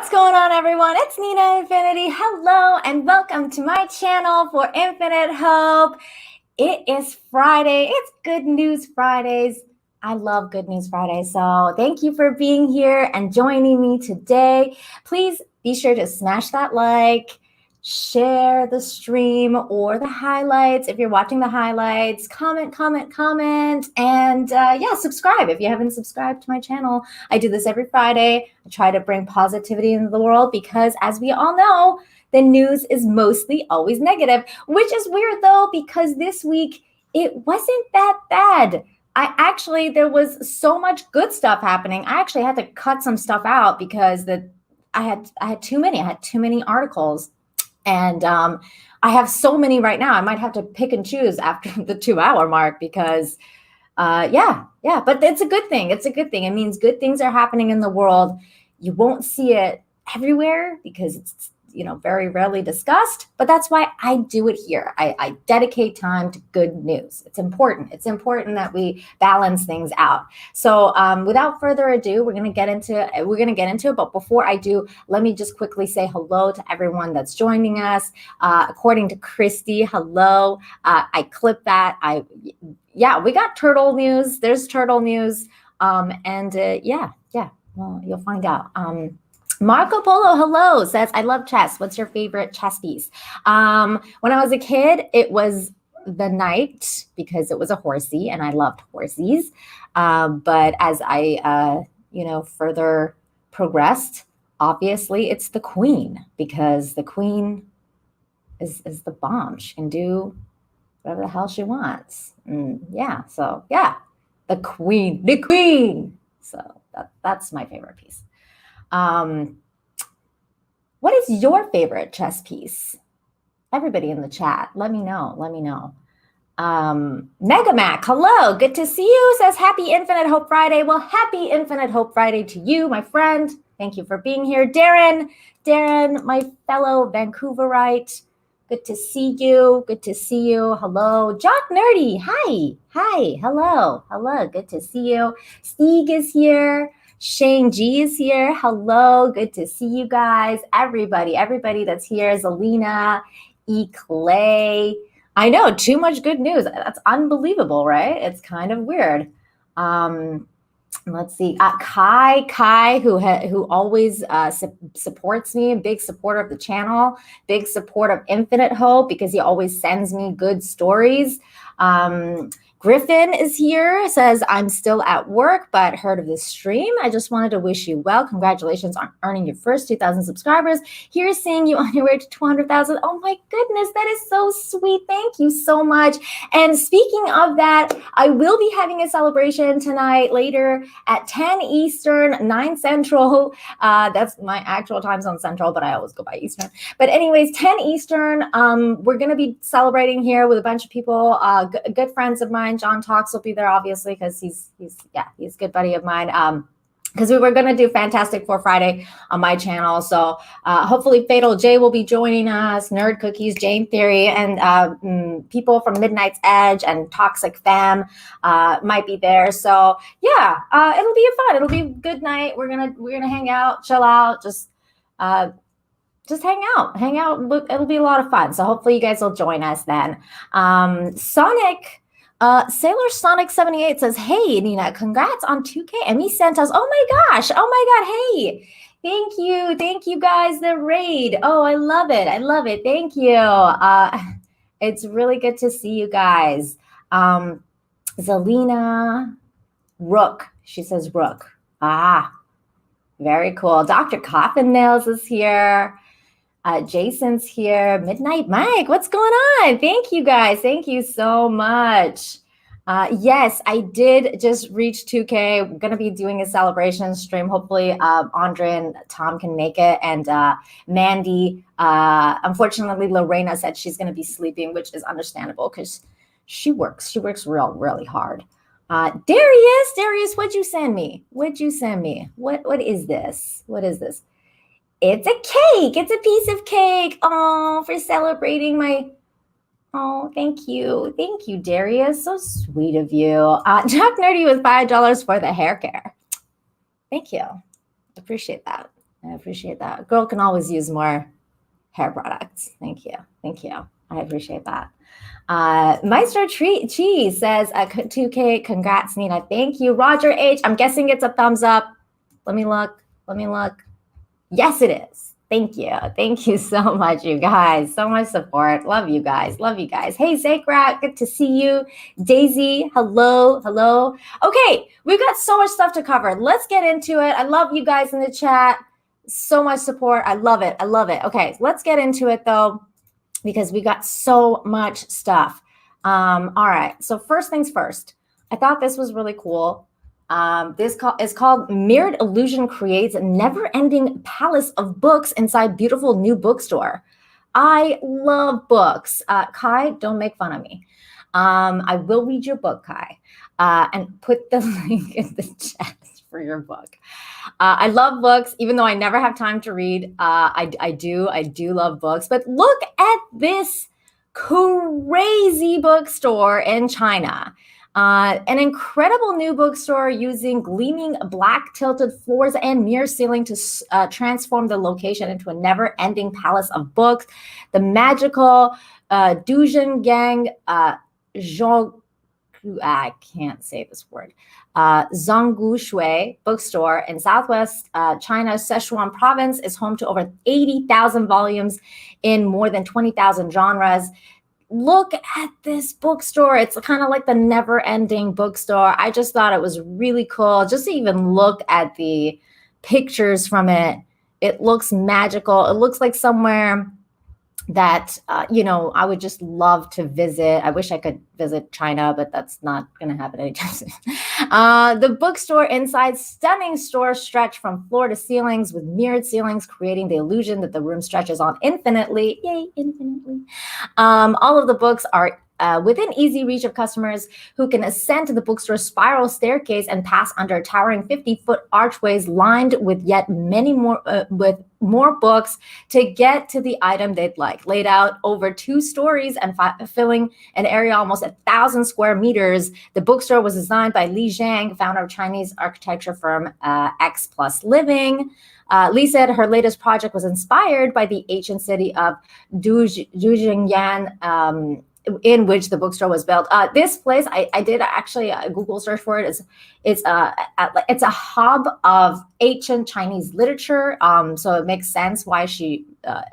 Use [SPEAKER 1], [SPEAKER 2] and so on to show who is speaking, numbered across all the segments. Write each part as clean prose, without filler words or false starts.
[SPEAKER 1] What's going on, everyone? It's Nina Infinity. Hello and welcome to my channel for Infinite Hope. It is Friday. It's Good News Fridays. I love Good News Fridays. So thank you for being here and joining me today. Please be sure to smash that like, share the stream or the highlights. If you're watching the highlights, comment, and subscribe if you haven't subscribed to my channel. I do this every Friday. I try to bring positivity into the world because, as we all know, the news is mostly always negative, which is weird though, because this week it wasn't that bad. There was so much good stuff happening. I actually had to cut some stuff out because I had too many. I had too many articles. And I have so many right now. I might have to pick and choose after the 2-hour mark because, but it's a good thing. It's a good thing. It means good things are happening in the world. You won't see it everywhere because it's, very rarely discussed, but that's why I do it here. I dedicate time to good news. It's important. It's important that we balance things out. So without further ado, we're going to get into it. But before I do, let me just quickly say hello to everyone that's joining us. According to Christy, hello. I clipped that. We got turtle news. There's turtle news. Well, you'll find out. Marco Polo, hello, says, I love chess. What's your favorite chess piece? When I was a kid, it was the knight because it was a horsey and I loved horsies. But as I, further progressed, obviously it's the queen because the queen is the bomb. She can do whatever the hell she wants. The queen. So that's my favorite piece. What is your favorite chess piece? Everybody in the chat, let me know. Megamac, hello, good to see you, says Happy Infinite Hope Friday. Well, Happy Infinite Hope Friday to you, my friend. Thank you for being here. Darren, my fellow Vancouverite, good to see you. Hello. Jock Nerdy, hi, hello, good to see you. Stieg is here. Shane G is here. Hello. Good to see you guys. Everybody that's here. Zelina, Clay. I know, too much good news. That's unbelievable, right? It's kind of weird. Let's see. Kai, who always supports me, a big supporter of the channel, big support of Infinite Hope because he always sends me good stories. Griffin is here, says, I'm still at work, but heard of this stream. I just wanted to wish you well. Congratulations on earning your first 2,000 subscribers. Here's seeing you on your way to 200,000. Oh my goodness, that is so sweet. Thank you so much. And speaking of that, I will be having a celebration tonight later at 10 Eastern, 9 Central. That's my actual time zone Central, but I always go by Eastern. But anyways, 10 Eastern, we're going to be celebrating here with a bunch of people, good friends of mine. John Talks will be there, obviously, because he's a good buddy of mine. Because we were going to do Fantastic Four Friday on my channel. So hopefully Fatal J will be joining us, Nerd Cookies, Jane Theory, and people from Midnight's Edge and Toxic Fam might be there. So it'll be fun. It'll be a good night. We're gonna hang out, chill out, just hang out. Look, it'll be a lot of fun. So hopefully you guys will join us then. Sailor Sonic 78 says, hey, Nina, congrats on 2K. And he sent us, oh my God. Hey, thank you guys. The raid. Oh, I love it. Thank you. It's really good to see you guys. Zelina Rook. She says Rook. Very cool. Dr. Coffin Nails is here. Jason's here. Midnight Mike, what's going on? Thank you guys. Thank you so much. Yes, I did just reach 2K. We're going to be doing a celebration stream. Hopefully, Andre and Tom can make it. And Mandy, unfortunately, Lorena said she's going to be sleeping, which is understandable because she works. She works really hard. Darius, what'd you send me? What is this? It's a cake. It's a piece of cake. Oh, for celebrating my... Oh, thank you. Thank you, Darius. So sweet of you. Jack Nerdy with $5 for the hair care. Thank you. Appreciate that. I appreciate that. Girl can always use more hair products. Thank you. Thank you. I appreciate that. Maestro Cheese says, 2K, congrats, Nina. Thank you. Roger H, I'm guessing it's a thumbs up. Let me look. Yes, it is. Thank you. Thank you so much, you guys. So much support. Love you guys. Love you guys. Hey, Zakrat, good to see you. Daisy, hello. Okay, we've got so much stuff to cover. Let's get into it. I love you guys in the chat. So much support. I love it. Okay, let's get into it, though, because we got so much stuff. All right, so first things first. I thought this was really cool. This is called Mirrored Illusion Creates a Never-Ending Palace of Books Inside Beautiful New Bookstore. I love books. Kai, don't make fun of me. I will read your book, Kai, and put the link in the chat for your book. I love books, even though I never have time to read. I do love books. But look at this crazy bookstore in China. An incredible new bookstore using gleaming black tilted floors and mirror ceiling to transform the location into a never-ending palace of books. The magical Duzhengang I can't say this word. Zhonggu Shui bookstore in southwest China's Sichuan province is home to over 80,000 volumes in more than 20,000 genres. Look at this bookstore. It's kind of like the never-ending bookstore. I just thought it was really cool. Just to even look at the pictures from it, it looks magical. It looks like somewhere that, I would just love to visit. I wish I could visit China, but that's not going to happen anytime soon. The bookstore inside stunning stores stretch from floor to ceilings with mirrored ceilings, creating the illusion that the room stretches on infinitely. Yay, infinitely. All of the books are within easy reach of customers who can ascend to the bookstore's spiral staircase and pass under towering 50-foot archways lined with yet many more with more books to get to the item they'd like. Laid out over 2 stories and filling an area almost 1,000 square meters, the bookstore was designed by Li Zhang, founder of Chinese architecture firm X Plus Living. Li said her latest project was inspired by the ancient city of Duzhenyan, in which the bookstore was built. This place, I did actually a Google search for it. It's a hub of ancient Chinese literature. So it makes sense why she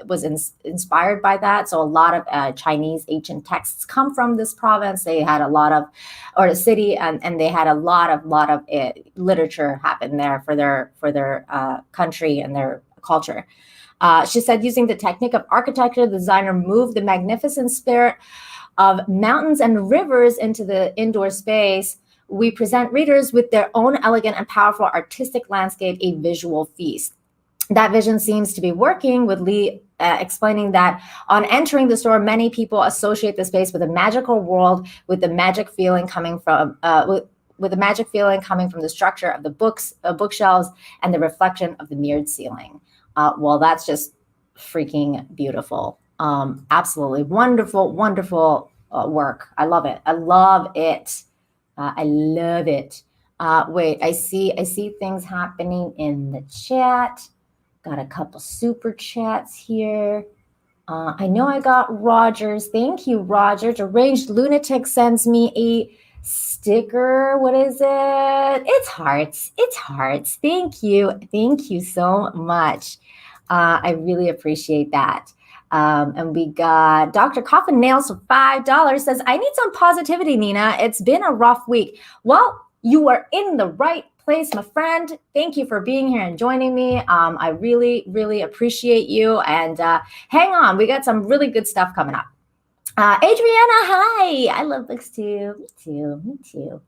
[SPEAKER 1] was inspired by that. So a lot of Chinese ancient texts come from this province. They had a lot of, or the city, and they had a lot of literature happen there for their country and their culture. She said, using the technique of architecture, the designer moved the magnificent spirit of mountains and rivers into the indoor space. We present readers with their own elegant and powerful artistic landscape, a visual feast. That vision seems to be working, with Lee explaining that on entering the store, many people associate the space with a magical world, with the magic feeling coming from with the magic feeling coming from the structure of the bookshelves and the reflection of the mirrored ceiling. Well, that's just freaking beautiful. Absolutely wonderful work. I love it. Wait, I see things happening in the chat. Got a couple super chats here. I know I got Rogers. Thank you, Roger. Deranged Lunatic sends me a sticker. What is it? It's hearts. Thank you so much. I really appreciate that. And we got Dr. Coffin Nails for $5 says, I need some positivity, Nina. It's been a rough week. Well, you are in the right place, my friend. Thank you for being here and joining me. I really, really appreciate you. And hang on, we got some really good stuff coming up. Adriana, hi. I love books too. Me too.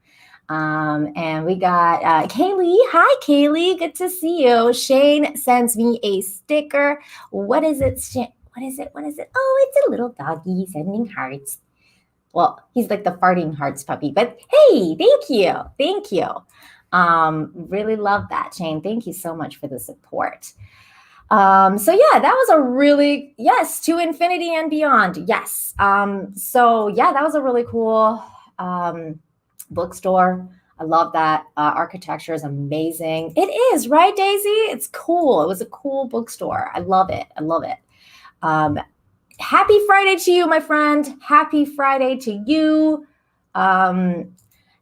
[SPEAKER 1] And we got Kaylee. Hi, Kaylee. Good to see you. Shane sends me a sticker. What is it, Shane? What is it? Oh, it's a little doggy sending hearts. Well, he's like the farting hearts puppy, but hey, thank you. Really love that, Shane. Thank you so much for the support. So yeah, that was a really, yes, to infinity and beyond. Yes. So yeah, that was a really cool bookstore. I love that. Architecture is amazing. It is, right, Daisy? It's cool. It was a cool bookstore. I love it. I love it. Happy Friday to you, my friend. Happy Friday to you.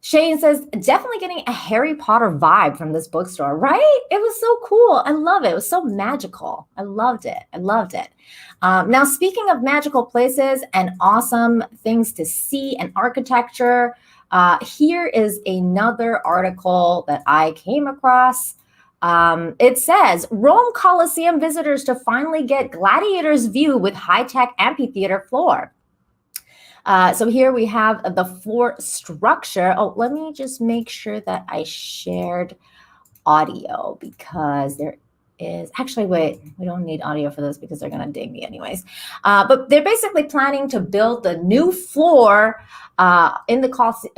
[SPEAKER 1] Shane says, definitely getting a Harry Potter vibe from this bookstore, right? It was so cool. I love it. It was so magical. I loved it. I loved it. Now, speaking of magical places and awesome things to see and architecture, here is another article that I came across. It says, Rome Colosseum visitors to finally get gladiators' view with high-tech amphitheater floor. So here we have the floor structure. Oh, let me just make sure that I shared audio because there is actually, wait, we don't need audio for this because they're going to ding me anyways. But they're basically planning to build the new floor in the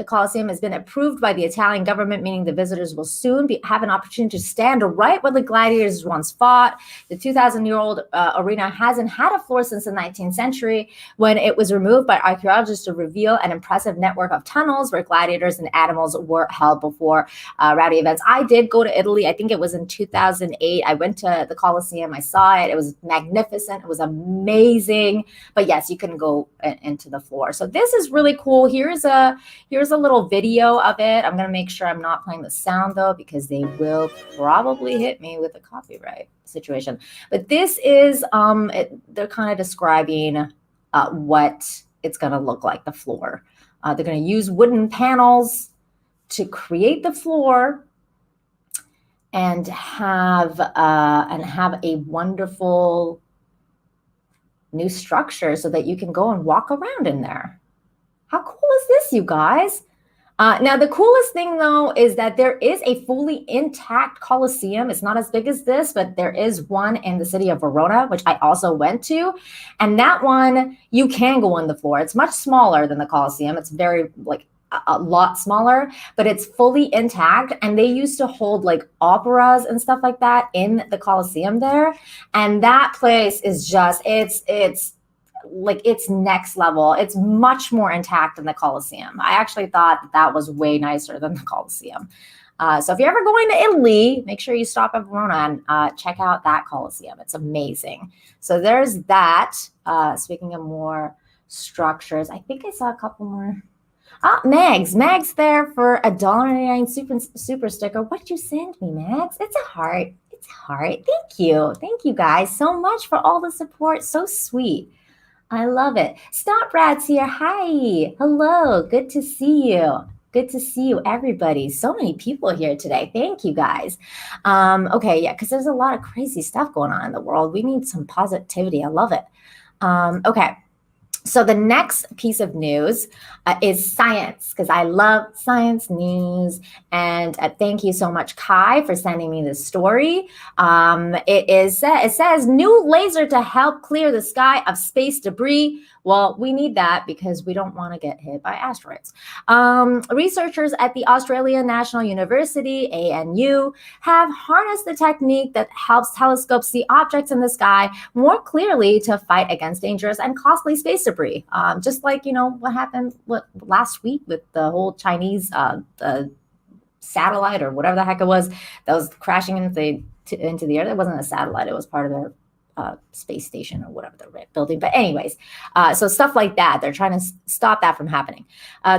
[SPEAKER 1] Colosseum has been approved by the Italian government, meaning the visitors will soon have an opportunity to stand right where the gladiators once fought. The 2,000-year-old arena hasn't had a floor since the 19th century when it was removed by archaeologists to reveal an impressive network of tunnels where gladiators and animals were held before rowdy events. I did go to Italy. I think it was in 2008. I went to the Colosseum. I saw it. It was magnificent. It was amazing. But yes, you can go into the floor. So this is really cool. Here's a little video of it. I'm going to make sure I'm not playing the sound though, because they will probably hit me with a copyright situation. But this is, they're kind of describing what it's going to look like, the floor. They're going to use wooden panels to create the floor and have a wonderful new structure so that you can go and walk around in there. How cool is this, you guys? Now, the coolest thing, though, is that there is a fully intact Colosseum. It's not as big as this, but there is one in the city of Verona, which I also went to. And that one, you can go on the floor. It's much smaller than the Colosseum. It's very, a lot smaller, but it's fully intact. And they used to hold operas and stuff like that in the Colosseum there. And that place is just, it's next level. It's much more intact than the Colosseum. I actually thought that was way nicer than the Colosseum. So if you're ever going to Italy, make sure you stop at Verona and check out that Colosseum. It's amazing. So there's that. Speaking of more structures, I think I saw a couple more. Mags there for $1.99 super sticker. What did you send me, Mags? It's a heart. It's a heart. Thank you guys so much for all the support. So sweet. I love it. Stop Brad's here. Hi. Hello. Good to see you. Good to see you, everybody. So many people here today. Thank you, guys. Okay, yeah, because there's a lot of crazy stuff going on in the world. We need some positivity. I love it. Okay. So the next piece of news is science, because I love science news. And thank you so much, Kai, for sending me this story. It says new laser to help clear the sky of space debris. Well, we need that because we don't want to get hit by asteroids. Researchers at the Australian National University, ANU, have harnessed the technique that helps telescopes see objects in the sky more clearly to fight against dangerous and costly space debris. Just like, what happened last week with the whole Chinese satellite or whatever the heck it was that was crashing into the Earth. It wasn't a satellite. It was part of their space station or whatever they're building. But anyways, so stuff like that, they're trying to stop that from happening.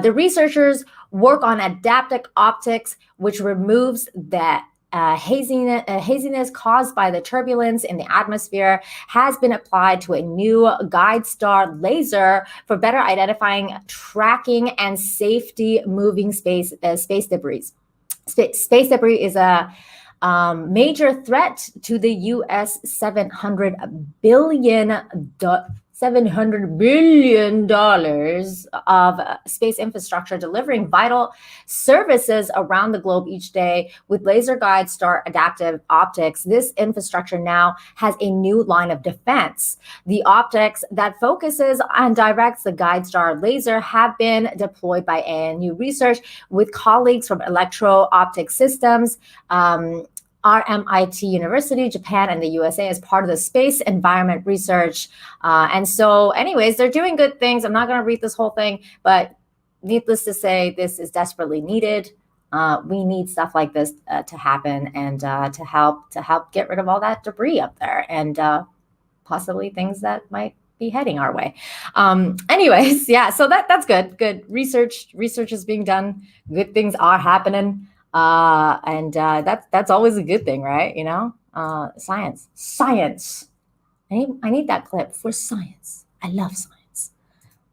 [SPEAKER 1] The researchers work on adaptive optics, which removes that haziness caused by the turbulence in the atmosphere, has been applied to a new guide star laser for better identifying, tracking, and safety moving space debris. Space debris is a major threat to the U.S. $700 billion of space infrastructure, delivering vital services around the globe each day. With laser guide star adaptive optics, this infrastructure now has a new line of defense. The optics that focuses and directs the guide star laser have been deployed by ANU research with colleagues from Electro-Optic Systems, RMIT University, Japan, and the USA as part of the space environment research. And so anyways, they're doing good things. I'm not going to read this whole thing, but needless to say, this is desperately needed. We need stuff like this to happen, and to help get rid of all that debris up there, and possibly things that might be heading our way. Anyways, yeah, so that's good research is being done, good things are happening, and that's always a good thing, right? Science. I need that clip for science. I love science.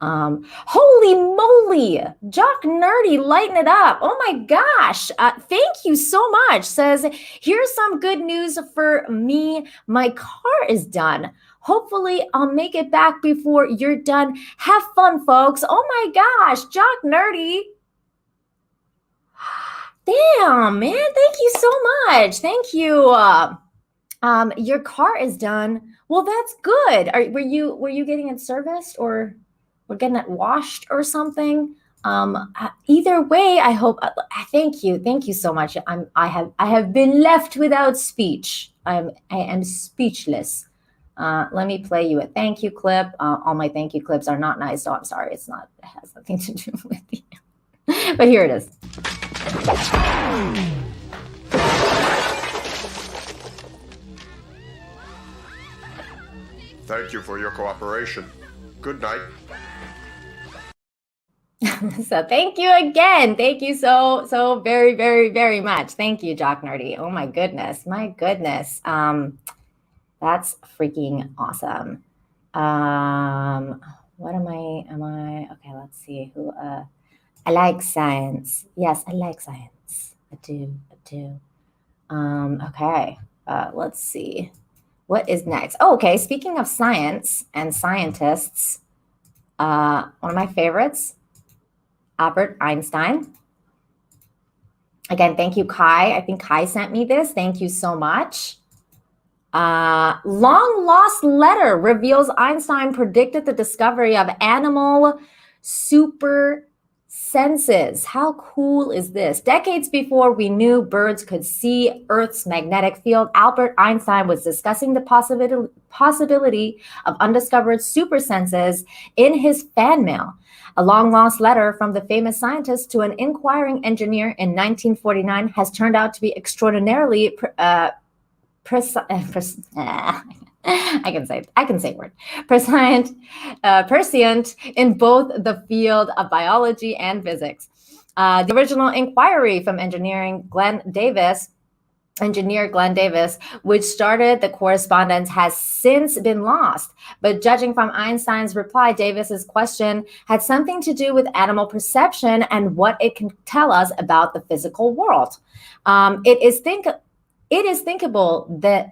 [SPEAKER 1] Holy moly, Jock Nerdy, lighten it up. Oh my gosh. Thank you so much. Says, here's some good news for me. My car is done. Hopefully I'll make it back before you're done. Have fun, folks. Oh my gosh, Jock Nerdy. Damn, man. Thank you so much. Thank you. Your car is done. Well, that's good. Were you getting it serviced, or we're getting it washed or something? Either way, I hope. Thank you so much. I have been left without speech. I am speechless. Let me play you a thank you clip. All my thank you clips are not nice, so I'm sorry. It has nothing to do with you. But here it is.
[SPEAKER 2] Thank you for your cooperation. Good night.
[SPEAKER 1] So thank you again. Thank you so very, very, very much. Thank you, Jock Nerdy. Oh my goodness. That's freaking awesome. What am I? Okay, let's see. I like science. Yes, I like science. I do. Okay. Let's see. What is next? Oh, okay. Speaking of science and scientists, one of my favorites, Albert Einstein. Again, thank you, Kai. I think Kai sent me this. Thank you so much. Long lost letter reveals Einstein predicted the discovery of animal super senses. How cool is this? Decades before we knew birds could see Earth's magnetic field, Albert Einstein was discussing the possibility of undiscovered super senses in his fan mail. A long-lost letter from the famous scientist to an inquiring engineer in 1949 has turned out to be extraordinarily prescient in both the field of biology and physics. The original inquiry from engineer Glenn Davis, which started the correspondence, has since been lost. But judging from Einstein's reply, Davis's question had something to do with animal perception and what it can tell us about the physical world. It is thinkable that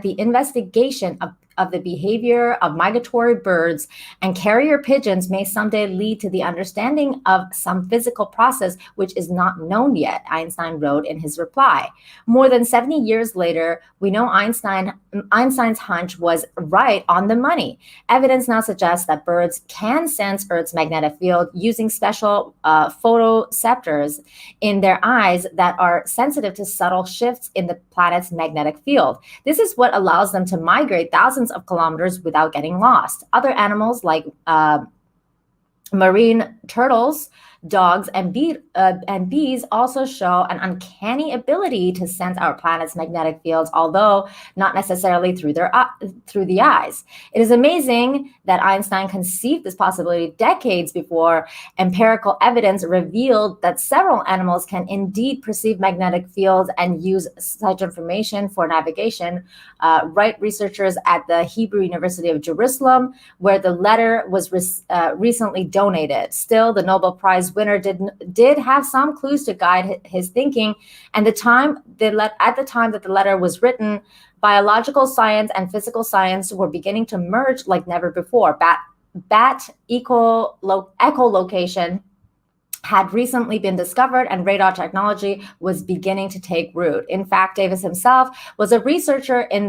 [SPEAKER 1] the investigation of the behavior of migratory birds and carrier pigeons may someday lead to the understanding of some physical process which is not known yet, Einstein wrote in his reply. More than 70 years later, we know Einstein's hunch was right on the money. Evidence now suggests that birds can sense Earth's magnetic field using special photoceptors in their eyes that are sensitive to subtle shifts in the planet's magnetic field. This is what allows them to migrate thousands of kilometers without getting lost. Other animals like marine turtles, dogs, and bees also show an uncanny ability to sense our planet's magnetic fields, although not necessarily through the eyes. It is amazing that Einstein conceived this possibility decades before empirical evidence revealed that several animals can indeed perceive magnetic fields and use such information for navigation. Right, researchers at the Hebrew University of Jerusalem, where the letter was recently donated. Still, the Nobel Prize winner did have some clues to guide his thinking. And at the time that the letter was written, biological science and physical science were beginning to merge like never before. Bat echolocation had recently been discovered, and radar technology was beginning to take root. In fact, Davis himself was a researcher in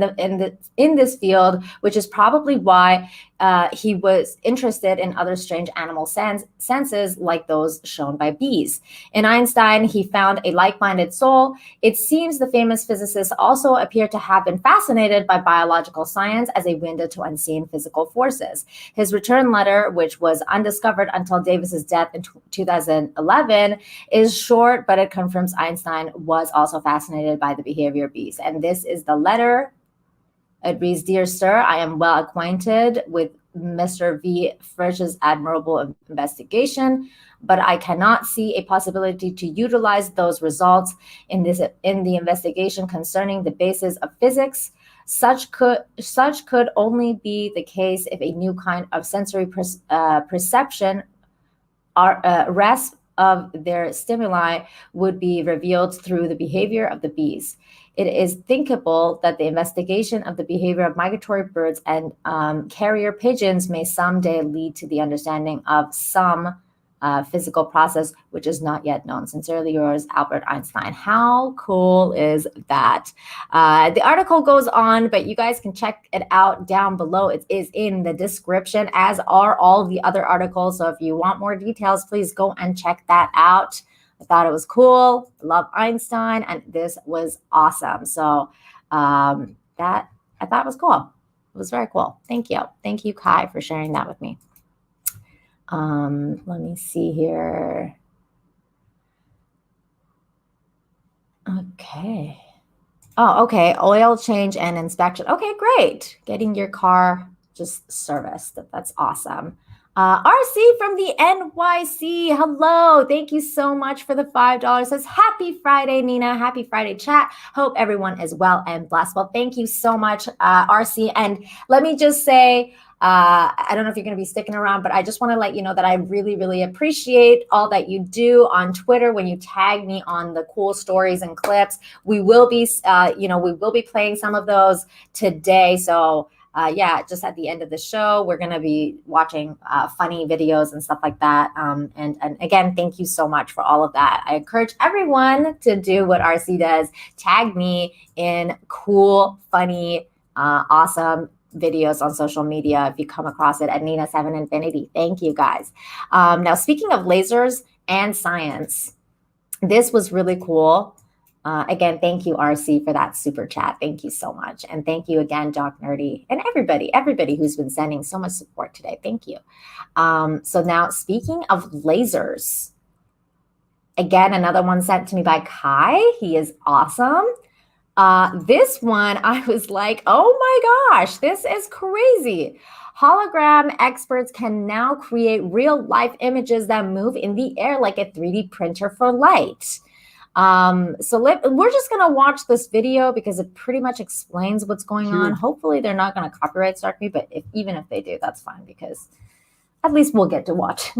[SPEAKER 1] this field, which is probably why he was interested in other strange animal senses like those shown by bees. In Einstein, he found a like-minded soul. It seems the famous physicist also appeared to have been fascinated by biological science as a window to unseen physical forces. His return letter, which was undiscovered until Davis's death in 2011, is short, but it confirms Einstein was also fascinated by the behavior of bees. And this is the letter. It reads, "Dear Sir, I am well acquainted with Mr. V. Frisch's admirable investigation, but I cannot see a possibility to utilize those results in the investigation concerning the basis of physics. Such could only be the case if a new kind of sensory perception rest of their stimuli would be revealed through the behavior of the bees. It is thinkable that the investigation of the behavior of migratory birds and carrier pigeons may someday lead to the understanding of some physical process which is not yet known. Sincerely yours, Albert Einstein." How cool is that? The article goes on, but you guys can check it out down below. It is in the description, as are all the other articles. So if you want more details, please go and check that out. I thought it was cool. I love Einstein, and this was awesome. So that I thought was cool. It was very cool. Thank you. Thank you, Kai, for sharing that with me. Let me see here. Okay. Oh, okay. Oil change and inspection. Okay, great. Getting your car just serviced. That's awesome. RC from the NYC. Hello. Thank you so much for the $5. Says, "Happy Friday, Nina. Happy Friday, chat. Hope everyone is well and blessed." Well, thank you so much, RC. And let me just say, I don't know if you're going to be sticking around, but I just want to let you know that I really, really appreciate all that you do on Twitter when you tag me on the cool stories and clips. We will be, we will be playing some of those today. So yeah, just at the end of the show, we're going to be watching funny videos and stuff like that. And again, thank you so much for all of that. I encourage everyone to do what RC does. Tag me in cool, funny, awesome videos on social media if you come across it at Nina7Infinity. Thank you, guys. Now, speaking of lasers and science, this was really cool. Again, thank you, RC, for that super chat. Thank you so much. And thank you again, Doc Nerdy, and everybody who's been sending so much support today. Thank you. So now, speaking of lasers, again, another one sent to me by Kai. He is awesome. This one, I was like, oh my gosh, this is crazy. Hologram experts can now create real life images that move in the air like a 3D printer for light. So we're just going to watch this video because it pretty much explains what's going on. Hopefully they're not going to copyright strike me, but even if they do, that's fine because at least we'll get to watch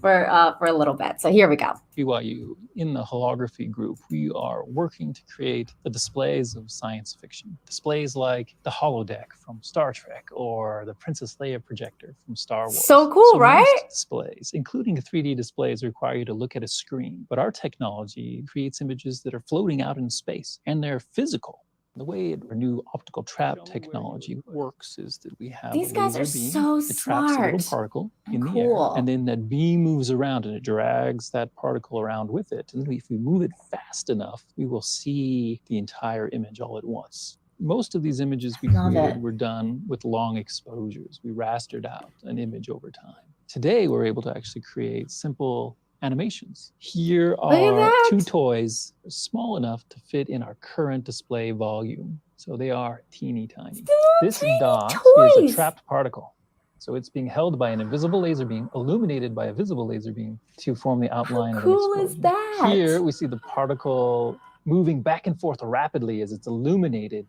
[SPEAKER 1] for a little bit. So here we go.
[SPEAKER 3] BYU, in the holography group, we are working to create the displays of science fiction. Displays like the holodeck from Star Trek or the Princess Leia projector from Star Wars.
[SPEAKER 1] So cool, right?
[SPEAKER 3] Most displays, including 3D displays, require you to look at a screen. But our technology creates images that are floating out in space, and they're physical. The way our new optical trap technology works is that we have
[SPEAKER 1] these guys are
[SPEAKER 3] beam
[SPEAKER 1] so
[SPEAKER 3] that traps a
[SPEAKER 1] smart
[SPEAKER 3] little particle in the
[SPEAKER 1] cool.
[SPEAKER 3] air, and then that beam moves around and it drags that particle around with it. And then if we move it fast enough, we will see the entire image all at once. Most of these images we created were done with long exposures. We rastered out an image over time. Today, we're able to actually create simple animations. Here are two toys small enough to fit in our current display volume. So they are teeny tiny. This dot is a trapped particle. So it's being held by an invisible laser beam, illuminated by a visible laser beam to form the outline of an explosion.
[SPEAKER 1] How cool is that?
[SPEAKER 3] Here we see the particle moving back and forth rapidly as it's illuminated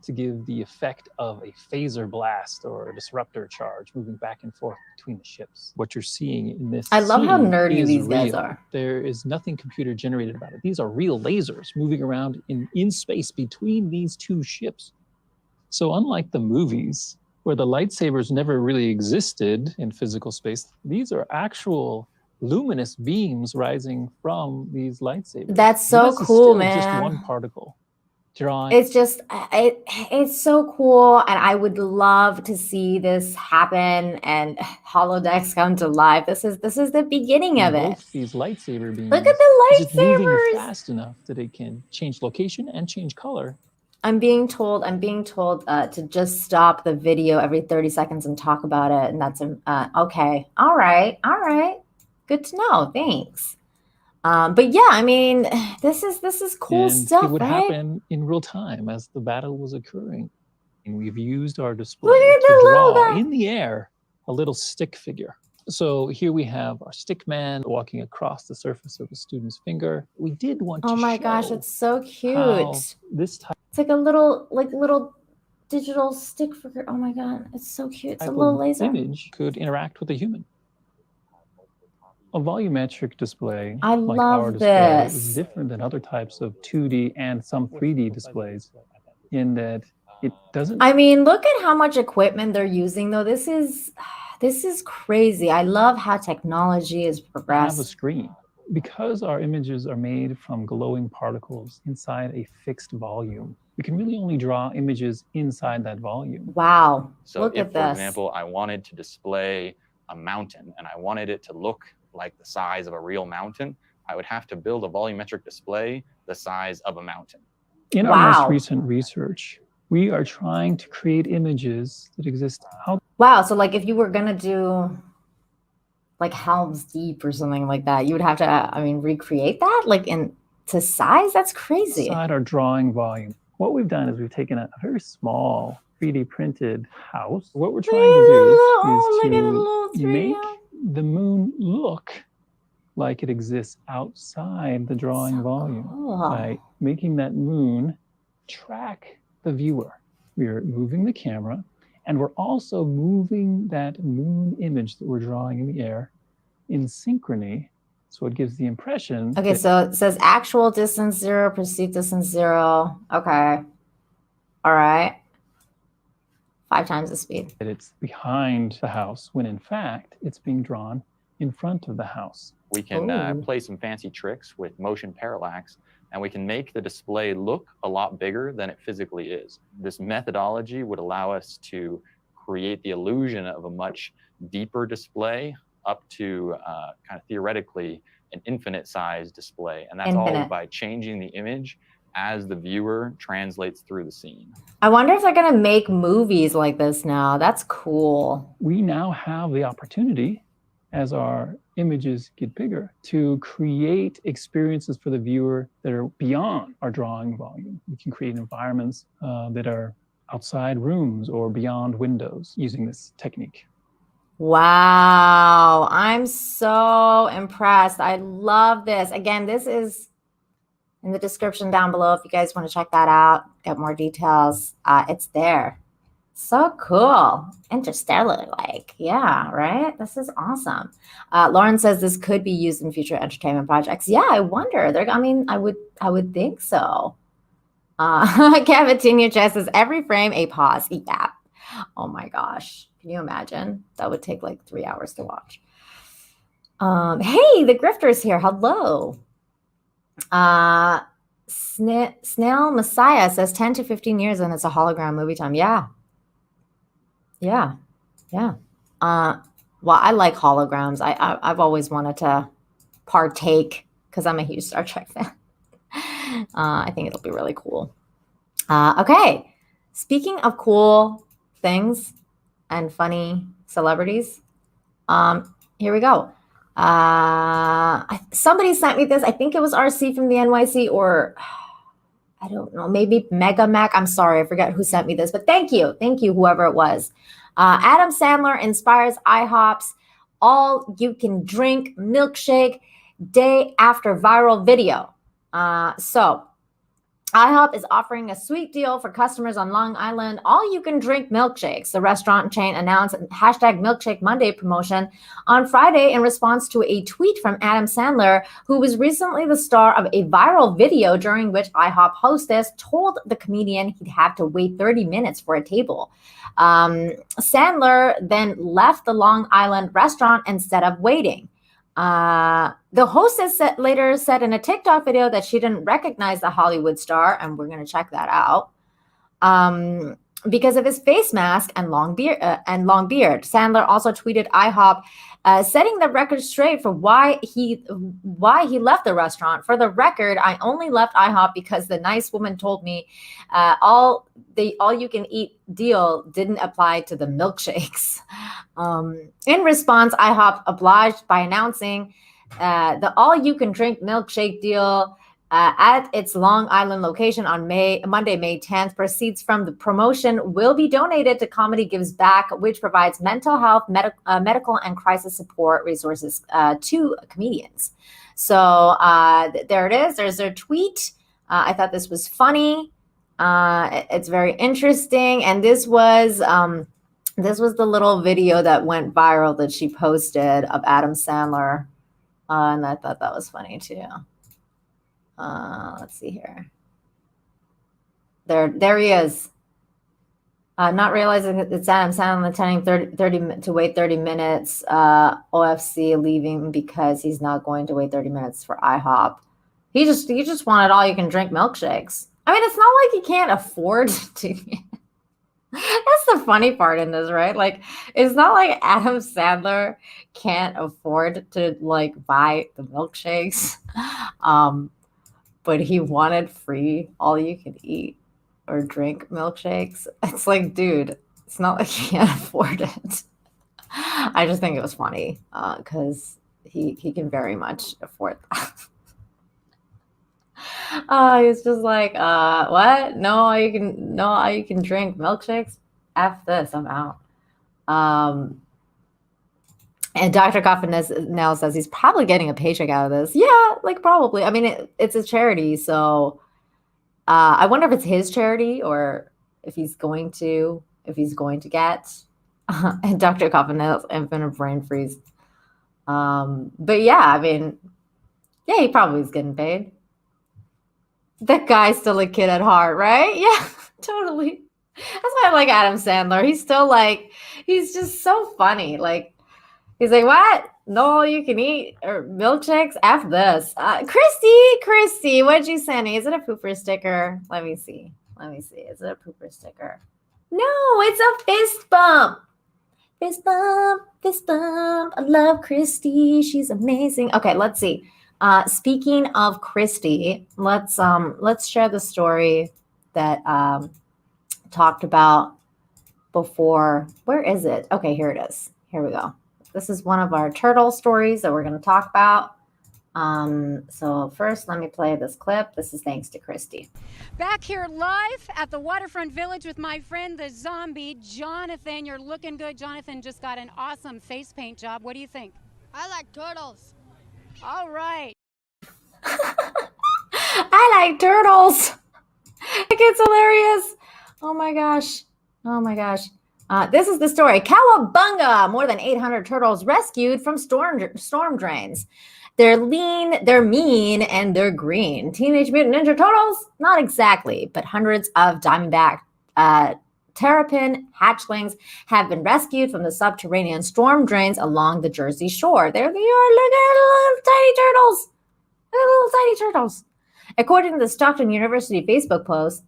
[SPEAKER 3] to give the effect of a phaser blast or a disruptor charge moving back and forth between the ships. What you're seeing in this
[SPEAKER 1] I love how nerdy these guys are.
[SPEAKER 3] There is nothing computer generated about it. These are real lasers moving around in space between these two ships. So unlike the movies, where the lightsabers never really existed in physical space, these are actual luminous beams rising from these lightsabers.
[SPEAKER 1] That's so cool, man.
[SPEAKER 3] Just one particle. drawing.
[SPEAKER 1] It's just, it's so cool. And I would love to see this happen and holodecks come to life. This is the beginning of it.
[SPEAKER 3] Both these lightsaber beams.
[SPEAKER 1] Look at the
[SPEAKER 3] just moving
[SPEAKER 1] lightsabers.
[SPEAKER 3] fast enough that it can change location and change color.
[SPEAKER 1] I'm being told to just stop the video every 30 seconds and talk about it. And that's okay. All right. Good to know. Thanks. But yeah, I mean, this is cool
[SPEAKER 3] and
[SPEAKER 1] stuff,
[SPEAKER 3] it would
[SPEAKER 1] right?
[SPEAKER 3] happen in real time as the battle was occurring. And we've used our display
[SPEAKER 1] Look at
[SPEAKER 3] to
[SPEAKER 1] the
[SPEAKER 3] draw
[SPEAKER 1] logo.
[SPEAKER 3] in the air a little stick figure. So here we have our stick man walking across the surface of a student's finger. We did want to
[SPEAKER 1] Oh my gosh,
[SPEAKER 3] show
[SPEAKER 1] it's so cute.
[SPEAKER 3] how this type
[SPEAKER 1] It's like a little digital stick figure. Oh my god, it's so cute. It's a little
[SPEAKER 3] of
[SPEAKER 1] laser.
[SPEAKER 3] image could interact with a human. A volumetric display,
[SPEAKER 1] I
[SPEAKER 3] like
[SPEAKER 1] love
[SPEAKER 3] our display, is
[SPEAKER 1] this.
[SPEAKER 3] different than other types of 2D and some 3D displays in that it doesn't
[SPEAKER 1] I mean, look at how much equipment they're using though. This is crazy. I love how technology has
[SPEAKER 3] have a
[SPEAKER 1] progressed.
[SPEAKER 3] screen. Because our images are made from glowing particles inside a fixed volume, we can really only draw images inside that volume.
[SPEAKER 1] Wow.
[SPEAKER 4] So
[SPEAKER 1] Look
[SPEAKER 4] if,
[SPEAKER 1] at
[SPEAKER 4] for
[SPEAKER 1] this.
[SPEAKER 4] example, I wanted to display a mountain and I wanted it to look like the size of a real mountain, I would have to build a volumetric display the size of a mountain.
[SPEAKER 3] In our most
[SPEAKER 1] Wow.
[SPEAKER 3] recent research, we are trying to create images that exist out
[SPEAKER 1] Wow, so like if you were gonna do like Helm's Deep or something like that, you would have to, recreate that like to size? That's crazy.
[SPEAKER 3] outside our drawing volume. What we've done is we've taken a very small 3D printed house. What we're trying to do
[SPEAKER 1] Look at the little
[SPEAKER 3] is to
[SPEAKER 1] 3D
[SPEAKER 3] make
[SPEAKER 1] house.
[SPEAKER 3] the moon look like it exists outside the drawing
[SPEAKER 1] So
[SPEAKER 3] volume
[SPEAKER 1] cool.
[SPEAKER 3] by making that moon track the viewer. We're moving the camera, and we're also moving that moon image that we're drawing in the air in synchrony, so it gives the impression
[SPEAKER 1] Okay,
[SPEAKER 3] that
[SPEAKER 1] so it says actual distance 0, perceived distance 0. Okay. All right. 5 times the speed.
[SPEAKER 3] it's behind the house, when in fact it's being drawn in front of the house.
[SPEAKER 4] We can
[SPEAKER 1] Ooh.
[SPEAKER 4] play some fancy tricks with motion parallax, and we can make the display look a lot bigger than it physically is. This methodology would allow us to create the illusion of a much deeper display up to kind of theoretically an infinite size display. And that's all
[SPEAKER 1] Infinite.
[SPEAKER 4] by changing the image as the viewer translates through the scene.
[SPEAKER 1] I wonder if they're going to make movies like this now. That's cool.
[SPEAKER 3] We now have the opportunity, as our images get bigger, to create experiences for the viewer that are beyond our drawing volume. We can create environments that are outside rooms or beyond windows using this technique.
[SPEAKER 1] Wow. I'm so impressed. I love this. Again, this is in the description down below if you guys want to check that out, get more details. It's there. So cool. Interstellar, like, yeah, right? This is awesome. Lauren says this could be used in future entertainment projects. Yeah, I wonder. I would think so. Cavatinho Chess says every frame a pause. Yeah. Oh my gosh. Can you imagine? That would take like 3 hours to watch. Hey, the Grifter's here. Hello. Snail Messiah says 10 to 15 years and it's a hologram movie time. Yeah. Well, I like holograms. I've always wanted to partake because I'm a huge Star Trek fan. I think it'll be really cool. Okay. Speaking of cool things and funny celebrities, here we go. Somebody sent me this. I think it was RC from the NYC, or I don't know, maybe Mega Mac. I'm sorry, I forget who sent me this, but thank you, whoever it was. Adam Sandler inspires IHOP's all-you-can-drink milkshake day after viral video. So IHOP is offering a sweet deal for customers on Long Island. All-you-can-drink milkshakes. The restaurant chain announced hashtag Milkshake Monday promotion on Friday in response to a tweet from Adam Sandler, who was recently the star of a viral video during which IHOP hostess told the comedian he'd have to wait 30 minutes for a table. Sandler then left the Long Island restaurant instead of waiting. The hostess later said in a TikTok video that she didn't recognize the Hollywood star, and we're going to check that out, because of his face mask and long beard. Sandler also tweeted IHOP, setting the record straight for why he left the restaurant. For the record, I only left IHOP because the nice woman told me all you can eat deal didn't apply to the milkshakes. In response, IHOP obliged by announcing the all you can drink milkshake deal at its Long Island location on Monday, May 10th. Proceeds from the promotion will be donated to Comedy Gives Back, which provides mental health, medical, and crisis support resources to comedians. So there it is. There's their tweet. I thought this was funny. It's very interesting. And this was the little video that went viral that she posted of Adam Sandler. And I thought that was funny too. Let's see here. There he is. Not realizing that it's Adam Sandler attending to wait 30 minutes. OFC leaving because he's not going to wait 30 minutes for IHOP. He just wanted all you can drink milkshakes. I mean, it's not like he can't afford to. That's the funny part in this, right? Like, it's not like Adam Sandler can't afford to like buy the milkshakes. But he wanted free all you can eat or drink milkshakes. It's like, dude, it's not like he can't afford it. I just think it was funny because he can very much afford that. He's just like, what? No, you can drink milkshakes. F this, I'm out. And Dr. Coffin now says he's probably getting a paycheck out of this. Yeah, like probably. I mean, it's a charity, so I wonder if it's his charity or if he's going to get. And Dr. Coffin has infinite brain freeze. But yeah, I mean, yeah, he probably is getting paid. That guy's still a kid at heart, right? Yeah, totally. That's why I like Adam Sandler. He's just so funny. Like, he's like, what? No, all you can eat or milkshakes? F this. Christy, what'd you send me? Is it a pooper sticker? Let me see. Is it a pooper sticker? No, it's a fist bump. Fist bump. I love Christy. She's amazing. Okay, let's see. Speaking of Christy, let's share the story that talked about before. Where is it? Okay, here it is. Here we go. This is one of our turtle stories that we're going to talk about. So first, let me play this clip. This is thanks to Christy.
[SPEAKER 5] Back here live at the Waterfront Village with my friend, the zombie, Jonathan. You're looking good. Jonathan just got an awesome face paint job. What do you think?
[SPEAKER 6] I like turtles.
[SPEAKER 5] All right.
[SPEAKER 1] I like turtles. It's hilarious. Oh my gosh. This is the story. Cowabunga! More than 800 turtles rescued from storm drains. They're lean, they're mean, and they're green. Teenage Mutant Ninja Turtles? Not exactly, but hundreds of Diamondback terrapin hatchlings have been rescued from the subterranean storm drains along the Jersey Shore. There they are. Look at little tiny turtles. Little tiny turtles. According to the Stockton University Facebook post,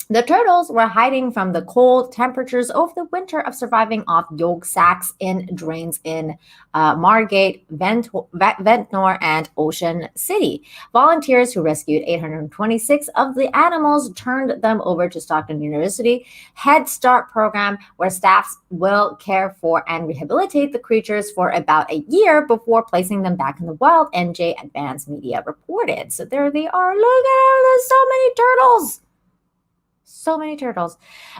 [SPEAKER 1] the turtles were hiding from the cold temperatures over the winter of surviving off yolk sacks in drains in Margate, Ventnor, and Ocean City. Volunteers who rescued 826 of the animals turned them over to Stockton University Head Start program, where staff will care for and rehabilitate the creatures for about a year before placing them back in the wild, NJ Advanced Media reported. So there they are. Look at them. There's so many turtles. So many turtles.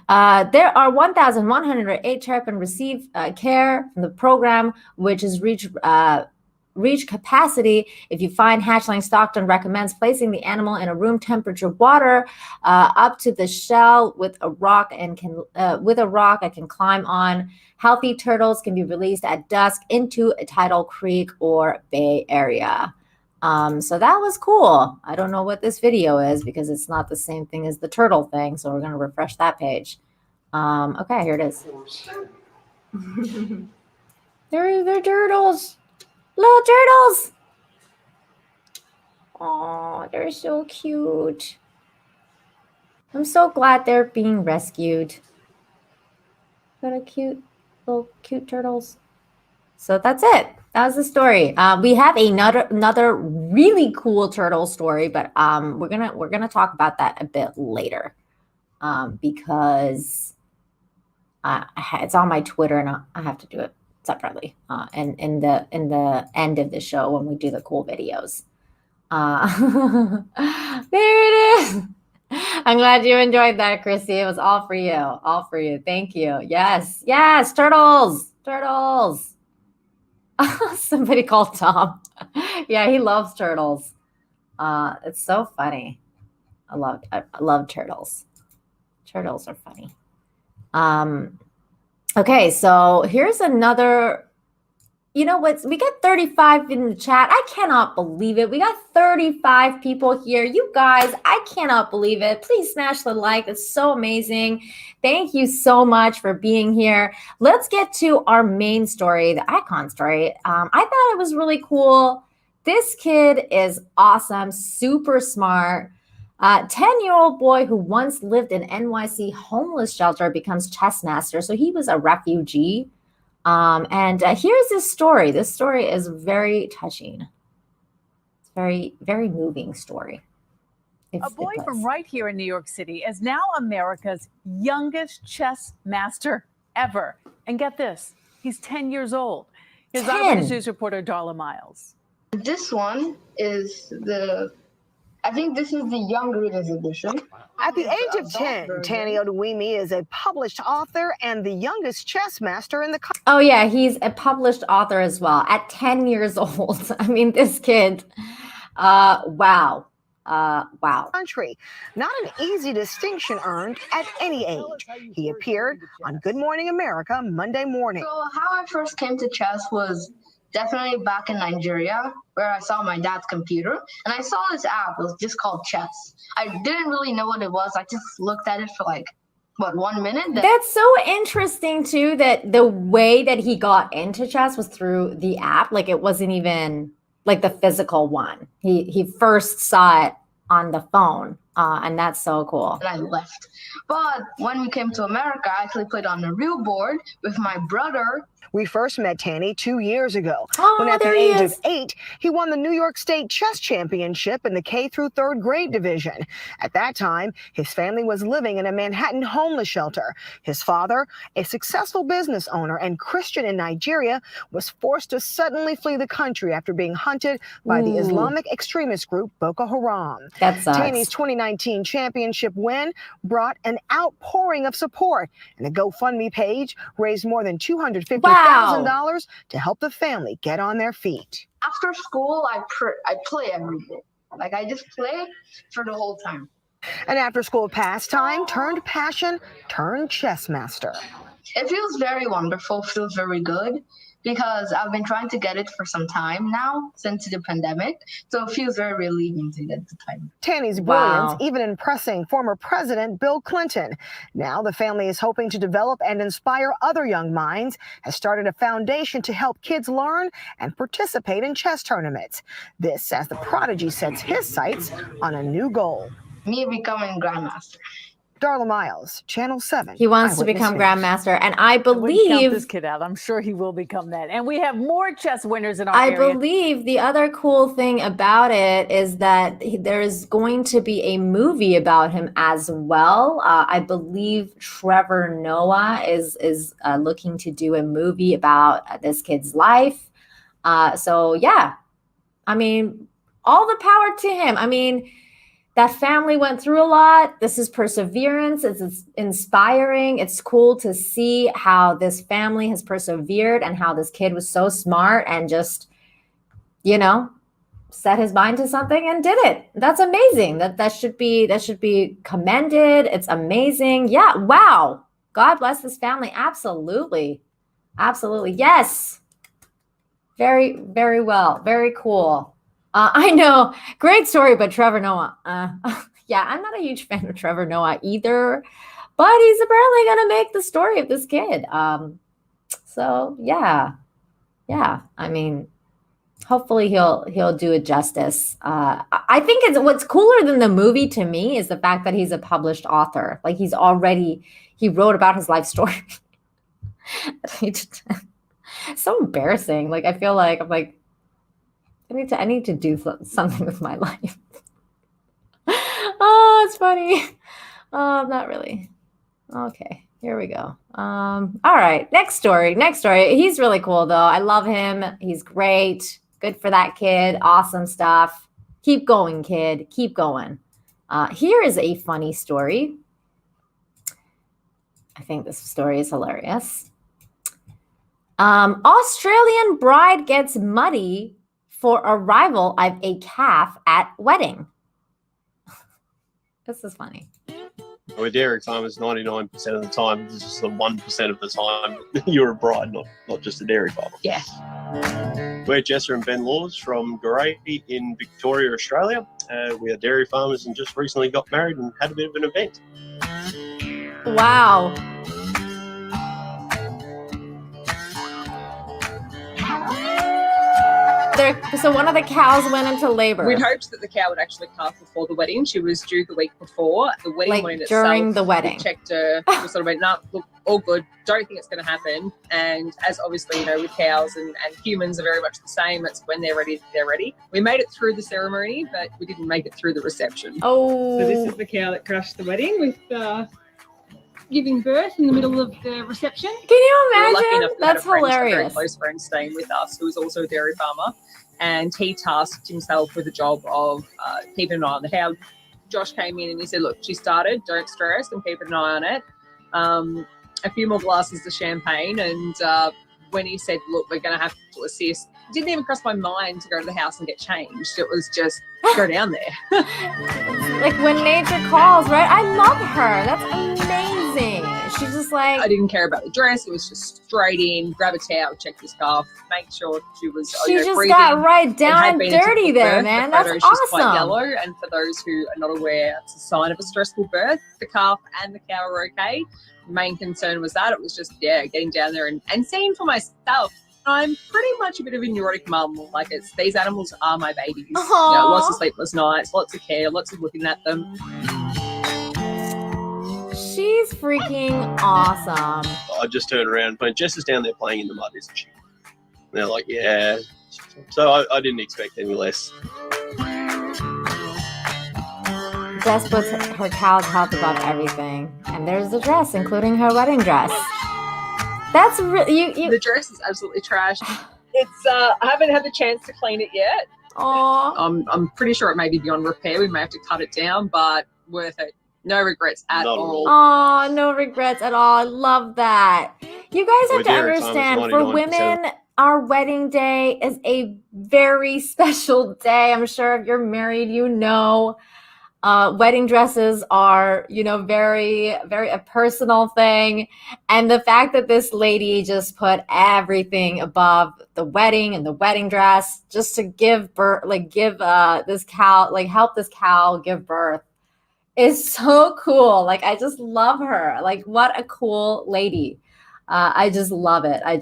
[SPEAKER 1] There are 1,108 terrapin receive care from the program, which has reached capacity. If you find hatchling, Stockton recommends placing the animal in a room temperature water up to the shell with a rock and can climb on. Healthy turtles can be released at dusk into a tidal creek or bay area. So that was cool. I don't know what this video is because it's not the same thing as the turtle thing. So we're going to refresh that page. Okay, here it is. They're turtles. Little turtles. Oh, they're so cute. I'm so glad they're being rescued. Little cute turtles. So that's it. That was the story. We have another really cool turtle story, but we're gonna talk about that a bit later, because it's on my Twitter and I have to do it separately. And in the end of the show when we do the cool videos. There it is. I'm glad you enjoyed that, Chrissy. It was all for you. All for you. Thank you. Yes. Yes. Turtles. Turtles. Somebody called Tom. Yeah, he loves turtles. It's so funny. I love turtles. Turtles are funny. Okay, so here's another. You know what? We got 35 in the chat. I cannot believe it. We got 35 people here. You guys, I cannot believe it. Please smash the like. It's so amazing. Thank you so much for being here. Let's get to our main story, the icon story. I thought it was really cool. This kid is awesome, super smart. 10-year-old boy who once lived in NYC homeless shelter becomes chess master. So he was a refugee. And here's his story. This story is very touching. It's very, very moving story.
[SPEAKER 6] A boy from right here in New York City is now America's youngest chess master ever. And get this, he's 10 years old. Here's Eyewitness News reporter Darla Miles.
[SPEAKER 7] This one is I think this is the young readers edition.
[SPEAKER 8] At the age of 10, Tanitoluwa is a published author and the youngest chess master in the country.
[SPEAKER 1] Oh, yeah, he's a published author as well at 10 years old. I mean, this kid, wow. Wow.
[SPEAKER 8] Country. Not an easy distinction earned at any age. He appeared on Good Morning America Monday morning.
[SPEAKER 7] So how I first came to chess was definitely back in Nigeria, where I saw my dad's computer, and I saw this app. It was just called Chess. I didn't really know what it was. I just looked at it for 1 minute.
[SPEAKER 1] That's so interesting too, that the way that he got into chess was through the app. Like it wasn't even like the physical one. He first saw it on the phone, and that's so cool.
[SPEAKER 7] And I left. But when we came to America, I actually played on a real board with my brother.
[SPEAKER 8] We first met Tanny 2 years ago,
[SPEAKER 1] Oh,
[SPEAKER 8] when at the
[SPEAKER 1] there he
[SPEAKER 8] age
[SPEAKER 1] is.
[SPEAKER 8] of 8, he won the New York State Chess Championship in the K through 3rd grade division. At that time, his family was living in a Manhattan homeless shelter. His father, a successful business owner and Christian in Nigeria, was forced to suddenly flee the country after being hunted by the Islamic extremist group Boko Haram.
[SPEAKER 1] That sucks.
[SPEAKER 8] Tanny's 2019 championship win brought an outpouring of support, and a GoFundMe page raised more than $250,000 to help the family get on their feet.
[SPEAKER 7] After school, I play every day. I just play for the whole time.
[SPEAKER 8] An after-school pastime turned passion turned chess master.
[SPEAKER 7] It feels very wonderful, feels very good, because I've been trying to get it for some time now, since the pandemic. So it feels very relieving to get the time.
[SPEAKER 8] Tanny's brilliance even impressing former President Bill Clinton. Now the family is hoping to develop and inspire other young minds, has started a foundation to help kids learn and participate in chess tournaments. This as the prodigy sets his sights on a new goal.
[SPEAKER 7] Me becoming grandmaster.
[SPEAKER 8] Darla Miles, Channel 7.
[SPEAKER 1] He wants to become grandmaster, and I
[SPEAKER 6] Count
[SPEAKER 1] believe
[SPEAKER 6] this kid out. I'm sure he will become that. And we have more chess winners in our
[SPEAKER 1] I
[SPEAKER 6] area.
[SPEAKER 1] believe the other cool thing about it is that there's going to be a movie about him as well. I believe Trevor Noah is looking to do a movie about this kid's life. So yeah, I mean, all the power to him. I mean, that family went through a lot. This is perseverance. It's inspiring. It's cool to see how this family has persevered and how this kid was so smart and just, set his mind to something and did it. That's amazing. That should be commended. It's amazing. Yeah. Wow. God bless this family. Absolutely. Absolutely. Yes. Very, very well. Very cool. I know, great story, but Trevor Noah. Yeah, I'm not a huge fan of Trevor Noah either, but he's apparently going to make the story of this kid. So yeah. I mean, hopefully he'll do it justice. I think it's what's cooler than the movie to me is the fact that he's a published author. Like he wrote about his life story. So embarrassing. Like I feel like I'm like I need to do something with my life. Oh, it's funny. Not really. Okay, here we go. All right, next story. He's really cool though. I love him. He's great. Good for that kid. Awesome stuff. Keep going, kid. Keep going. Here is a funny story. I think this story is hilarious. Australian bride gets muddy for arrival of a calf at wedding. This is funny.
[SPEAKER 9] We're dairy farmers 99% of the time. This is the 1% of the time you're a bride, not just a dairy farmer.
[SPEAKER 10] Yeah.
[SPEAKER 9] We're Jessa and Ben Laws from Garay in Victoria, Australia. We are dairy farmers and just recently got married and had a bit of an event.
[SPEAKER 1] Wow. So one of the cows went into labor.
[SPEAKER 10] We'd hoped that the cow would actually calf before the wedding. She was due the week before. The wedding went itself.
[SPEAKER 1] During the wedding.
[SPEAKER 10] We checked her. We sort of went, no, look, all good. Don't think it's going to happen. And as obviously, with cows and humans are very much the same. It's when they're ready, they're ready. We made it through the ceremony, but we didn't make it through the reception.
[SPEAKER 1] Oh.
[SPEAKER 11] So this is the cow that crashed the wedding with giving birth in the middle of the reception.
[SPEAKER 1] Can you imagine?
[SPEAKER 10] We were lucky enough to
[SPEAKER 1] That's
[SPEAKER 10] have a
[SPEAKER 1] hilarious.
[SPEAKER 10] very close friend staying with us who was also a dairy farmer. And he tasked himself with the job of keeping an eye on the cow. Josh came in and he said, look, she started, don't stress, and keep an eye on it. A few more glasses of champagne. And when he said, look, we're going to have to assist, it didn't even cross my mind to go to the house and get changed. It was just go down there.
[SPEAKER 1] Like when nature calls, right? I love her. That's amazing. She's just like...
[SPEAKER 10] I didn't care about the dress. It was just straight in, grab a towel, check the scarf, make sure she was
[SPEAKER 1] just
[SPEAKER 10] breathing.
[SPEAKER 1] Got right down and dirty there, man. That's awesome.
[SPEAKER 10] She's quite yellow, and for those who are not aware, it's a sign of a stressful birth. The calf and the cow are okay. The main concern was that. It was just, getting down there and seeing for myself. I'm pretty much a bit of a neurotic mum. Like these animals are my babies. Lots of sleepless nights, lots of care, lots of looking at them.
[SPEAKER 1] She's freaking awesome.
[SPEAKER 9] I just turned around and went, Jess is down there playing in the mud, isn't she? And they're like, yeah. So I didn't expect any less.
[SPEAKER 1] Jess puts her cow's health above everything. And there's the dress, including her wedding dress. That's really...
[SPEAKER 10] The dress is absolutely trash. It's I haven't had the chance to clean it yet.
[SPEAKER 1] Aww.
[SPEAKER 10] I'm pretty sure it may be beyond repair. We may have to cut it down, but worth it. No regrets at all.
[SPEAKER 1] Oh, no regrets at all. I love that. You guys have to understand, for women, our wedding day is a very special day. I'm sure if you're married, wedding dresses are, very, very a personal thing. And the fact that this lady just put everything above the wedding and the wedding dress just to give birth, this cow, help this cow give birth, is so cool. Like, I just love her. Like, what a cool lady. I just love it. And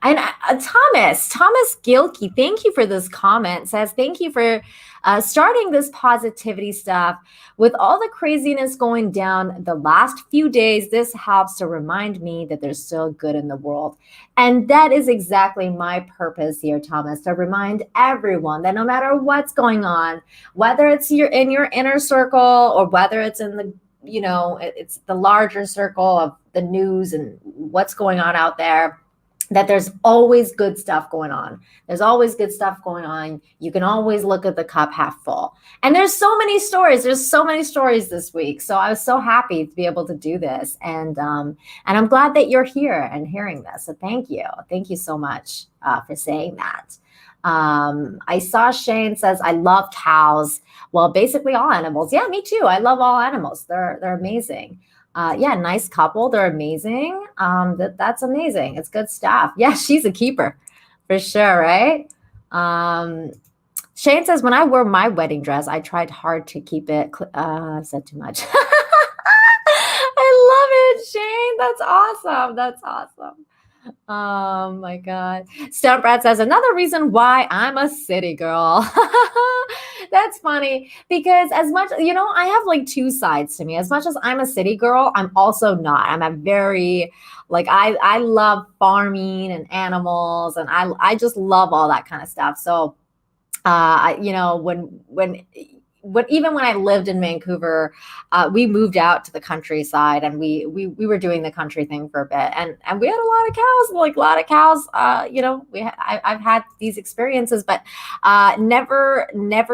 [SPEAKER 1] Thomas Gilkey, thank you for this comment. Says, thank you for starting this positivity stuff. With all the craziness going down the last few days, this helps to remind me that there's still good in the world. And that is exactly my purpose here, Thomas, to remind everyone that no matter what's going on, whether it's in your inner circle or whether it's in the it's the larger circle of the news and what's going on out there, that there's always good stuff going on. There's always good stuff going on. You can always look at the cup half full. And there's so many stories. There's so many stories this week. So I was so happy to be able to do this. And I'm glad that you're here and hearing this. So thank you. Thank you so much for saying that. I saw Shane says, I love cows. Well, basically all animals. Yeah, me too. I love all animals. They're amazing. Nice couple. They're amazing. That's amazing. It's good stuff. Yeah, she's a keeper for sure, right? Shane says, when I wore my wedding dress, I tried hard to keep it. I've said too much. I love it, Shane. That's awesome. Oh my God. Stone Brad says another reason why I'm a city girl. That's funny because as much, I have like two sides to me. As much as I'm a city girl, I'm also not. I'm a very I love farming and animals, and I just love all that kind of stuff. So even when I lived in Vancouver, we moved out to the countryside, and we were doing the country thing for a bit, and we had a lot of cows. I've had these experiences, but never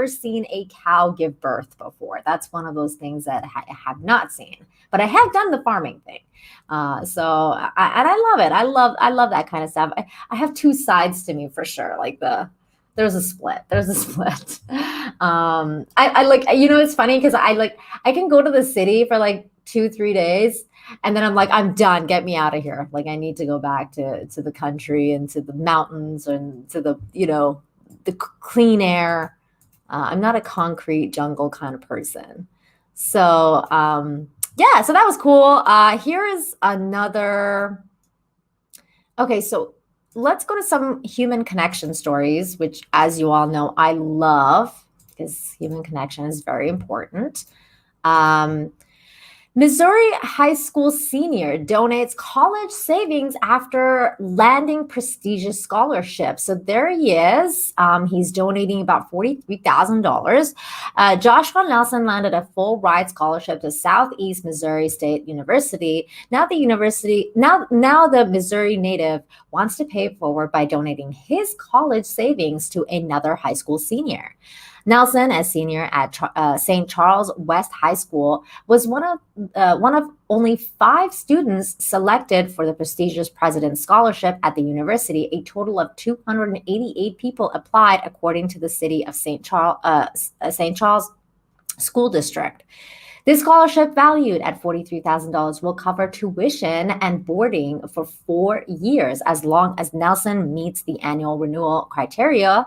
[SPEAKER 1] seen a cow give birth before. That's one of those things that I have not seen, but I have done the farming thing. So I love it. I love that kind of stuff. I have two sides to me for sure. There's a split. I like, it's funny because I can go to the city for like 2-3 days, and then I'm like, I'm done. Get me out of here. Like I need to go back to the country and to the mountains and to the clean air. I'm not a concrete jungle kind of person. So yeah, so that was cool. Here is another. Okay, so let's go to some human connection stories, which, as you all know, I love because human connection is very important. Missouri high school senior donates college savings after landing prestigious scholarship. So there he is. He's donating about $43,000. Joshua Nelson landed a full ride scholarship to Southeast Missouri State University. Now the Missouri native wants to pay it forward by donating his college savings to another high school senior. Nelson, a senior at St. Charles West High School, was one of only 5 students selected for the prestigious President's Scholarship at the university. A total of 288 people applied, according to the city of St. Charles School District. This scholarship, valued at $43,000, will cover tuition and boarding for 4 years, as long as Nelson meets the annual renewal criteria,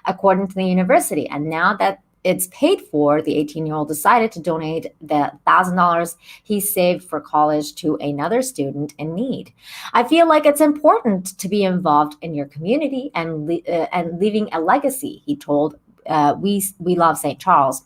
[SPEAKER 1] according to the university. And now that it's paid for, the 18-year-old decided to donate the $1,000 he saved for college to another student in need. I feel like it's important to be involved in your community and leaving a legacy, he told We Love St. Charles,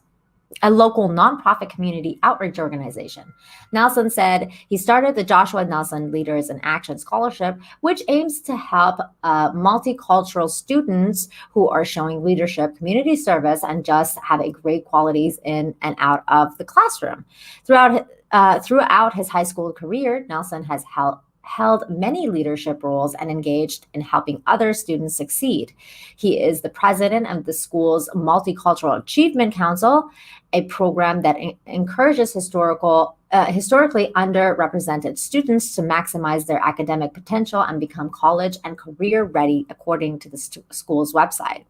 [SPEAKER 1] a local nonprofit community outreach organization. Nelson said he started the Joshua Nelson Leaders in Action Scholarship, which aims to help multicultural students who are showing leadership, community service, and just have a great qualities in and out of the classroom. Throughout his high school career, Nelson has held many leadership roles and engaged in helping other students succeed. He is the president of the school's Multicultural Achievement Council, a program that encourages historically underrepresented students to maximize their academic potential and become college and career ready, according to the school's website.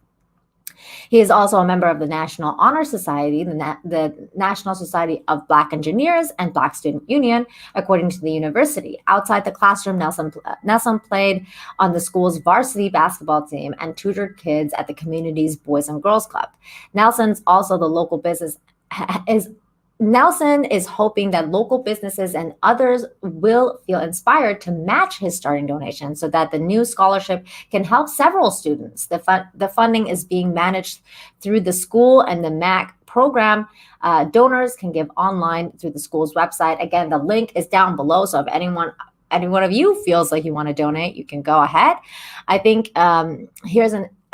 [SPEAKER 1] He is also a member of the National Honor Society, the National Society of Black Engineers, and Black Student Union, according to the university. Outside the classroom, Nelson played on the school's varsity basketball team and tutored kids at the community's Boys and Girls Club. Nelson is hoping that local businesses and others will feel inspired to match his starting donation so that the new scholarship can help several students. The funding is being managed through the school and the MAC program. Donors can give online through the school's website. Again, the link is down below. So if any one of you feels like you want to donate, you can go ahead. I think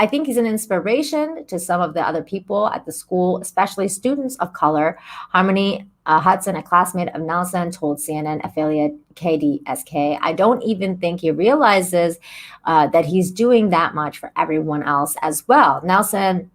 [SPEAKER 1] I think he's an inspiration to some of the other people at the school, especially students of color. Harmony Hudson, a classmate of Nelson, told CNN affiliate KDSK, I don't even think he realizes that he's doing that much for everyone else as well. Nelson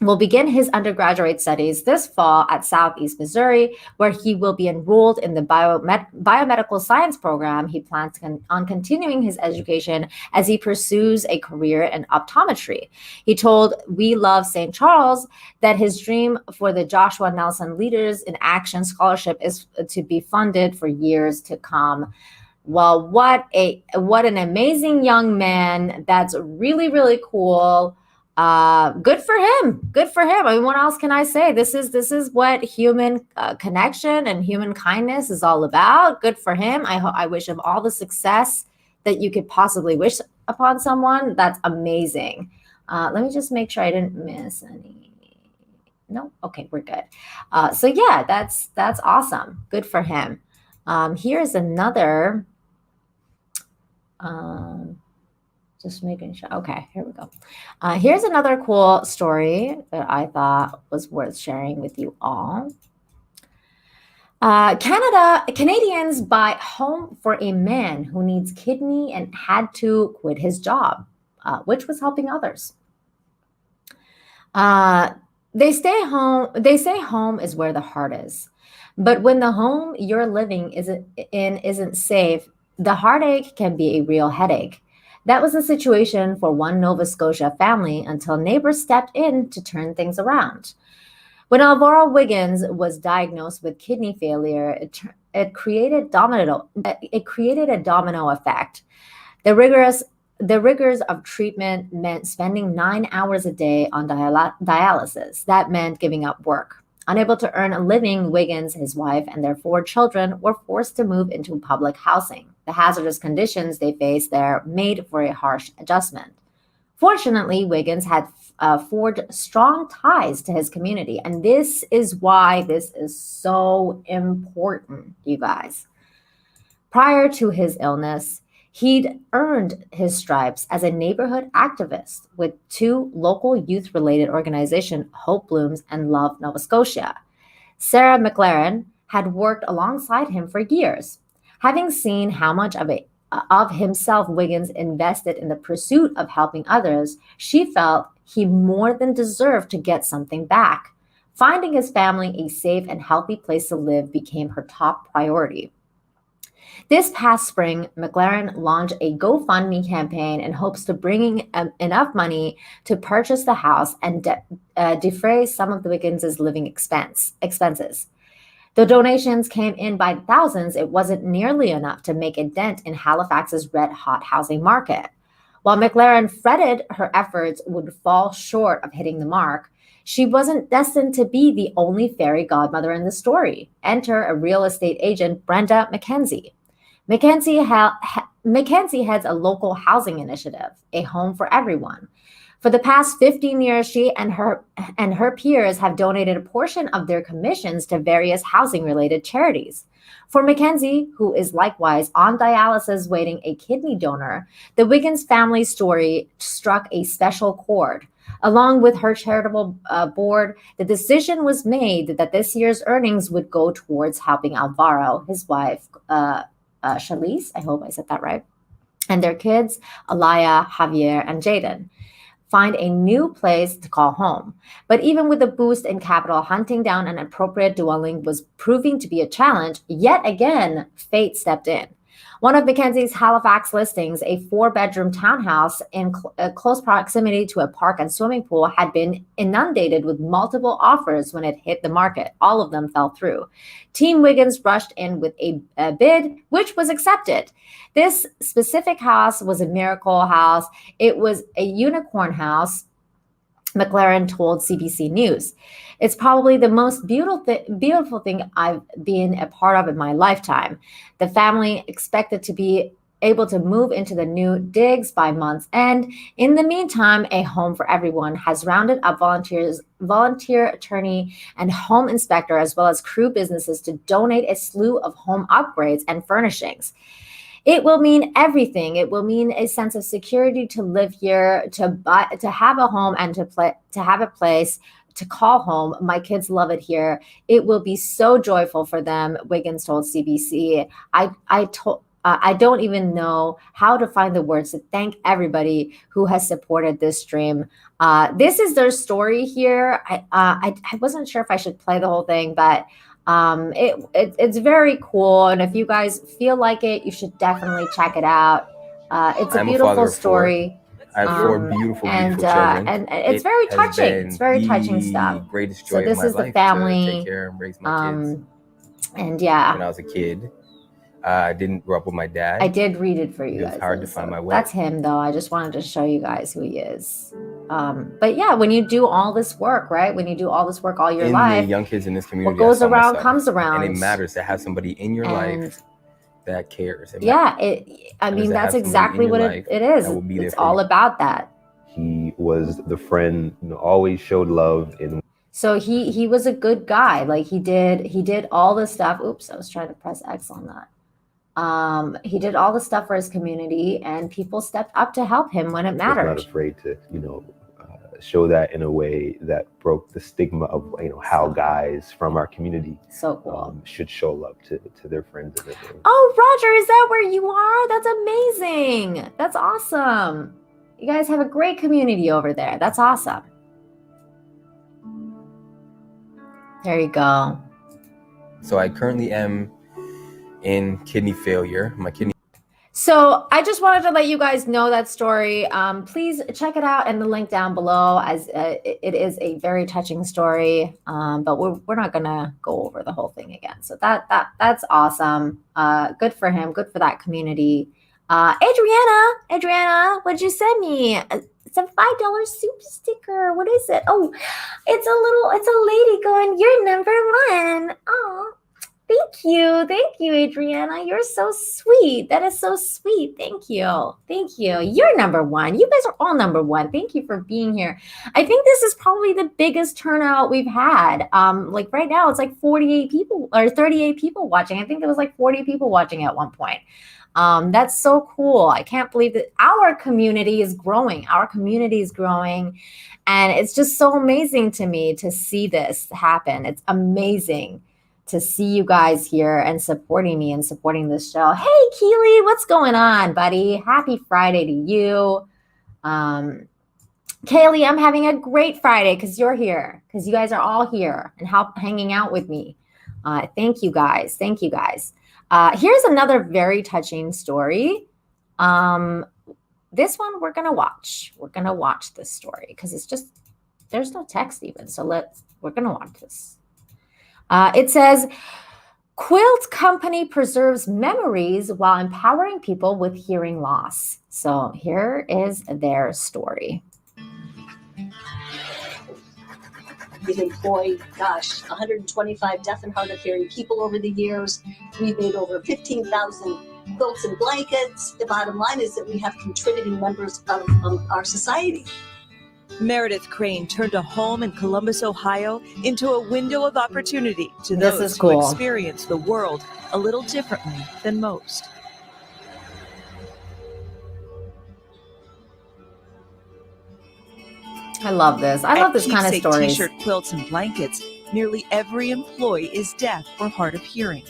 [SPEAKER 1] will begin his undergraduate studies this fall at Southeast Missouri, where he will be enrolled in the biomedical science program. He plans on continuing his education as he pursues a career in optometry. He told We Love St. Charles that his dream for the Joshua Nelson Leaders in Action Scholarship is to be funded for years to come. Well, what an amazing young man. That's really, really cool. Good for him. I mean, what else can I say? This is what human connection and human kindness is all about. Good for him. I wish him all the success that you could possibly wish upon someone, that's amazing. Let me just make sure I didn't miss any. No, okay, we're good. So yeah, that's awesome. Good for him. Here's another. Just making sure. Okay, here we go. Here's another cool story that I thought was worth sharing with you all. Canadians buy home for a man who needs kidney and had to quit his job, which was helping others. They say home is where the heart is. But when the home you're living isn't safe, the heartache can be a real headache. That was the situation for one Nova Scotia family until neighbors stepped in to turn things around. When Alvaro Wiggins was diagnosed with kidney failure, it created a domino effect. The rigors of treatment meant spending 9 hours a day on dialysis. That meant giving up work. Unable to earn a living, Wiggins, his wife, and their 4 children were forced to move into public housing. The hazardous conditions they faced there made for a harsh adjustment. Fortunately, Wiggins had forged strong ties to his community, and this is why this is so important, you guys. Prior to his illness, he'd earned his stripes as a neighborhood activist with 2 local youth-related organizations, Hope Blooms and Love Nova Scotia. Sarah McLaren had worked alongside him for years. Having seen how much of himself Wiggins invested in the pursuit of helping others, she felt he more than deserved to get something back. Finding his family a safe and healthy place to live became her top priority. This past spring, McLaren launched a GoFundMe campaign in hopes to bring enough money to purchase the house and defray some of the Wiggins' living expenses. Though donations came in by thousands, it wasn't nearly enough to make a dent in Halifax's red-hot housing market. While McLaren fretted her efforts would fall short of hitting the mark, she wasn't destined to be the only fairy godmother in the story. Enter a real estate agent, Brenda McKenzie. McKenzie heads a local housing initiative, A Home for Everyone. For the past 15 years, she and her peers have donated a portion of their commissions to various housing-related charities. For Mackenzie, who is likewise on dialysis waiting a kidney donor, the Wiggins family story struck a special chord. Along with her charitable board, the decision was made that this year's earnings would go towards helping Alvaro, his wife, Shalise, I hope I said that right, and their kids, Alaya, Javier, and Jaden, find a new place to call home. But even with a boost in capital, hunting down an appropriate dwelling was proving to be a challenge. Yet again, fate stepped in. One of Mackenzie's Halifax listings, a 4-bedroom townhouse in close proximity to a park and swimming pool, had been inundated with multiple offers when it hit the market. All of them fell through. Team Wiggins rushed in with a bid, which was accepted. This specific house was a miracle house. It was a unicorn house, McLaren told CBC News. It's probably the most beautiful thing I've been a part of in my lifetime. The family expected to be able to move into the new digs by month's end. In the meantime, A Home for Everyone has rounded up volunteer attorney and home inspector, as well as crew businesses to donate a slew of home upgrades and furnishings. It will mean everything. It will mean a sense of security to live here, to have a home, and to have a place to call home. My kids love it here. It will be so joyful for them, Wiggins told CBC. I don't even know how to find the words to thank everybody who has supported this stream. This is their story here. I wasn't sure if I should play the whole thing, but it's very cool. And if you guys feel like it, you should definitely check it out. It's a beautiful story.
[SPEAKER 12] I have 4 beautiful children.
[SPEAKER 1] And it's very touching. It's very touching stuff.
[SPEAKER 12] Greatest joy
[SPEAKER 1] So this
[SPEAKER 12] of my
[SPEAKER 1] is the
[SPEAKER 12] life
[SPEAKER 1] family.
[SPEAKER 12] to take care and raise my kids.
[SPEAKER 1] And yeah,
[SPEAKER 12] When I was a kid, I didn't grow up with my dad.
[SPEAKER 1] I did read it for you guys.
[SPEAKER 12] It was hard to find my way.
[SPEAKER 1] That's him, though. I just wanted to show you guys who he is. But yeah, when you do all this work, right? When you do all this work all your life,
[SPEAKER 12] the young kids in this community,
[SPEAKER 1] what goes
[SPEAKER 12] I saw
[SPEAKER 1] around
[SPEAKER 12] myself.
[SPEAKER 1] comes around.
[SPEAKER 12] And it matters to have somebody in your life that cares. And
[SPEAKER 1] Yeah, I
[SPEAKER 12] matters
[SPEAKER 1] mean,
[SPEAKER 12] to
[SPEAKER 1] that's
[SPEAKER 12] have somebody
[SPEAKER 1] exactly
[SPEAKER 12] in
[SPEAKER 1] what
[SPEAKER 12] your
[SPEAKER 1] it
[SPEAKER 12] life
[SPEAKER 1] is.
[SPEAKER 12] that will be there
[SPEAKER 1] It's
[SPEAKER 12] for
[SPEAKER 1] all
[SPEAKER 12] you.
[SPEAKER 1] about that.
[SPEAKER 13] He was the friend, always showed love in.
[SPEAKER 1] So he was a good guy. Like he did all the stuff. Oops, I was trying to press X on that. He did all the stuff for his community, and people stepped up to help him when it mattered.
[SPEAKER 13] Was not afraid to, show that in a way that broke the stigma of, how guys from our community should show love to their friends and their family.
[SPEAKER 1] Oh, Roger, is that where you are? That's amazing. That's awesome. You guys have a great community over there. That's awesome. There you go.
[SPEAKER 12] So I currently am in kidney failure. My kidney.
[SPEAKER 1] So I just wanted to let you guys know that story. Please check it out in the link down below, as it is a very touching story. But we're not gonna go over the whole thing again. So that's awesome. Good for him. Good for that community. Adriana, what'd you send me? It's a $5 soup sticker. What is it? Oh, it's a lady going, "You're number one." Oh. Thank you, Adriana. You're so sweet. That is so sweet. Thank you. You're number one. You guys are all number one. Thank you for being here. I think this is probably the biggest turnout we've had. Like right now, it's like 48 people or 38 people watching. I think there was like 40 people watching at one point. That's so cool. I can't believe that our community is growing. And it's just so amazing to me to see this happen. It's amazing to see you guys here and supporting me and supporting this show. Hey, Keely, what's going on, buddy? Happy Friday to you. Kaylee, I'm having a great Friday because you're here, because you guys are all here and hanging out with me. Thank you guys. Here's another very touching story. This one we're going to watch. We're going to watch this story because it's just, there's no text even. So we're going to watch this. It says, Quilt Company preserves memories while empowering people with hearing loss. So here is their story.
[SPEAKER 14] We've employed, 125 deaf and hard of hearing people over the years. We've made over 15,000 quilts and blankets. The bottom line is that we have contributing members of our society.
[SPEAKER 15] Meredith Crane turned a home in Columbus, Ohio into a window of opportunity to those who experience the world a little differently than most.
[SPEAKER 1] I love this. I love this kind of stories.
[SPEAKER 15] T-shirt, quilts, and blankets, nearly every employee is deaf or hard of hearing.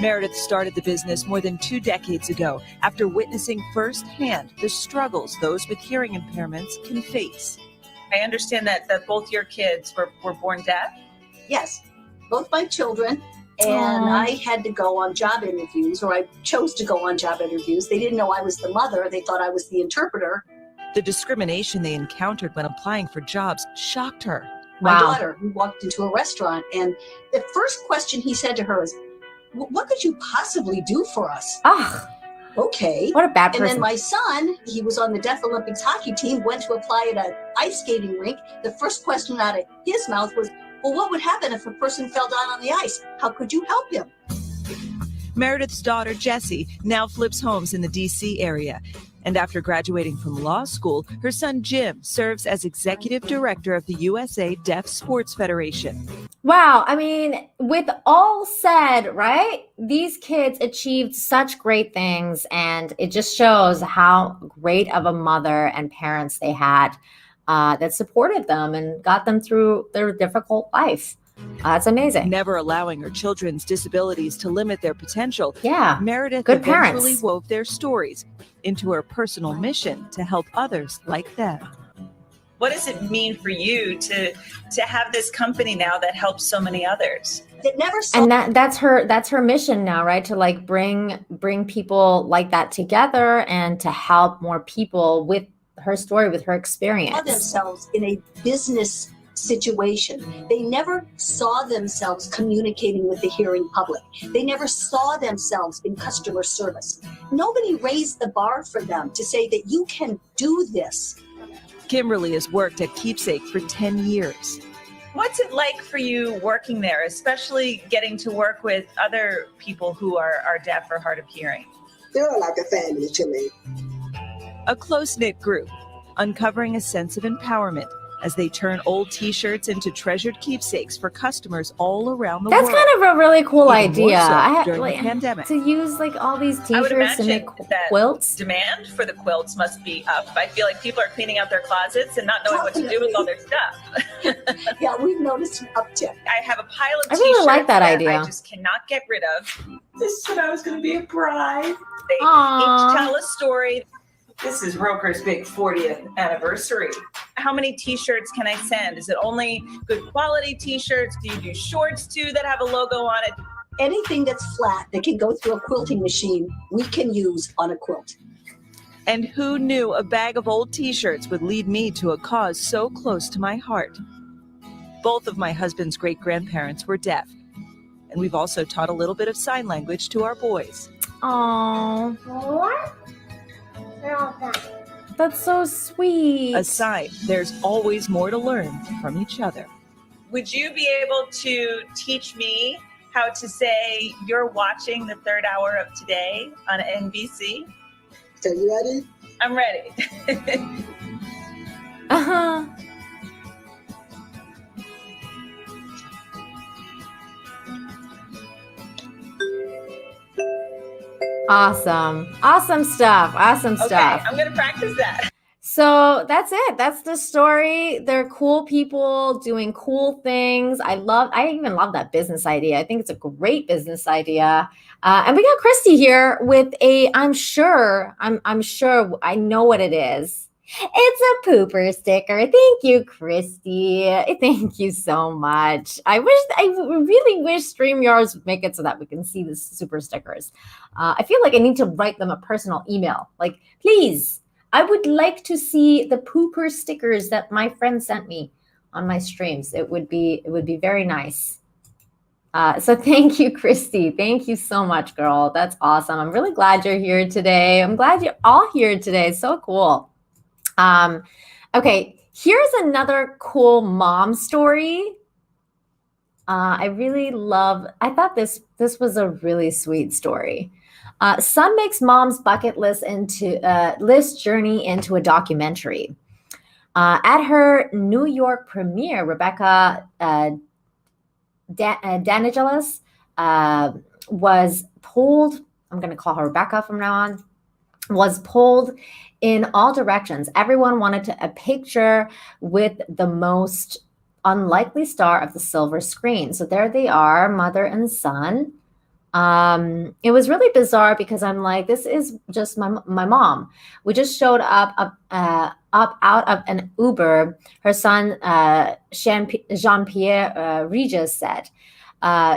[SPEAKER 15] Meredith started the business more than 2 decades ago after witnessing firsthand the struggles those with hearing impairments can face.
[SPEAKER 16] I understand that both your kids were born deaf?
[SPEAKER 14] Yes, both my children. And I had to go on job interviews, or I chose to go on job interviews. They didn't know I was the mother. They thought I was the interpreter.
[SPEAKER 15] The discrimination they encountered when applying for jobs shocked her.
[SPEAKER 14] My daughter, who walked into a restaurant, and the first question he said to her is, "What could you possibly do for us?" Okay.
[SPEAKER 1] What a bad person.
[SPEAKER 14] And then my son, he was on the Deaf Olympics hockey team, went to apply at an ice skating rink. The first question out of his mouth was, "Well, what would happen if a person fell down on the ice? How could you help him?"
[SPEAKER 15] Meredith's daughter, Jessie, now flips homes in the D.C. area. And after graduating from law school, her son, Jim, serves as executive director of the USA Deaf Sports Federation.
[SPEAKER 1] Wow. I mean, with all said, right? These kids achieved such great things, and it just shows how great of a mother and parents they had that supported them and got them through their difficult life. That's amazing.
[SPEAKER 15] Never allowing her children's disabilities to limit their potential.
[SPEAKER 1] Yeah.
[SPEAKER 15] Meredith
[SPEAKER 1] good
[SPEAKER 15] eventually
[SPEAKER 1] parents.
[SPEAKER 15] wove their stories into her personal mission to help others like them.
[SPEAKER 16] What does it mean for you to have this company now that helps so many others?
[SPEAKER 14] That never saw.
[SPEAKER 1] And that's her mission now, right? To like bring people like that together and to help more people with her story, with her experience.
[SPEAKER 14] Saw themselves in a business situation. They never saw themselves communicating with the hearing public. They never saw themselves in customer service. Nobody raised the bar for them to say that you can do this.
[SPEAKER 15] Kimberly has worked at Keepsake for 10 years.
[SPEAKER 16] What's it like for you working there, especially getting to work with other people who are deaf or hard of hearing?
[SPEAKER 17] They're like a family to me.
[SPEAKER 15] A close-knit group, uncovering a sense of empowerment as they turn old T-shirts into treasured keepsakes for customers all around the world.
[SPEAKER 1] That's kind of a really cool
[SPEAKER 15] Even more
[SPEAKER 1] idea.
[SPEAKER 15] so
[SPEAKER 1] I had
[SPEAKER 15] during
[SPEAKER 1] like
[SPEAKER 15] the pandemic.
[SPEAKER 1] to use like all these
[SPEAKER 16] I would
[SPEAKER 1] T-shirts to
[SPEAKER 16] imagine
[SPEAKER 1] make
[SPEAKER 16] that
[SPEAKER 1] quilts.
[SPEAKER 16] demand for the quilts must be up. I feel like people are cleaning out their closets and not knowing what to do with all their stuff.
[SPEAKER 14] Yeah, we've noticed an uptick.
[SPEAKER 16] I have a pile of
[SPEAKER 1] I really like
[SPEAKER 16] T-shirts
[SPEAKER 1] that idea.
[SPEAKER 16] I just cannot get rid of.
[SPEAKER 18] This is when I was going to be a bride.
[SPEAKER 16] They
[SPEAKER 1] Aw.
[SPEAKER 16] each tell a story.
[SPEAKER 18] This is Roker's big 40th anniversary.
[SPEAKER 16] How many T-shirts can I send? Is it only good quality T-shirts? Do you do shorts too that have a logo on it?
[SPEAKER 14] Anything that's flat that can go through a quilting machine, we can use on a quilt.
[SPEAKER 15] And who knew a bag of old T-shirts would lead me to a cause so close to my heart? Both of my husband's great-grandparents were deaf, and we've also taught a little bit of sign language to our boys.
[SPEAKER 1] Oh, that's so sweet.
[SPEAKER 15] A sign there's always more to learn from each other.
[SPEAKER 16] Would you be able to teach me how to say you're watching the third hour of Today on NBC?
[SPEAKER 17] So you ready?
[SPEAKER 16] I'm ready.
[SPEAKER 1] Uh-huh. Awesome. Awesome stuff. Awesome stuff.
[SPEAKER 16] Okay, I'm going to practice that.
[SPEAKER 1] So that's it. That's the story. They're cool people doing cool things. I even love that business idea. I think it's a great business idea. And we got Christy here with I'm sure I know what it is. It's a pooper sticker. Thank you, Christy. Thank you so much. I really wish StreamYards would make it so that we can see the super stickers. I feel like I need to write them a personal email. Like, please, I would like to see the pooper stickers that my friend sent me on my streams. It would be very nice. So thank you, Christy. Thank you so much, girl. That's awesome. I'm really glad you're here today. I'm glad you're all here today. So cool. Okay, here's another cool mom story. I thought this was a really sweet story. Son makes mom's bucket list journey into a documentary. At her New York premiere, Rebecca Tanitoluwa was pulled. I'm going to call her Rebecca from now on. Was pulled in all directions. Everyone wanted a picture with the most unlikely star of the silver screen. So there they are, mother and son. It was really bizarre because I'm like, this is just my mom. We just showed up out of an Uber. Her son, Jean-Pierre Regis said.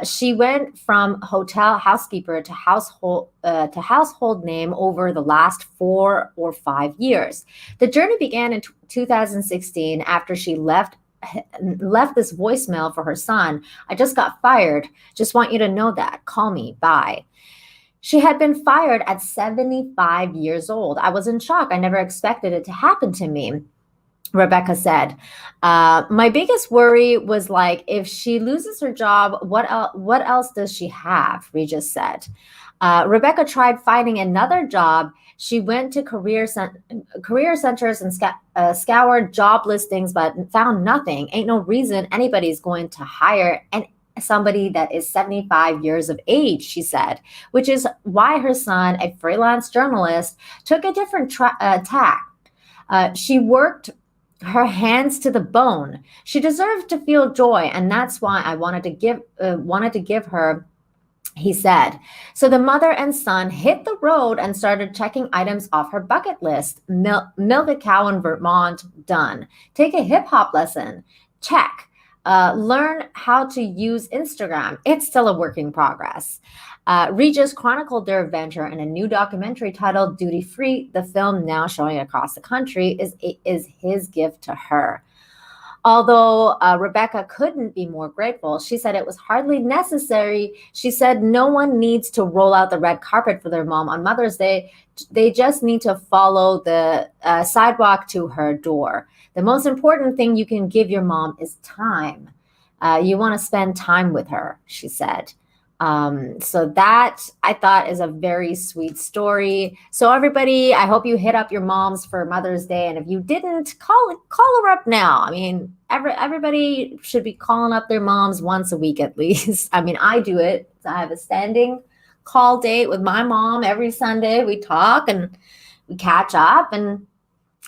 [SPEAKER 1] She went from hotel housekeeper to household name over the last 4 or 5 years. The journey began in 2016 after she left this voicemail for her son. I just got fired. Just want you to know that. Call me. Bye. She had been fired at 75 years old. I was in shock. I never expected it to happen to me. Rebecca said, my biggest worry was like, if she loses her job, what else does she have? Regis said. Rebecca tried finding another job. She went to career centers and scoured job listings, but found nothing. Ain't no reason anybody's going to hire somebody that is 75 years of age, she said, which is why her son, a freelance journalist, took a different tack. She worked her hands to the bone. She deserved to feel joy, and that's why I wanted to give her, he said. So the mother and son hit the road and started checking items off her bucket list. Milk a cow in Vermont, done. Take a hip hop lesson, check. Learn how to use Instagram. It's still a work in progress. Regis chronicled their adventure in a new documentary titled Duty Free. The film, now showing across the country, is his gift to her. Although Rebecca couldn't be more grateful, she said it was hardly necessary. She said no one needs to roll out the red carpet for their mom on Mother's Day. They just need to follow the sidewalk to her door. The most important thing you can give your mom is time. You want to spend time with her, she said. So that I thought is a very sweet story. So everybody, I hope you hit up your moms for Mother's Day. And if you didn't, call her up now. I mean, everybody should be calling up their moms once a week at least. I mean, I do it. I have a standing call date with my mom every Sunday. We talk and we catch up, and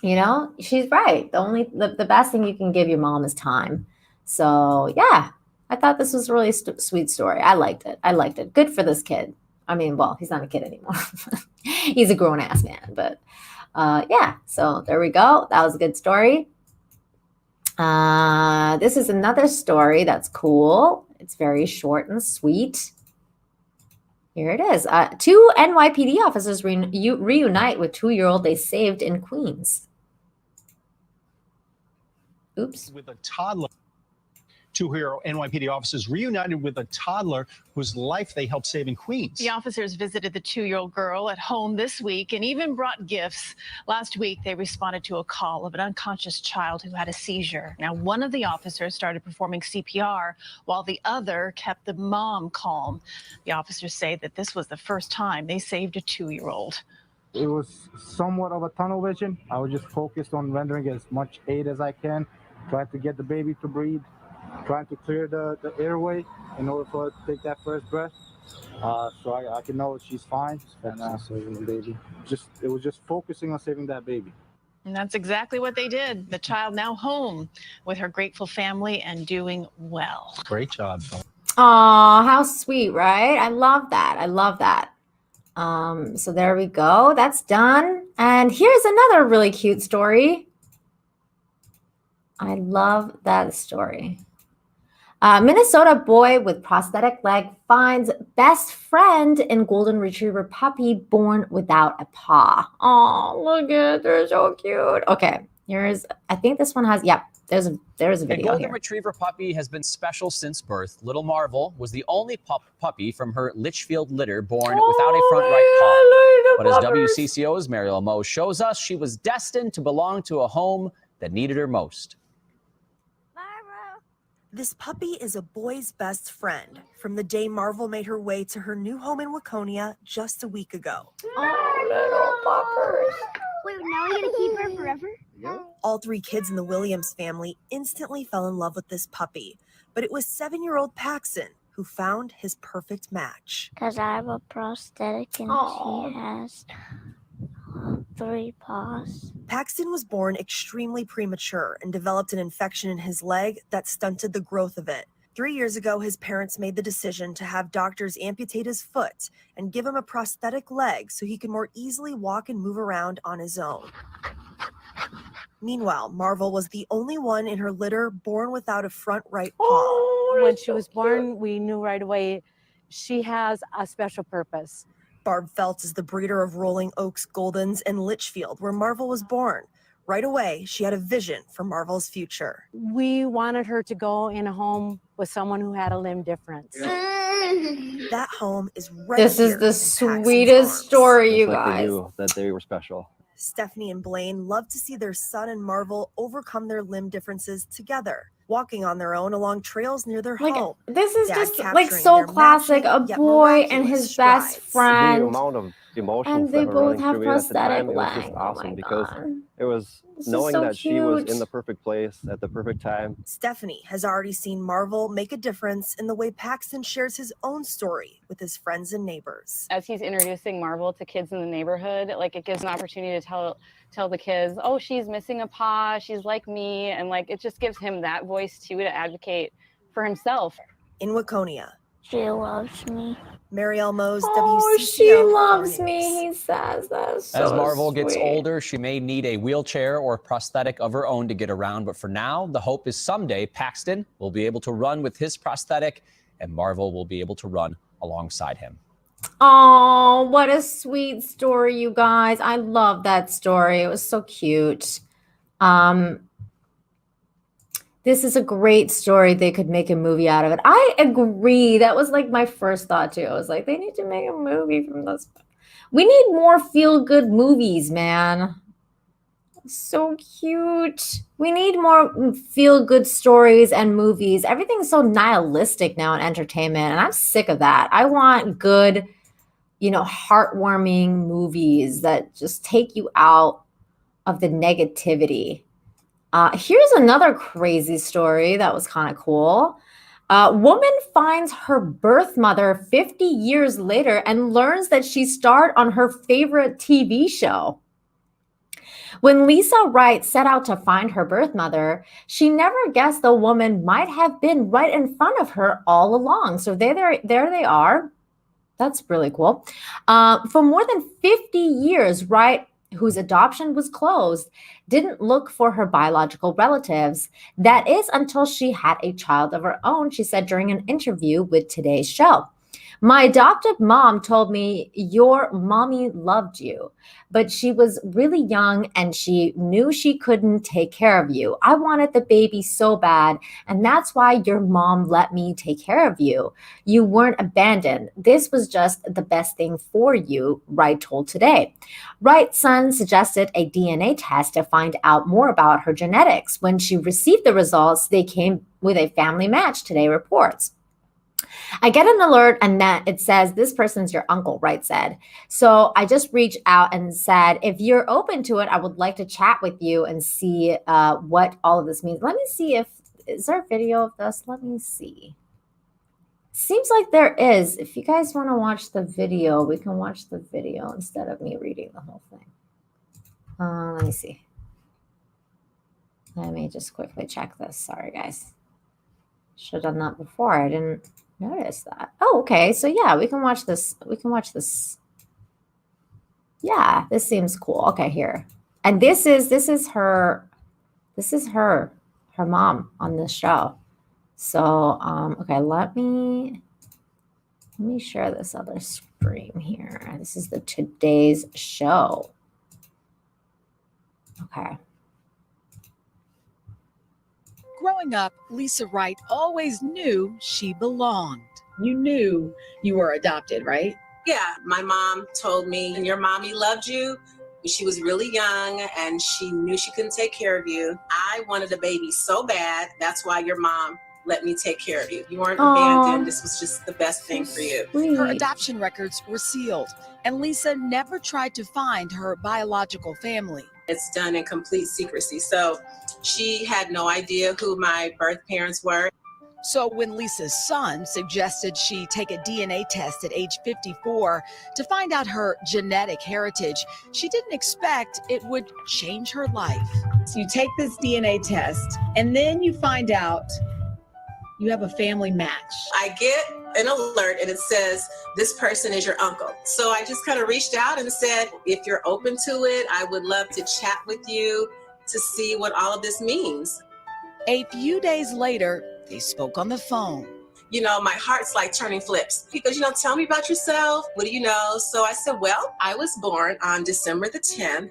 [SPEAKER 1] you know, she's right. The best thing you can give your mom is time. So yeah, I thought this was a really sweet story. I liked it. Good for this kid. I mean, well, he's not a kid anymore. He's a grown ass man, but yeah, so there we go. That was a good story. This is another story that's cool. It's very short and sweet. Here it is. 2 NYPD officers reunite with 2-year-old they saved in Queens. Oops.
[SPEAKER 19] With a toddler. 2 NYPD officers reunited with a toddler whose life they helped save in Queens.
[SPEAKER 6] The officers visited the 2-year-old girl at home this week and even brought gifts. Last week, they responded to a call of an unconscious child who had a seizure. Now, one of the officers started performing CPR while the other kept the mom calm. The officers say that this was the first time they saved a 2-year-old.
[SPEAKER 20] It was somewhat of a tunnel vision. I was just focused on rendering as much aid as I can, trying to get the baby to breathe, trying to clear the airway in order for her to take that first breath. So I can know she's fine. And saving the baby. It was just focusing on saving that baby.
[SPEAKER 6] And that's exactly what they did. The child now home with her grateful family and doing well.
[SPEAKER 19] Great job.
[SPEAKER 1] Aw, how sweet, right? I love that. So there we go. That's done. And here's another really cute story. I love that story. Minnesota boy with prosthetic leg finds best friend in golden retriever puppy born without a paw. Oh, look at it. They're so cute. Okay, I think this one has, there's a
[SPEAKER 21] The
[SPEAKER 1] video
[SPEAKER 21] golden
[SPEAKER 1] here.
[SPEAKER 21] retriever puppy has been special since birth. Little Marvel was the only puppy from her Litchfield litter born without a front right paw. But as WCCO's Mariel Mo shows us, she was destined to belong to a home that needed her most.
[SPEAKER 22] This puppy is a boy's best friend from the day Marvel made her way to her new home in Waconia just a week ago.
[SPEAKER 1] Oh, little poppers.
[SPEAKER 23] Wait, now we're gonna keep her forever?
[SPEAKER 22] All 3 kids in the Williams family instantly fell in love with this puppy, but it was 7-year-old Paxton who found his perfect match.
[SPEAKER 23] Because I have a prosthetic and she has 3 paws.
[SPEAKER 22] Paxton was born extremely premature and developed an infection in his leg that stunted the growth of it. 3 years ago, his parents made the decision to have doctors amputate his foot and give him a prosthetic leg so he could more easily walk and move around on his own. Meanwhile, Marvel was the only one in her litter born without a front right paw.
[SPEAKER 24] When she was born, we knew right away she has a special purpose.
[SPEAKER 22] Barb Feltz is the breeder of Rolling Oaks Goldens in Litchfield, where Marvel was born. Right away, she had a vision for Marvel's future.
[SPEAKER 24] We wanted her to go in a home with someone who had a limb difference.
[SPEAKER 22] That home is right
[SPEAKER 1] This is
[SPEAKER 22] here
[SPEAKER 1] the
[SPEAKER 22] in Paxton's
[SPEAKER 1] sweetest
[SPEAKER 22] arms.
[SPEAKER 1] story, you
[SPEAKER 25] Like we
[SPEAKER 1] guys.
[SPEAKER 25] knew that they were special.
[SPEAKER 22] Stephanie and Blaine love to see their son and Marvel overcome their limb differences together, walking on their own along trails near their home.
[SPEAKER 1] This is
[SPEAKER 22] Dad
[SPEAKER 1] just like
[SPEAKER 22] capturing
[SPEAKER 1] so
[SPEAKER 22] their
[SPEAKER 1] classic. A
[SPEAKER 22] matching yet
[SPEAKER 1] boy and
[SPEAKER 22] miraculous
[SPEAKER 1] his best
[SPEAKER 22] strides.
[SPEAKER 25] The
[SPEAKER 1] friend.
[SPEAKER 25] amount of emotions
[SPEAKER 1] And they
[SPEAKER 25] that were
[SPEAKER 1] both
[SPEAKER 25] running
[SPEAKER 1] have
[SPEAKER 25] through me at the
[SPEAKER 1] prosthetic
[SPEAKER 25] time, it was just
[SPEAKER 1] legs. Oh
[SPEAKER 25] awesome
[SPEAKER 1] my
[SPEAKER 25] because
[SPEAKER 1] God.
[SPEAKER 25] it was
[SPEAKER 1] This is
[SPEAKER 25] knowing
[SPEAKER 1] so
[SPEAKER 25] that she was
[SPEAKER 1] cute.
[SPEAKER 25] in the perfect place at the perfect time.
[SPEAKER 22] Stephanie has already seen Marvel make a difference in the way Paxton shares his own story with his friends and neighbors.
[SPEAKER 26] As he's introducing Marvel to kids in the neighborhood, like it gives an opportunity to tell the kids, oh, she's missing a paw, she's like me, and like it just gives him that voice too to advocate for himself.
[SPEAKER 22] In Waconia,
[SPEAKER 23] She loves me.
[SPEAKER 22] Mariel Mo's
[SPEAKER 1] Oh,
[SPEAKER 22] WCCO
[SPEAKER 1] she loves
[SPEAKER 22] News.
[SPEAKER 1] me, he says. That's so
[SPEAKER 21] As Marvel gets
[SPEAKER 1] sweet.
[SPEAKER 21] older, she may need a wheelchair or prosthetic of her own to get around. But for now, the hope is someday Paxton will be able to run with his prosthetic and Marvel will be able to run alongside him.
[SPEAKER 1] Oh, what a sweet story, you guys. I love that story. It was so cute. This is a great story. They could make a movie out of it. I agree. That was like my first thought too. I was like, they need to make a movie from this. We need more feel-good movies, man. So cute. We need more feel-good stories and movies. Everything's so nihilistic now in entertainment, and I'm sick of that. I want good, heartwarming movies that just take you out of the negativity. Here's another crazy story that was kind of cool. Woman finds her birth mother 50 years later and learns that she starred on her favorite TV show. When Lisa Wright set out to find her birth mother, she never guessed the woman might have been right in front of her all along. So there they are. That's really cool. For more than 50 years, Wright, whose adoption was closed, didn't look for her biological relatives. That is until she had a child of her own, she said during an interview with Today's Show. My adoptive mom told me your mommy loved you, but she was really young and she knew she couldn't take care of you. I wanted the baby so bad, and that's why your mom let me take care of you. You weren't abandoned. This was just the best thing for you, Wright told Today. Wright's son suggested a DNA test to find out more about her genetics. When she received the results, they came with a family match, Today reports. I get an alert and then it says, this person's your uncle, Wright said. So I just reached out and said, if you're open to it, I would like to chat with you and see what all of this means. Let me see is there a video of this? Let me see. Seems like there is. If you guys want to watch the video, we can watch the video instead of me reading the whole thing. Let me see. Let me just quickly check this. Sorry, guys. Should have done that before. I didn't notice that. Oh, okay. So yeah, we can watch this. We can watch this. Yeah, this seems cool. Okay, here. And this is her mom on this show. So okay, let me share this other screen here. This is the Today's Show. Okay.
[SPEAKER 2] Growing up, Lisa Wright always knew she belonged.
[SPEAKER 3] You knew you were adopted, right?
[SPEAKER 4] Yeah, my mom told me your mommy loved you. She was really young and she knew she couldn't take care of you. I wanted a baby so bad. That's why your mom let me take care of you. You weren't abandoned. This was just the best thing for you.
[SPEAKER 2] Her adoption records were sealed, and Lisa never tried to find her biological family.
[SPEAKER 4] It's done in complete secrecy. So she had no idea who my birth parents were.
[SPEAKER 2] So when Lisa's son suggested she take a DNA test at age 54 to find out her genetic heritage, she didn't expect it would change her life.
[SPEAKER 3] So you take this DNA test and then you find out you have a family match.
[SPEAKER 4] I get an alert and it says, this person is your uncle. So I just kind of reached out and said, if you're open to it, I would love to chat with you to see what all of this means.
[SPEAKER 2] A few days later, they spoke on the phone.
[SPEAKER 4] You know, my heart's like turning flips. He goes, tell me about yourself. What do you know? So I said, well, I was born on December the 10th,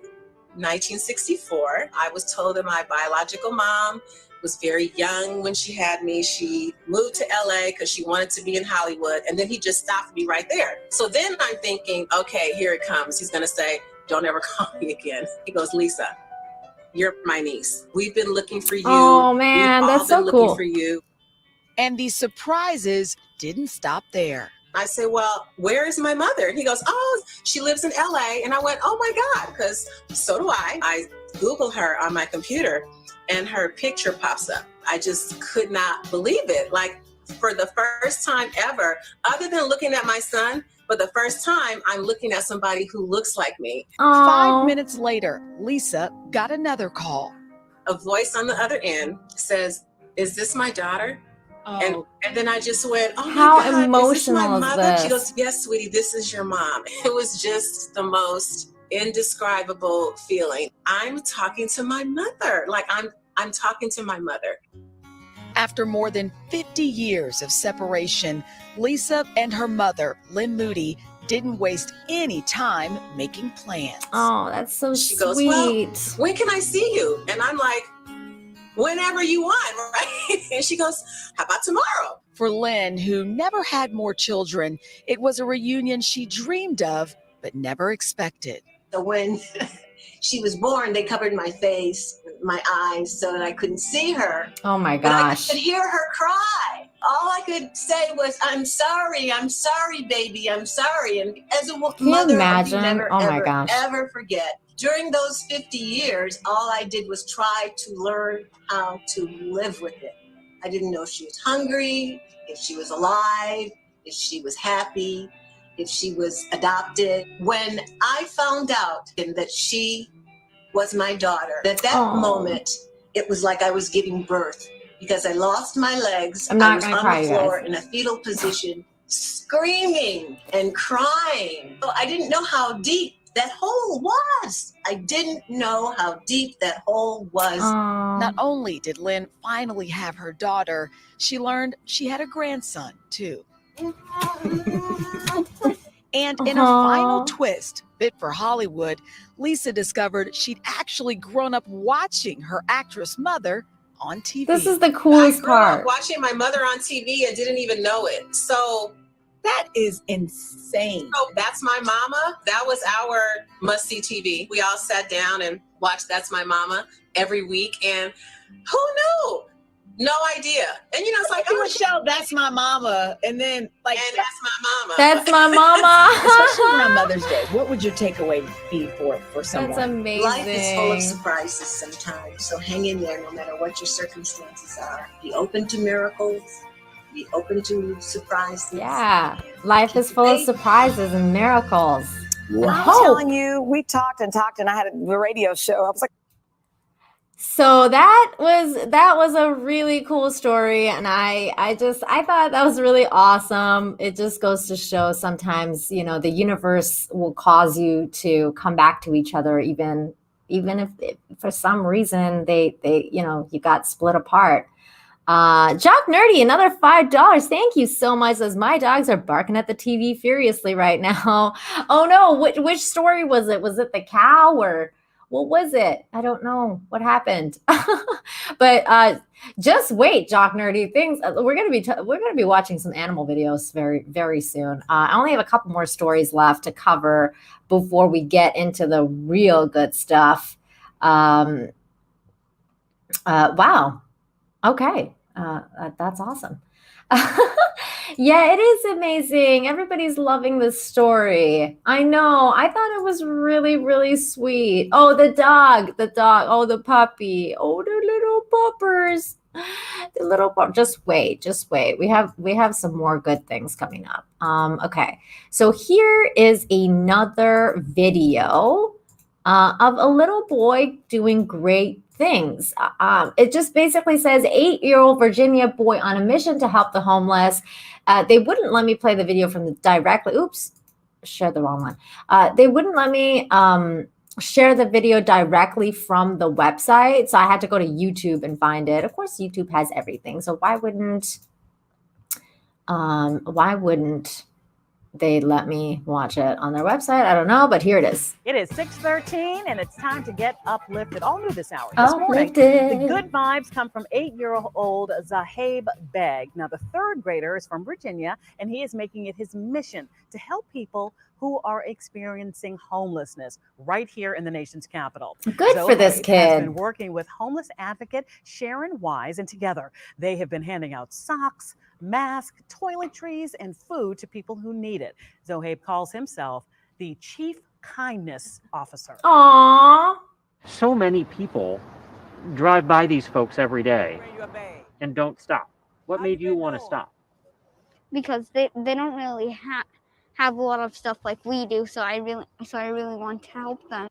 [SPEAKER 4] 1964. I was told that my biological mom was very young when she had me. She moved to LA because she wanted to be in Hollywood. And then he just stopped me right there. So then I'm thinking, okay, here it comes. He's going to say, don't ever call me again. He goes, Lisa, you're my niece. We've been looking for you.
[SPEAKER 1] Oh man, that's so cool.
[SPEAKER 4] Looking for you.
[SPEAKER 2] And the surprises didn't stop there.
[SPEAKER 4] I said, well, where is my mother? And he goes, oh, she lives in LA. And I went, oh my God, because so do I. I Google her on my computer and her picture pops up. I just could not believe it. Like for the first time ever, other than looking at my son, for the first time, I'm looking at somebody who looks like me.
[SPEAKER 1] Aww.
[SPEAKER 2] 5 minutes later, Lisa got another call.
[SPEAKER 4] A voice on the other end says, is this my daughter? Oh. And then I just went, oh
[SPEAKER 1] how
[SPEAKER 4] my God,
[SPEAKER 1] emotional
[SPEAKER 4] is this my mother?
[SPEAKER 1] This?
[SPEAKER 4] She goes, yes, sweetie, this is your mom. It was just the most indescribable feeling. I'm talking to my mother. Like I'm talking to my mother.
[SPEAKER 2] After more than 50 years of separation, Lisa and her mother, Lynn Moody, didn't waste any time making plans.
[SPEAKER 1] Oh, that's so
[SPEAKER 4] she
[SPEAKER 1] sweet.
[SPEAKER 4] Goes, well, when can I see you? And I'm like, whenever you want, right? And she goes, how about tomorrow?
[SPEAKER 2] For Lynn, who never had more children, it was a reunion she dreamed of, but never expected.
[SPEAKER 4] So when
[SPEAKER 14] she was born, they covered my face, my eyes, so that I couldn't see her.
[SPEAKER 1] Oh my
[SPEAKER 14] But I
[SPEAKER 1] gosh.
[SPEAKER 14] could hear her cry. All I could say was, I'm sorry, baby, I'm sorry. And as a
[SPEAKER 1] Can you
[SPEAKER 14] mother,
[SPEAKER 1] imagine?
[SPEAKER 14] I never,
[SPEAKER 1] Oh my
[SPEAKER 14] ever,
[SPEAKER 1] gosh.
[SPEAKER 14] ever forget. During those 50 years, all I did was try to learn how to live with it. I didn't know if she was hungry, if she was alive, if she was happy, if she was adopted. When I found out that she was my daughter, at that moment, it was like I was giving birth, because I lost my legs.
[SPEAKER 1] I'm not
[SPEAKER 14] I was
[SPEAKER 1] gonna
[SPEAKER 14] on
[SPEAKER 1] cry,
[SPEAKER 14] the
[SPEAKER 1] you
[SPEAKER 14] floor
[SPEAKER 1] guys.
[SPEAKER 14] in a fetal position, screaming and crying. So I didn't know how deep that hole was. I didn't know how deep that hole was.
[SPEAKER 2] Not only did Lynn finally have her daughter, she learned she had a grandson, too. And in a final twist, fit for Hollywood, Lisa discovered she'd actually grown up watching her actress mother on TV.
[SPEAKER 1] This is the coolest
[SPEAKER 4] I grew up
[SPEAKER 1] part.
[SPEAKER 4] watching my mother on TV and didn't even know it. So
[SPEAKER 3] that is insane.
[SPEAKER 4] So That's My Mama. That was our must-see TV. We all sat down and watched That's My Mama every week. And who knew? No idea. And it's like,
[SPEAKER 3] oh, Michelle, that's my mama. And then like,
[SPEAKER 4] and that's my mama.
[SPEAKER 1] That's my mama.
[SPEAKER 3] Especially around Mother's Day. What would your takeaway be for someone?
[SPEAKER 1] That's amazing.
[SPEAKER 14] Life is full of surprises sometimes, so hang in there no matter what your circumstances are. Be open to miracles. Be open to surprises.
[SPEAKER 1] Yeah, life is full of surprises and miracles.
[SPEAKER 5] I'm telling you, we talked and talked, and I had a radio show. I was like,
[SPEAKER 1] so that was a really cool story, and I thought that was really awesome. It just goes to show sometimes, the universe will cause you to come back to each other, even if for some reason they you got split apart. Jock Nerdy, another $5. Thank you so much. As my dogs are barking at the TV furiously right now. Oh no, which story was it? Was it the cow or what was it? I don't know what happened. But just wait, Jock Nerdy. Things we're gonna be watching some animal videos very, very soon. I only have a couple more stories left to cover before we get into the real good stuff. Wow. Okay, that's awesome. Yeah, it is amazing. Everybody's loving this story. I know. I thought it was really, really sweet. Oh, the dog. Oh, the puppy. Oh, the little puppers. The little pup. Just wait. We have some more good things coming up. Okay. So here is another video of a little boy doing great things. It just basically says 8-year-old Virginia boy on a mission to help the homeless. They wouldn't let me play the video from the directly. Oops, shared the wrong one. They wouldn't let me share the video directly from the website, so I had to go to YouTube and find it. Of course, YouTube has everything, so why wouldn't they let me watch it on their website? I don't know, but here it is.
[SPEAKER 6] It is 6:13, and it's time to get uplifted. All new this hour. This morning,
[SPEAKER 1] Uplifted.
[SPEAKER 6] the good vibes come from 8-year-old Zahab Beg. Now, the third grader is from Virginia, and he is making it his mission to help people who are experiencing homelessness right here in the nation's capital.
[SPEAKER 1] Good for this
[SPEAKER 6] Zoe
[SPEAKER 1] kid.
[SPEAKER 6] has been working with homeless advocate Sharon Wise, and together they have been handing out socks, masks, toiletries, and food to people who need it. Zohaib calls himself the Chief Kindness Officer.
[SPEAKER 1] Aww.
[SPEAKER 7] So many people drive by these folks every day and don't stop. What made you want to stop?
[SPEAKER 23] Because they don't really have a lot of stuff like we do, so I really want to help them.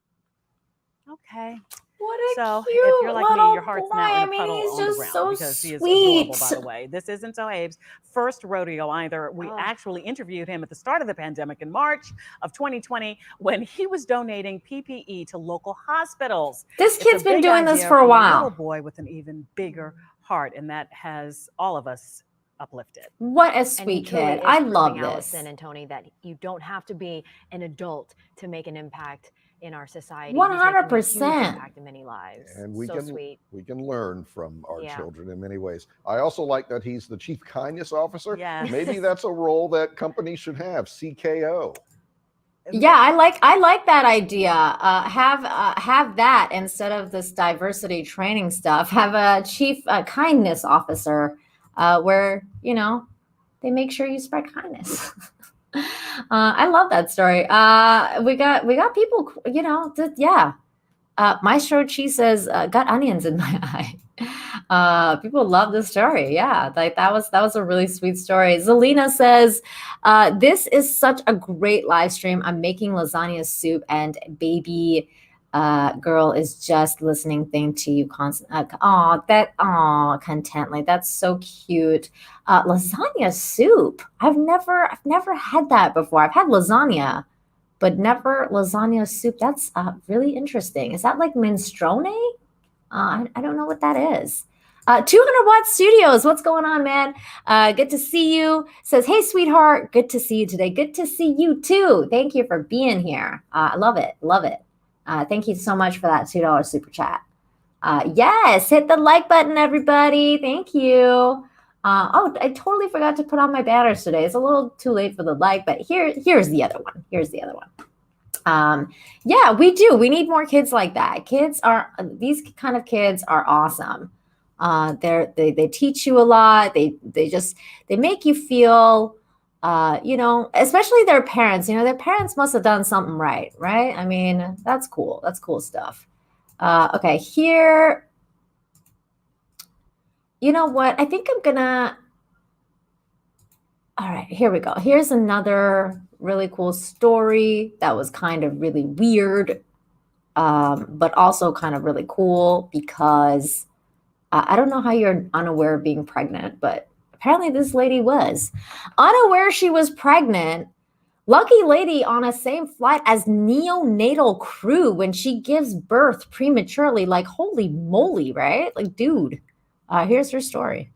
[SPEAKER 6] Okay.
[SPEAKER 1] What a
[SPEAKER 6] So
[SPEAKER 1] cute
[SPEAKER 6] if you're like me,
[SPEAKER 1] little
[SPEAKER 6] your heart's
[SPEAKER 1] boy.
[SPEAKER 6] now in
[SPEAKER 1] I
[SPEAKER 6] a
[SPEAKER 1] mean,
[SPEAKER 6] puddle
[SPEAKER 1] he's
[SPEAKER 6] on the
[SPEAKER 1] just
[SPEAKER 6] ground
[SPEAKER 1] so
[SPEAKER 6] because he is
[SPEAKER 1] sweet.
[SPEAKER 6] adorable, by the way. This isn't Zohaib's first rodeo either. We actually interviewed him at the start of the pandemic in March of 2020 when he was donating PPE to local hospitals.
[SPEAKER 1] This
[SPEAKER 6] It's
[SPEAKER 1] kid's
[SPEAKER 6] a
[SPEAKER 1] been
[SPEAKER 6] big
[SPEAKER 1] doing this
[SPEAKER 6] idea
[SPEAKER 1] for a
[SPEAKER 6] from
[SPEAKER 1] while.
[SPEAKER 6] little boy with an even bigger heart, and that has all of us uplifted.
[SPEAKER 1] What a
[SPEAKER 8] And he
[SPEAKER 1] sweet
[SPEAKER 8] truly
[SPEAKER 1] kid.
[SPEAKER 8] is
[SPEAKER 1] I love
[SPEAKER 8] proving,
[SPEAKER 1] this.
[SPEAKER 8] Allison and Tony, that you don't have to be an adult to make an impact in our society. He's making a huge
[SPEAKER 1] 100%.
[SPEAKER 8] impact in many lives.
[SPEAKER 9] And we
[SPEAKER 8] so
[SPEAKER 9] can
[SPEAKER 8] sweet.
[SPEAKER 9] we can learn from our
[SPEAKER 8] Yeah.
[SPEAKER 9] children in many ways. I also like that he's the Chief Kindness Officer.
[SPEAKER 6] Yes.
[SPEAKER 9] Maybe that's a role that companies should have. CKO.
[SPEAKER 1] Yeah, I like that idea. Have that instead of this diversity training stuff. Have a chief kindness officer, where they make sure you spread kindness. I love that story. We got people, yeah. Maestro Chi says, got onions in my eye. People love this story. Yeah, like that was a really sweet story. Zelina says, this is such a great live stream. I'm making lasagna soup and baby girl is just listening thing to you constantly. Contently. That's so cute. Lasagna soup. I've never had that before. I've had lasagna, but never lasagna soup. That's really interesting. Is that like minestrone? I don't know what that is. 200 Watt Studios, what's going on, man? Good to see you. Says, hey, sweetheart, good to see you today. Good to see you too. Thank you for being here. I love it. Love it. Thank you so much for that $2 super chat. Yes, hit the like button, everybody. Thank you. I totally forgot to put on my banners today. It's a little too late for the like, but here's the other one. Here's the other one. Yeah, we do. We need more kids like that. These kind of kids are awesome. They teach you a lot. They make you feel, especially their parents. Their parents must have done something right? I mean, that's cool. That's cool stuff. Okay, here. You know what? I think I'm gonna. All right, here we go. Here's another really cool story that was kind of really weird, but also kind of really cool because I don't know how you're unaware of being pregnant, but apparently this lady was unaware she was pregnant. Lucky lady on a same flight as neonatal crew when she gives birth prematurely. Like, holy moly, right? Like, dude, here's her story.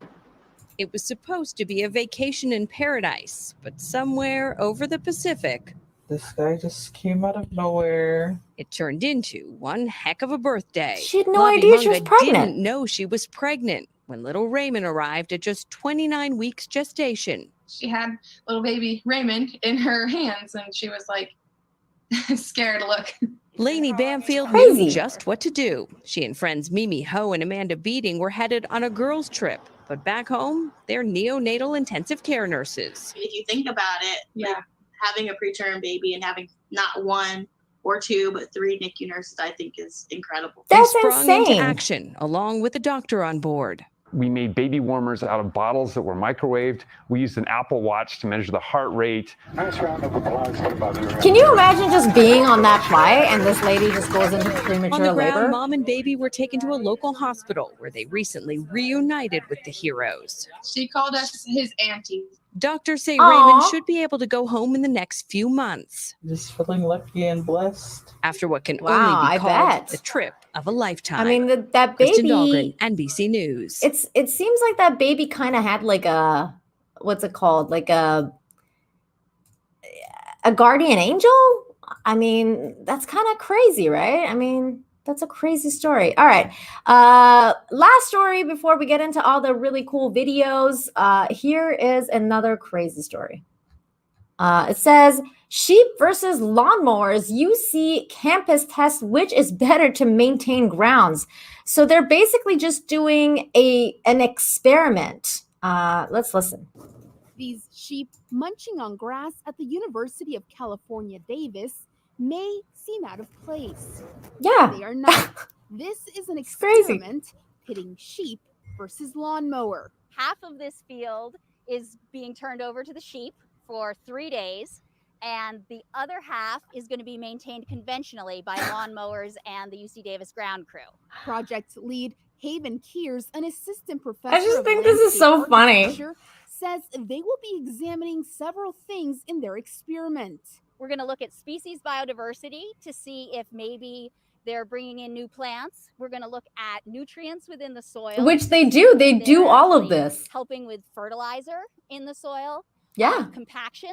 [SPEAKER 10] It was supposed to be a vacation in paradise, but somewhere over the Pacific,
[SPEAKER 11] this guy just came out of nowhere.
[SPEAKER 10] It turned into one heck of a birthday.
[SPEAKER 1] She had no idea she was pregnant.
[SPEAKER 10] Didn't know she was pregnant when little Raymond arrived at just 29 weeks gestation.
[SPEAKER 12] She had little baby Raymond in her hands, and she was like scared to look.
[SPEAKER 10] Lainey Banfield knew just what to do. She and friends Mimi Ho and Amanda Beating were headed on a girls' trip. But back home, they're neonatal intensive care nurses.
[SPEAKER 13] If you think about it, like having a preterm baby and having not one or two, but 3 NICU nurses, I think is incredible.
[SPEAKER 1] That's
[SPEAKER 10] they sprung
[SPEAKER 1] insane.
[SPEAKER 10] into action along with a doctor on board.
[SPEAKER 15] We made baby warmers out of bottles that were microwaved. We used an Apple Watch to measure the heart rate.
[SPEAKER 1] Can you imagine just being on that flight and this lady just goes into premature
[SPEAKER 10] On the ground,
[SPEAKER 1] labor?
[SPEAKER 10] Mom and baby were taken to a local hospital where they recently reunited with the heroes.
[SPEAKER 12] She called us his auntie.
[SPEAKER 10] Doctors say
[SPEAKER 12] Aw.
[SPEAKER 10] Raymond should be able to go home in the next few months.
[SPEAKER 11] Just feeling lucky and blessed.
[SPEAKER 10] After what can
[SPEAKER 1] Wow,
[SPEAKER 10] only
[SPEAKER 1] I
[SPEAKER 10] be called
[SPEAKER 1] bet.
[SPEAKER 10] the trip of a lifetime.
[SPEAKER 1] I mean, that
[SPEAKER 10] Kristen
[SPEAKER 1] baby.
[SPEAKER 10] Dahlgren, NBC News.
[SPEAKER 1] It seems like that baby kind of had like a, what's it called? Like a guardian angel. I mean, that's kind of crazy, right? I mean, that's a crazy story. All right. Last story before we get into all the really cool videos. Here is another crazy story. It says, sheep versus lawnmowers. UC campus test which is better to maintain grounds. So they're basically just doing an experiment. Let's listen.
[SPEAKER 18] These sheep munching on grass at the University of California, Davis may seem out of place.
[SPEAKER 1] Yeah.
[SPEAKER 18] They are not. This is an experiment pitting sheep versus lawnmower.
[SPEAKER 27] Half of this field is being turned over to the sheep for 3 days, and the other half is going to be maintained conventionally by lawnmowers and the UC Davis ground crew.
[SPEAKER 18] Project lead Haven Kears, an assistant professor
[SPEAKER 1] I just
[SPEAKER 18] of
[SPEAKER 1] think this is so
[SPEAKER 18] landscape
[SPEAKER 1] funny.
[SPEAKER 18] architecture, says they will be examining several things in their experiment.
[SPEAKER 27] We're going to look at species biodiversity to see if maybe they're bringing in new plants. We're going to look at nutrients within the soil.
[SPEAKER 1] Which they do. They do
[SPEAKER 27] They're
[SPEAKER 1] all of
[SPEAKER 27] actually
[SPEAKER 1] this.
[SPEAKER 27] Helping with fertilizer in the soil.
[SPEAKER 1] Yeah.
[SPEAKER 27] Compaction,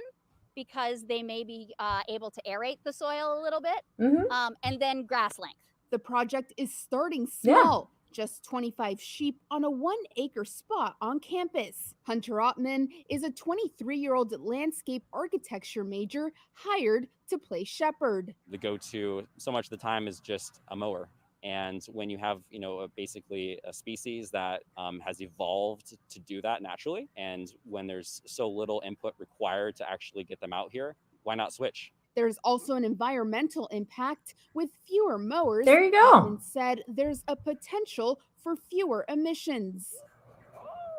[SPEAKER 27] because they may be able to aerate the soil a little bit.
[SPEAKER 1] Mhm.
[SPEAKER 27] And then grass length.
[SPEAKER 18] The project is starting
[SPEAKER 1] Yeah.
[SPEAKER 18] small, just 25 sheep on a 1-acre spot on campus. Hunter Ottman is a 23-year-old landscape architecture major hired to play shepherd.
[SPEAKER 16] The go-to so much of the time is just a mower. And when you have, basically a species that has evolved to do that naturally, and when there's so little input required to actually get them out here, why not switch?
[SPEAKER 18] There's also an environmental impact with fewer mowers.
[SPEAKER 1] There you go.
[SPEAKER 18] Ottman said there's a potential for fewer emissions.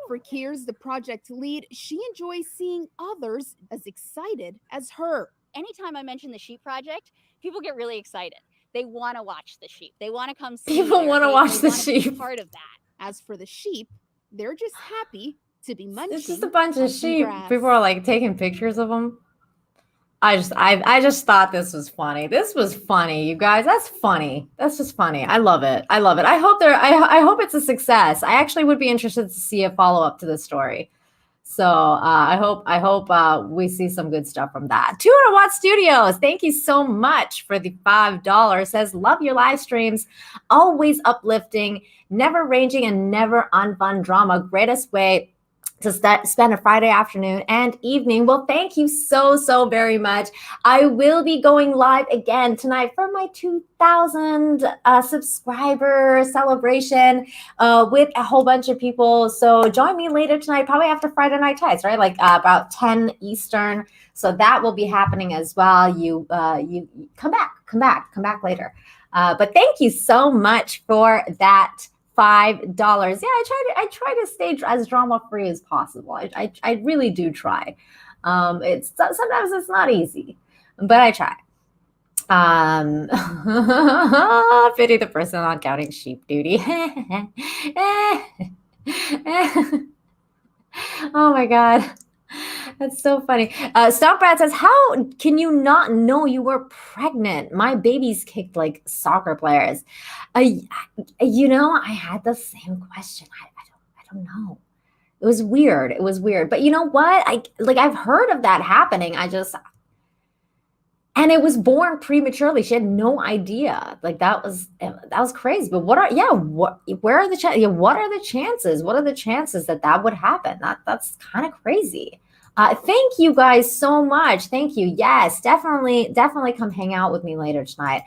[SPEAKER 18] For Kears, the project lead, she enjoys seeing others as excited as her.
[SPEAKER 27] Anytime I mention the sheep project, people get really excited. They want to watch the sheep. They want to come see.
[SPEAKER 1] People want to watch the sheep.
[SPEAKER 27] Part of that.
[SPEAKER 18] As for the sheep, they're just happy to be munching.
[SPEAKER 1] It's just a bunch of sheep.
[SPEAKER 18] Grass.
[SPEAKER 1] People are like taking pictures of them. I just thought this was funny. This was funny, you guys. That's funny. That's just funny. I love it. I love it. I hope it's a success. I actually would be interested to see a follow-up to this story. So I hope we see some good stuff from that. 200 Watt Studios, thank you so much for the $5. Says, love your live streams. Always uplifting, never ranging, and never unfun drama. Greatest way to spend a Friday afternoon and evening. Well, thank you so very much. I will be going live again tonight for my 2,000 subscriber celebration with a whole bunch of people. So join me later tonight, probably after Friday Night Tights, right? Like about 10 Eastern. So that will be happening as well. You come back later. But thank you so much for that $5. Yeah, I try to stay as drama free as possible. I really do try. Sometimes it's not easy, but I try. Pity the person on counting sheep duty. Oh my God. That's so funny. Stomp Brad says, how can you not know you were pregnant? My babies kicked like soccer players. I had the same question. I don't know. It was weird. But you know what? I've heard of that happening. And it was born prematurely. She had no idea. That was crazy. But what are the chances? What are the chances that would happen? That's kind of crazy. Thank you guys so much. Thank you. Yes, definitely come hang out with me later tonight.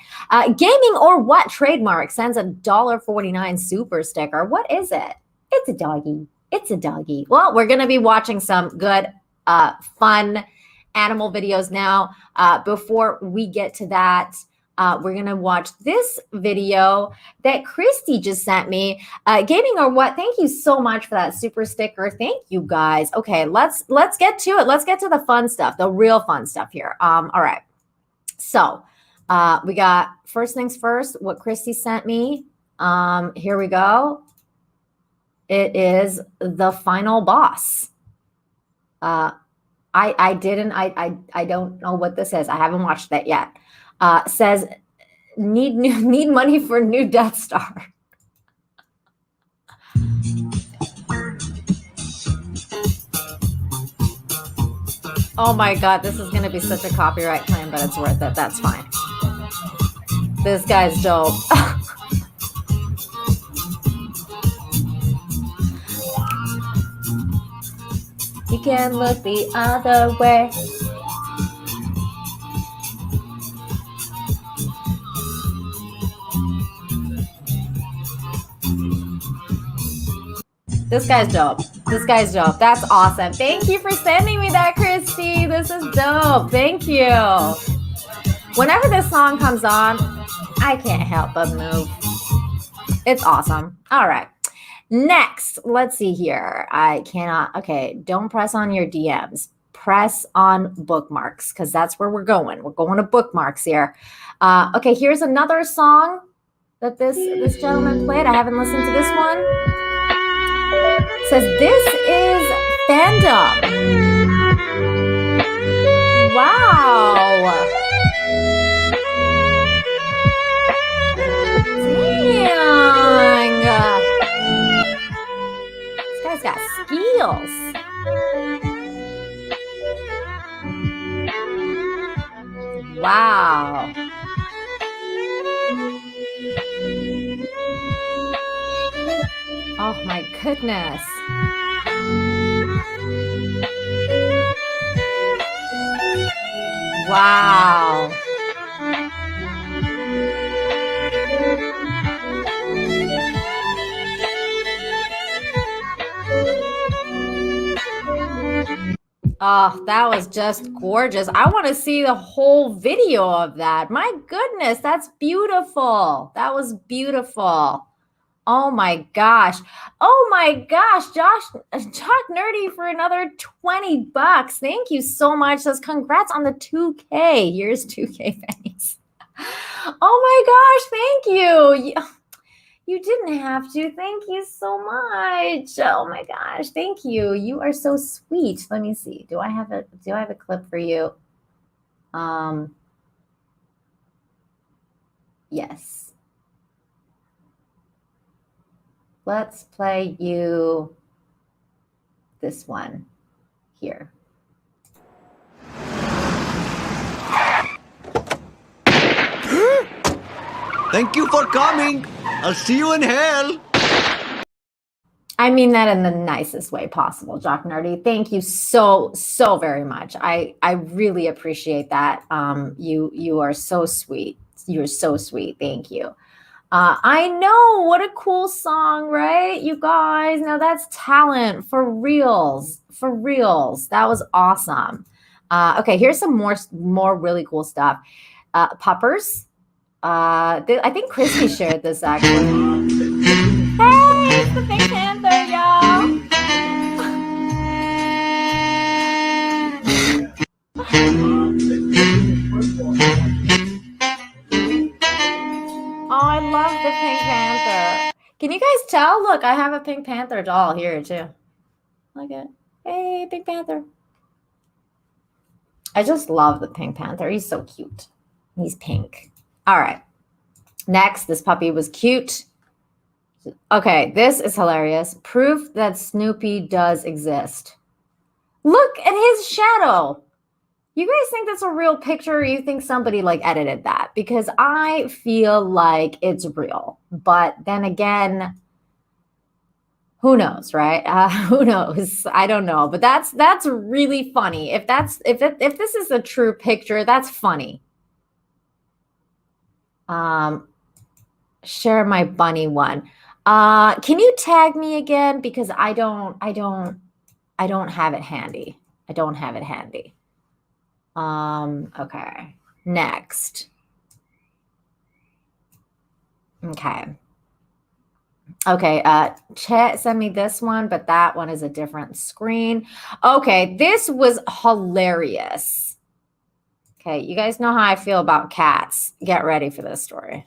[SPEAKER 1] Gaming or What trademark sends a $1.49 super sticker. What is it? It's a doggy. Well, we're going to be watching some good, fun animal videos now. Before we get to that, we're going to watch this video that Christy just sent me. Gaming or What? Thank you so much for that super sticker. Thank you guys. Okay, let's get to it. Let's get to the fun stuff, the real fun stuff here. All right. So we got first things first, what Christy sent me. Here we go. It is the final boss. I don't know what this is. I haven't watched that yet. Says need money for new Death Star. Oh my God, this is gonna be such a copyright claim, but it's worth it. That's fine. This guy's dope. You can look the other way. This guy's dope. That's awesome. Thank you for sending me that, Christy. This is dope. Thank you. Whenever this song comes on, I can't help but move. It's awesome. All right. Next, let's see here. Okay, don't press on your DMs. Press on bookmarks because that's where we're going. We're going to bookmarks here. Okay, here's another song that this gentleman played. I haven't listened to this one. It says this is fandom. Wow. Dang. This guy's got skills. Wow. Oh my goodness. Wow. Oh, that was just gorgeous. I want to see the whole video of that. My goodness, that's beautiful. That was beautiful. Oh my gosh. Oh my gosh, Jock Nerdy for another $20. Thank you so much. Says congrats on the 2K. Here's 2K pennies. Oh my gosh, thank you. You didn't have to. Thank you so much. Oh my gosh, thank you. You are so sweet. Let me see. Do I have a clip for you? Yes. Let's play you this one here.
[SPEAKER 17] Thank you for coming. I'll see you in hell.
[SPEAKER 1] I mean that in the nicest way possible, Jock Nerdy. Thank you so very much. I really appreciate that. You are so sweet. You're so sweet. Thank you. I know, what a cool song, right? You guys, now that's talent for reals. For reals. That was awesome. Okay, here's some more really cool stuff. Puppers. I think Christy shared this actually. Hey, it's the Pink Panther, y'all. Oh, I love the Pink Panther. Can you guys tell? Look, I have a Pink Panther doll here too. Look at, hey, Pink Panther. I just love the Pink Panther. He's so cute. He's pink. All right. Next, this puppy was cute. Okay, this is hilarious. Proof that Snoopy does exist. Look at his shadow. You guys think that's a real picture, or you think somebody like edited that? Because I feel like it's real. But then again, who knows, right? Who knows? I don't know. But that's really funny. If this is a true picture, that's funny. Share my bunny one. Can you tag me again? Because I don't have it handy. I don't have it handy. Okay. Next. Okay. Okay, Chet sent me this one, but that one is a different screen. Okay, this was hilarious. Okay, you guys know how I feel about cats. Get ready for this story.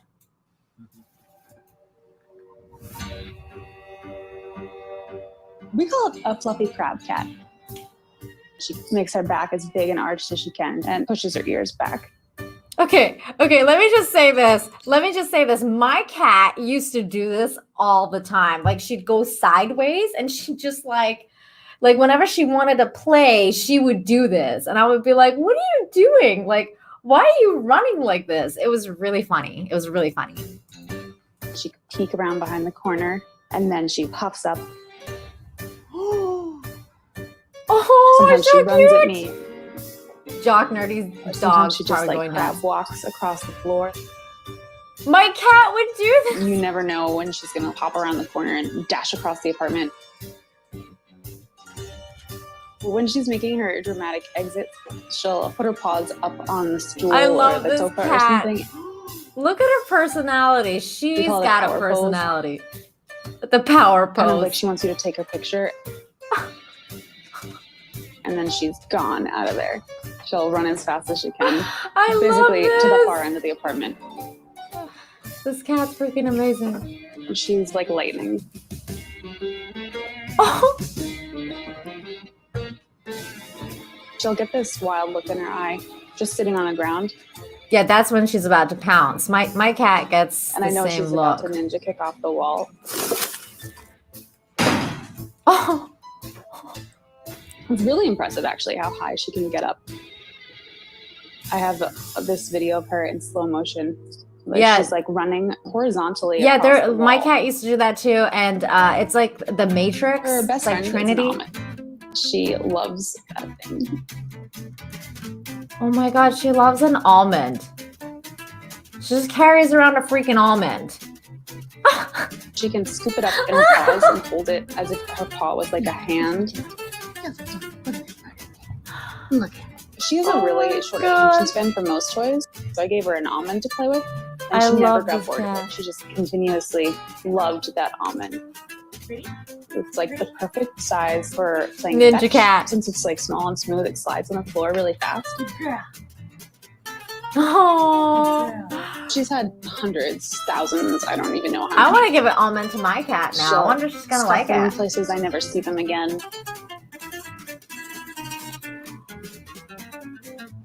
[SPEAKER 19] We call it a fluffy crab cat. She makes her back as big and arched as she can and pushes her ears back.
[SPEAKER 1] Okay, let me just say this. My cat used to do this all the time. Like, she'd go sideways and she just like whenever she wanted to play, she would do this. And I would be like, what are you doing? Like, why are you running like this? It was really funny. It was really funny.
[SPEAKER 19] She could peek around behind the corner and then she puffs up.
[SPEAKER 1] Oh,
[SPEAKER 19] sometimes
[SPEAKER 1] so
[SPEAKER 19] she runs at
[SPEAKER 1] cute.
[SPEAKER 19] me.
[SPEAKER 1] Jock Nerdy's
[SPEAKER 19] Sometimes
[SPEAKER 1] dog
[SPEAKER 19] she just
[SPEAKER 1] going
[SPEAKER 19] crab
[SPEAKER 1] nuts.
[SPEAKER 19] walks across the floor.
[SPEAKER 1] My cat would do this.
[SPEAKER 19] You never know when she's gonna pop around the corner and dash across the apartment. When she's making her dramatic exit, she'll put her paws up on the stool
[SPEAKER 1] I
[SPEAKER 19] or
[SPEAKER 1] love
[SPEAKER 19] the
[SPEAKER 1] this
[SPEAKER 19] sofa
[SPEAKER 1] cat.
[SPEAKER 19] or something.
[SPEAKER 1] Look at her personality. She's
[SPEAKER 19] call it
[SPEAKER 1] got a
[SPEAKER 19] power pose.
[SPEAKER 1] personality. The power
[SPEAKER 19] Kind of
[SPEAKER 1] pose.
[SPEAKER 19] like she wants you to take her picture. And then she's gone out of there. She'll run as fast as she can.
[SPEAKER 1] I
[SPEAKER 19] physically
[SPEAKER 1] love
[SPEAKER 19] to the
[SPEAKER 1] this.
[SPEAKER 19] far end of the apartment.
[SPEAKER 1] This cat's freaking amazing.
[SPEAKER 19] She's like lightning.
[SPEAKER 1] Oh.
[SPEAKER 19] She'll get this wild look in her eye, just sitting on the ground.
[SPEAKER 1] Yeah, that's when she's about to pounce. My cat gets
[SPEAKER 19] And
[SPEAKER 1] the
[SPEAKER 19] I know
[SPEAKER 1] same
[SPEAKER 19] she's
[SPEAKER 1] look.
[SPEAKER 19] about to ninja kick off the wall.
[SPEAKER 1] Oh.
[SPEAKER 19] It's really impressive, actually, how high she can get up. I have this video of her in slow motion Like
[SPEAKER 1] Yeah.
[SPEAKER 19] she's like running horizontally.
[SPEAKER 1] Yeah,
[SPEAKER 19] across the
[SPEAKER 1] my
[SPEAKER 19] wall.
[SPEAKER 1] cat used to do that too, and it's like the Matrix.
[SPEAKER 19] Her best
[SPEAKER 1] It's like
[SPEAKER 19] friend is
[SPEAKER 1] Trinity.
[SPEAKER 19] an almond. She loves that thing.
[SPEAKER 1] Oh my god, she loves an almond. She just carries around a freaking almond.
[SPEAKER 19] She can scoop it up in her paws and hold it as if her paw was like a hand.
[SPEAKER 14] Look.
[SPEAKER 19] She has a really short attention span for most toys, so I gave her an almond to play with, and
[SPEAKER 1] I
[SPEAKER 19] she never
[SPEAKER 1] love
[SPEAKER 19] got
[SPEAKER 1] this
[SPEAKER 19] bored of
[SPEAKER 1] cat.
[SPEAKER 19] it. She just continuously loved that almond. It's like the perfect size for playing
[SPEAKER 1] Ninja
[SPEAKER 19] fetch.
[SPEAKER 1] cat.
[SPEAKER 19] Since it's like small and smooth, it slides on the floor really fast.
[SPEAKER 1] Oh,
[SPEAKER 19] She's had hundreds, thousands. I don't even know how
[SPEAKER 1] I
[SPEAKER 19] many.
[SPEAKER 1] want to give an almond to my cat now. I
[SPEAKER 19] She'll
[SPEAKER 1] wonder if she's gonna
[SPEAKER 19] stuff
[SPEAKER 1] like
[SPEAKER 19] them in
[SPEAKER 1] it.
[SPEAKER 19] places I never see them again.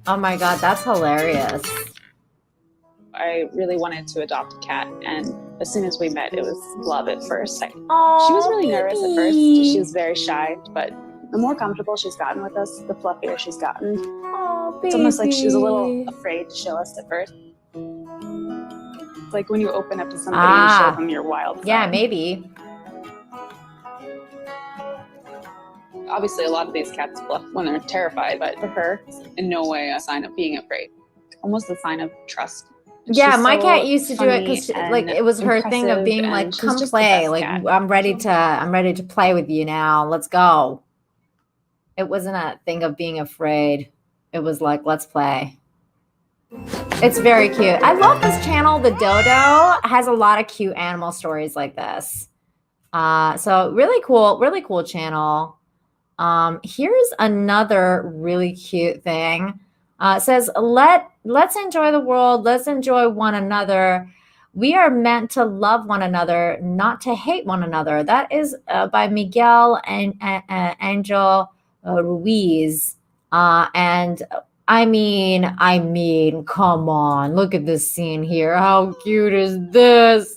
[SPEAKER 1] Oh my god, that's hilarious.
[SPEAKER 19] I really wanted to adopt a cat, and as soon as we met, it was love at first sight.
[SPEAKER 1] Oh,
[SPEAKER 19] She was really nervous at first.
[SPEAKER 1] baby.
[SPEAKER 19] She was very shy, but the more comfortable she's gotten with us, the fluffier she's gotten.
[SPEAKER 1] Oh,
[SPEAKER 19] It's almost like she was a little
[SPEAKER 1] baby.
[SPEAKER 19] afraid to show us at first. It's like when you open up to somebody and
[SPEAKER 1] Ah.
[SPEAKER 19] show them your wild side.
[SPEAKER 1] Yeah, maybe.
[SPEAKER 19] Obviously, a lot of these cats bluff when they're terrified, but for her, it's in no way a sign of being afraid. Almost a sign of trust.
[SPEAKER 1] Yeah,
[SPEAKER 19] She's
[SPEAKER 1] my
[SPEAKER 19] so
[SPEAKER 1] cat used to do it
[SPEAKER 19] funny
[SPEAKER 1] because
[SPEAKER 19] and
[SPEAKER 1] like it was her thing of
[SPEAKER 19] impressive,
[SPEAKER 1] being
[SPEAKER 19] and
[SPEAKER 1] like,
[SPEAKER 19] she's
[SPEAKER 1] "Come
[SPEAKER 19] just the
[SPEAKER 1] play,
[SPEAKER 19] best
[SPEAKER 1] like
[SPEAKER 19] cat.
[SPEAKER 1] I'm ready to play with you now. Let's go." It wasn't a thing of being afraid. It was like, "Let's play." It's very cute. I love this channel. The Dodo has a lot of cute animal stories like this. So really cool channel. Here's another really cute thing. It says, let's enjoy the world. Let's enjoy one another. We are meant to love one another, not to hate one another. That is by Miguel and Angel Ruiz. And I mean, come on, look at this scene here. How cute is this?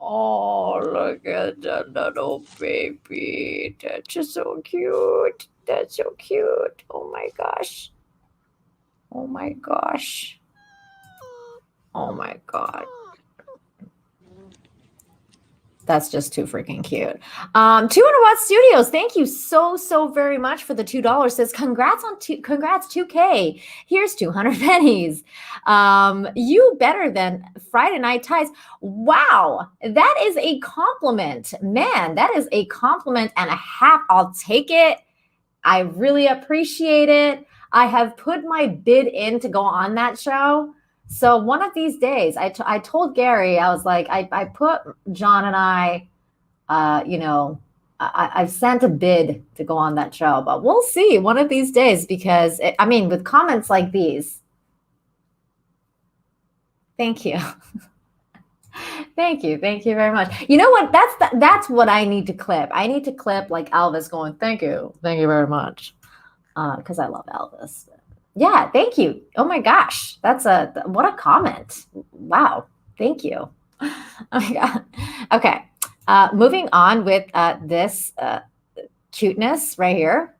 [SPEAKER 1] Oh, look at that little baby. That's just so cute. That's so cute. Oh my gosh. Oh my gosh. Oh my God. That's just too freaking cute. 200 Watt Studios, thank you so very much for the $2. Says congrats 2K. Here's 200 pennies. You better than Friday Night Ties. Wow, that is a compliment, man. That is a compliment and a half. I'll take it. I really appreciate it. I have put my bid in to go on that show. So one of these days, I told Gary, I was like, I put John and I've sent a bid to go on that show, but we'll see one of these days because, with comments like these. Thank you. Thank you very much. You know what? That's what I need to clip. I need to clip like Elvis going, thank you very much, because I love Elvis. Yeah, thank you. Oh my gosh, what a comment. Wow, thank you. Oh my God. Okay, moving on with this cuteness right here.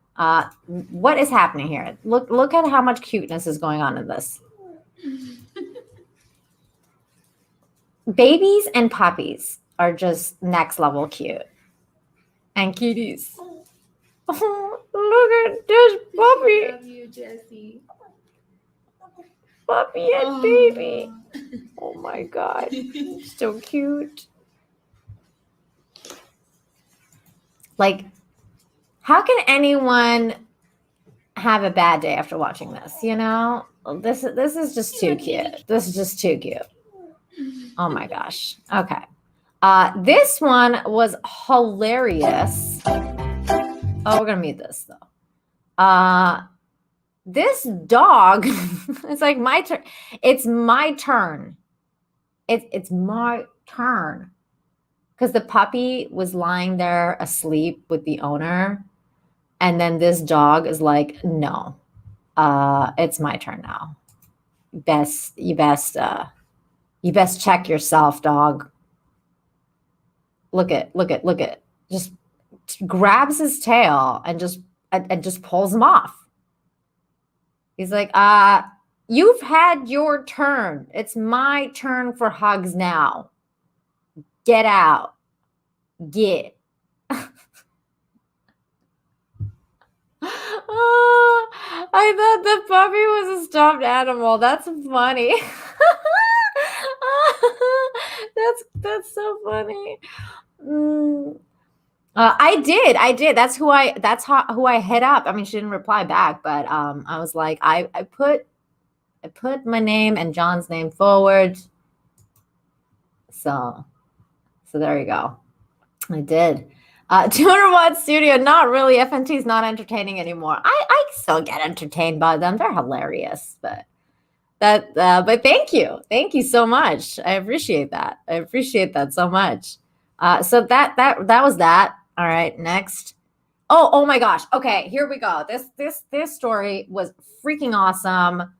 [SPEAKER 1] What is happening here? Look at how much cuteness is going on in this. Babies and puppies are just next level cute. And kitties. Oh, look at this puppy.
[SPEAKER 12] Love you, Jessie.
[SPEAKER 1] Puppy and baby. Oh my God. So cute. Like, how can anyone have a bad day after watching this? You know, this is just too cute. This is just too cute. Oh my gosh. Okay. This one was hilarious. Oh, we're gonna mute this though. This dog, it's like my turn. It's my turn. It's my turn. Because the puppy was lying there asleep with the owner. And then this dog is like, no, it's my turn now. You best check yourself, dog. Look at. Just grabs his tail and just pulls him off. He's like, You've had your turn. It's my turn for hugs now. Get out. Get. Oh, I thought the puppy was a stuffed animal. That's funny. That's so funny. I did. That's who I hit up. I mean, she didn't reply back, but I was like, I put my name and John's name forward. So there you go. I did. 200 Watt Studio, not really. FNT is not entertaining anymore. I still get entertained by them. They're hilarious, but thank you so much. I appreciate that. I appreciate that so much. So that was that. All right, next. Oh my gosh. Okay, here we go. This story was freaking awesome.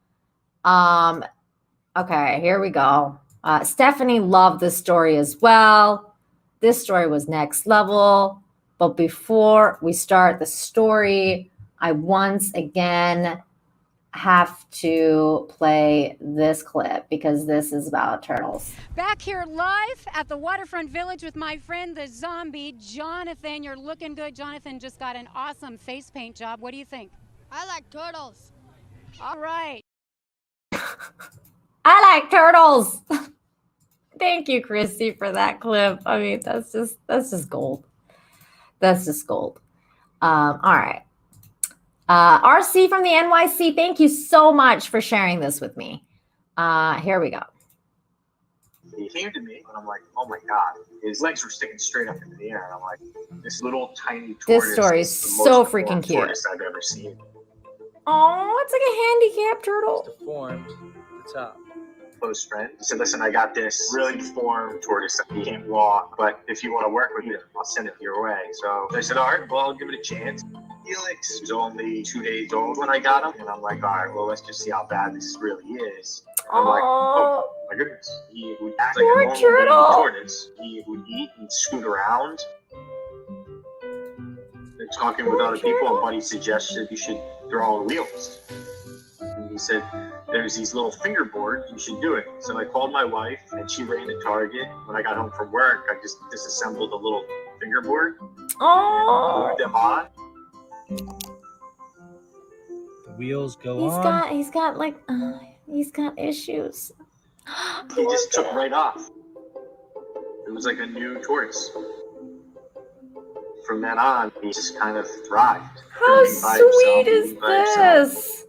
[SPEAKER 1] Okay, here we go. Stephanie loved this story as well. This story was next level. But before we start the story, I once again have to play this clip because this is about turtles.
[SPEAKER 2] Back here live at the Waterfront Village with my friend, the zombie, Jonathan. You're looking good. Jonathan just got an awesome face paint job. What do you think?
[SPEAKER 20] I like turtles.
[SPEAKER 2] All right.
[SPEAKER 1] I like turtles. Thank you, Christy, for that clip. I mean, that's just gold. That's just gold. All right. RC from the NYC, thank you so much for sharing this with me. Here we go.
[SPEAKER 21] He came to me, and I'm like, oh my God. His legs were sticking straight up into the air. And I'm like, this little tiny tortoise.
[SPEAKER 1] This story is so freaking cute.
[SPEAKER 21] Tortoise I've ever seen.
[SPEAKER 1] Oh, it's like a handicapped turtle.
[SPEAKER 21] It's deformed at the top. Close friend. He said, listen, I got this really deformed tortoise that he can't walk, but if you want to work with it, I'll send it your way. So I said, all right, well, I'll give it a chance. Felix was only 2 days old when I got him, and I'm like, all right, well, let's just see how bad this really is. And I'm like, oh my goodness. He would act like a normal tortoise. He would eat and scoot around. And talking with other people, and Buddy suggested you should throw on wheels. And he said, there's these little fingerboards, you should do it. So I called my wife, and she ran to Target. When I got home from work, I just disassembled a little fingerboard. And moved them on.
[SPEAKER 22] The wheels go on.
[SPEAKER 1] He's got issues.
[SPEAKER 21] He just took right off. It was like a new tortoise. From then on, he just kind of thrived.
[SPEAKER 1] How sweet is this?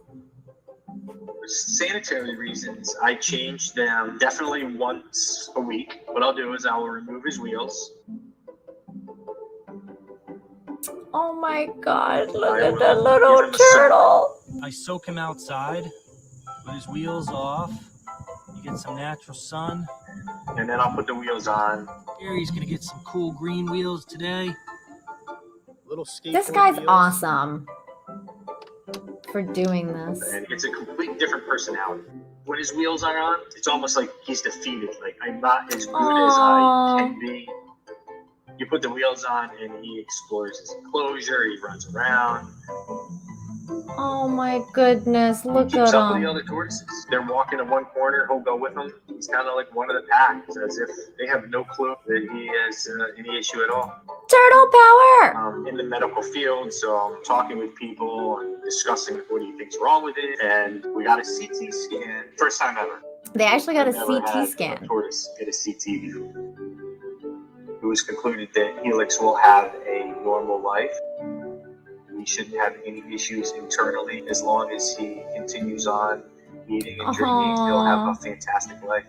[SPEAKER 21] For sanitary reasons, I changed them definitely once a week. What I'll do is I will remove his wheels.
[SPEAKER 1] Oh my God, look at the little turtle.
[SPEAKER 22] I soak him outside, put his wheels off. You get some natural sun.
[SPEAKER 21] And then I'll put the wheels on.
[SPEAKER 22] Here he's gonna get some cool green wheels today. Little skateboard
[SPEAKER 1] This guy's
[SPEAKER 22] wheels.
[SPEAKER 1] awesome for doing this.
[SPEAKER 21] And it's a completely different personality. When his wheels are on, it's almost like he's defeated. Like, I'm not as good as I can be. You put the wheels on and he explores his enclosure, he runs around.
[SPEAKER 1] Oh my goodness, look
[SPEAKER 21] Keeps
[SPEAKER 1] at
[SPEAKER 21] up with the
[SPEAKER 1] him.
[SPEAKER 21] other tortoises. They're walking in one corner, he'll go with them. He's kind of like one of the pack. It's as if they have no clue that he has any issue at all.
[SPEAKER 1] Turtle power!
[SPEAKER 21] In the medical field, so I'm talking with people and discussing what do you think's wrong with it. And we got a CT scan, first time ever.
[SPEAKER 1] They actually got a
[SPEAKER 21] Never
[SPEAKER 1] CT
[SPEAKER 21] had
[SPEAKER 1] scan.
[SPEAKER 21] a tortoise get a CT before. It was concluded that Helix will have a normal life. He shouldn't have any issues internally as long as he continues on eating and drinking. He'll have a fantastic life.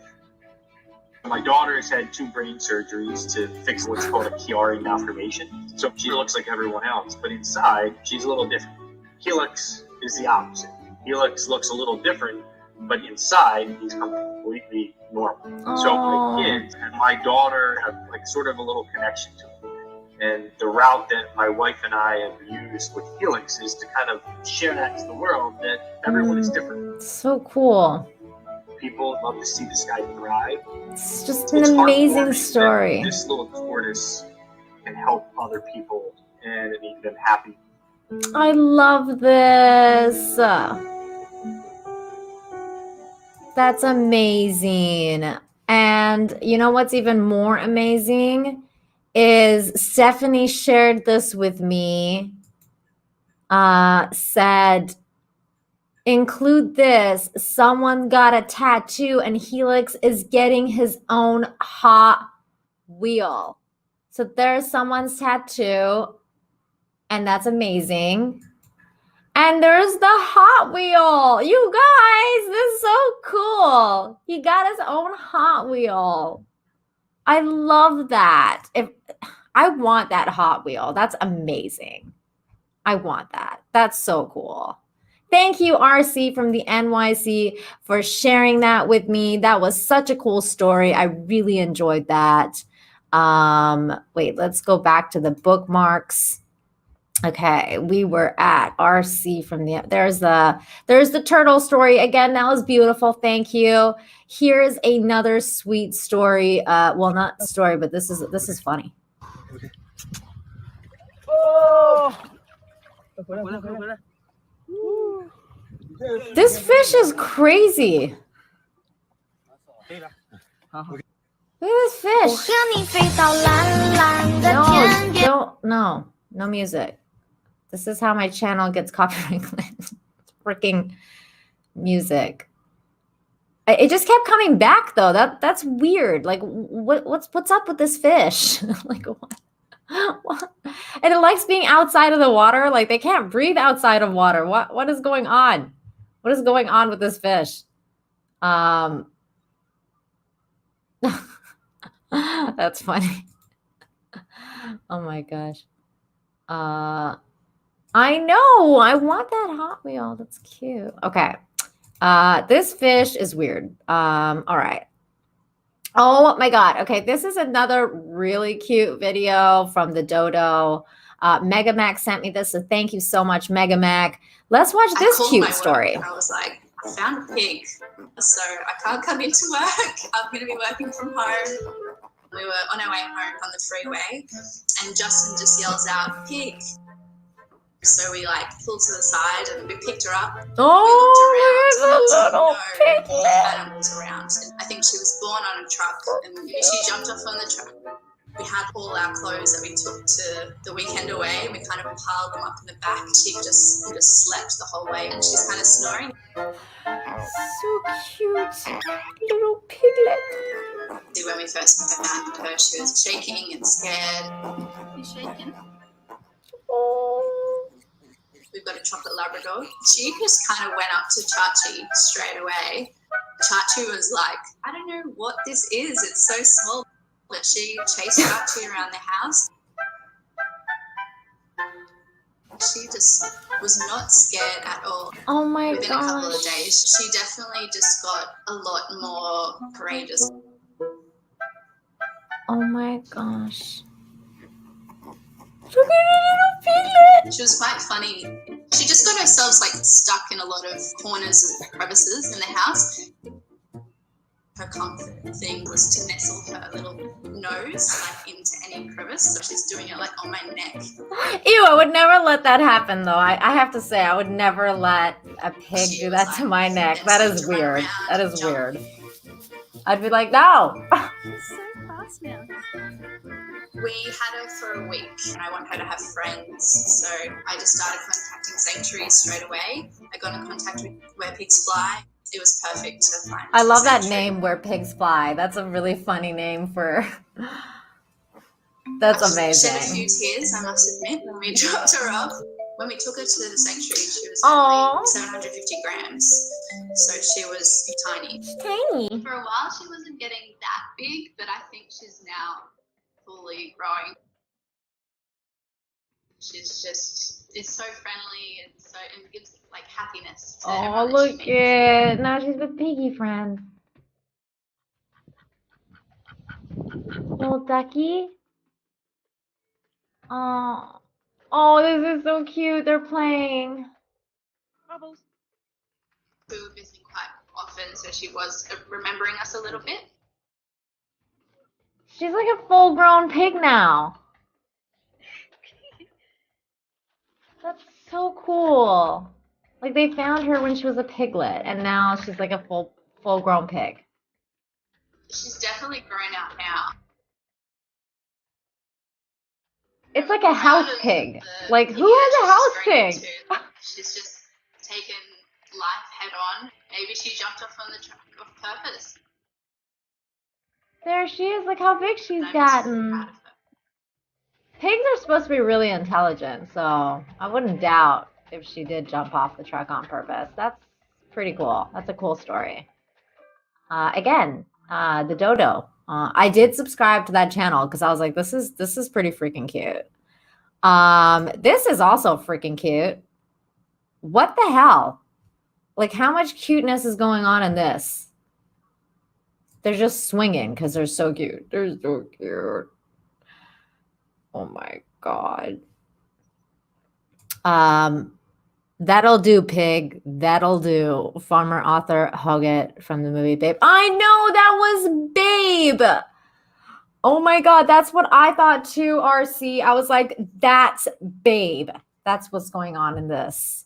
[SPEAKER 21] My daughter has had 2 brain surgeries to fix what's called a Chiari malformation. So she looks like everyone else, but inside, she's a little different. Helix is the opposite. Helix looks a little different, but inside, he's completely normal. So my kids and my daughter have like sort of a little connection to him. And the route that my wife and I have used with Helix is to kind of share that to the world that everyone is different.
[SPEAKER 1] So cool.
[SPEAKER 21] People love to see this guy thrive.
[SPEAKER 1] It's just an amazing story.
[SPEAKER 21] This little tortoise can help other people and make them happy.
[SPEAKER 1] I love this. That's amazing. And you know what's even more amazing is Stephanie shared this with me, said, include this, someone got a tattoo and Helix is getting his own Hot Wheel. So there's someone's tattoo, and that's amazing. And there's the Hot Wheel. You guys, this is so cool. He got his own Hot Wheel. I love that. I want that Hot Wheel. That's amazing. I want that. That's so cool. Thank you, RC from the NYC, for sharing that with me. That was such a cool story. I really enjoyed that. Wait, let's go back to the bookmarks. Okay, we were at RC from the there's the turtle story again. That was beautiful. Thank you. Here's another sweet story. Well, not story, but this is funny.
[SPEAKER 11] Oh!
[SPEAKER 1] This fish is crazy. Look at this fish. No music. This is how my channel gets copyright claimed. Freaking music. It just kept coming back though. That's weird. Like what's up with this fish? Like what? And it likes being outside of the water. Like they can't breathe outside of water. What is going on? What is going on with this fish? That's funny. Oh my gosh. I know. I want that Hot Wheel. That's cute. Okay. This fish is weird. All right. Oh my God. Okay. This is another really cute video from the dodo. Mega Mac sent me this. So thank you so much, Mega Mac. Let's watch this cute story.
[SPEAKER 3] I was like, I found a pig, so I can't come into work. I'm going to be working from home. We were on our way home on the freeway, and Justin just yells out, "Pig!" So we like pulled to the side and we picked her up.
[SPEAKER 1] Oh,
[SPEAKER 3] we looked around.
[SPEAKER 1] little piglet.
[SPEAKER 3] Animals around. I think she was born on a truck, and she jumped off on the truck. We had all our clothes that we took to the weekend away, and we kind of piled them up in the back. She just slept the whole way, and she's kind of snoring.
[SPEAKER 1] So cute, little piglet.
[SPEAKER 3] When we first found her, she was shaking and scared. You shaking?
[SPEAKER 1] Oh.
[SPEAKER 3] We've got a chocolate Labrador. She just kind of went up to Chachi straight away. Chachi was like, I don't know what this is. It's so small. But she chased Chachi around the house. She just was not scared at all.
[SPEAKER 1] Oh my
[SPEAKER 3] Within a couple of days, she definitely just got a lot more courageous.
[SPEAKER 1] Oh my gosh. Look at the little piglet.
[SPEAKER 3] She was quite funny. She just got herself like stuck in a lot of corners and crevices in the house. Her comfort thing was to nestle her little nose like into any crevice. So she's doing it like on my neck.
[SPEAKER 1] Ew, I would never let that happen though. I have to say, I would never let a pig do that to my neck. That is weird. That is weird. I'd be like, no.
[SPEAKER 3] It's so fast now. We had her for a week and I want her to have friends. So I just started contacting sanctuaries straight away. I got in contact with Where Pigs Fly. It was perfect to find.
[SPEAKER 1] I love that name, Where Pigs Fly. That's a really funny name for... That's amazing.
[SPEAKER 3] Shed a few tears, I must admit, when we dropped her off. When we took her to the sanctuary, she was only 750 grams. So she was tiny.
[SPEAKER 1] Tiny.
[SPEAKER 3] For a while, she wasn't getting that big, but I think she's now fully growing. She's just is so friendly and and gives like happiness to
[SPEAKER 1] Oh,
[SPEAKER 3] everyone that
[SPEAKER 1] look
[SPEAKER 3] she meets.
[SPEAKER 1] it. Now she's with Piggy friend. Little ducky. Oh. Oh, this is so cute. They're playing.
[SPEAKER 3] Bubbles. We were visiting quite often, so she was remembering us a little bit.
[SPEAKER 1] She's like a full-grown pig now. That's so cool. Like they found her when she was a piglet, and now she's like a full-grown pig?
[SPEAKER 3] She's definitely grown out now.
[SPEAKER 1] It's like a house pig. Like, who has a house pig?
[SPEAKER 3] She's just taken life head on. Maybe she jumped off on the truck of purpose.
[SPEAKER 1] There she is. Look how big she's gotten. Pigs are supposed to be really intelligent, so I wouldn't doubt if she did jump off the truck on purpose. That's pretty cool. That's a cool story. Again, the dodo. I did subscribe to that channel because I was like, this is pretty freaking cute. This is also freaking cute. What the hell? Like, how much cuteness is going on in this? They're just swinging because they're so cute. They're so cute. Oh my God. That'll do, pig. That'll do. Farmer Arthur Hoggett from the movie Babe. I know, that was Babe. Oh my God, that's what I thought too, RC. I was like, that's Babe. That's what's going on in this.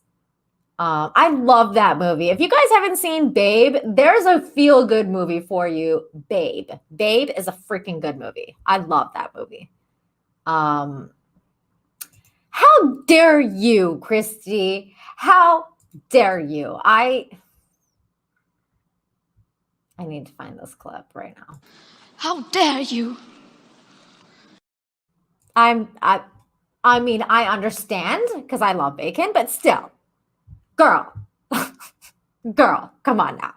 [SPEAKER 1] I love that movie. If you guys haven't seen Babe, there's a feel-good movie for you, Babe. Babe is a freaking good movie. I love that movie. How dare you, Christy? How dare you? I need to find this clip right now.
[SPEAKER 4] How dare you?
[SPEAKER 1] I mean, I understand because I love bacon, but still, girl, girl, come on now.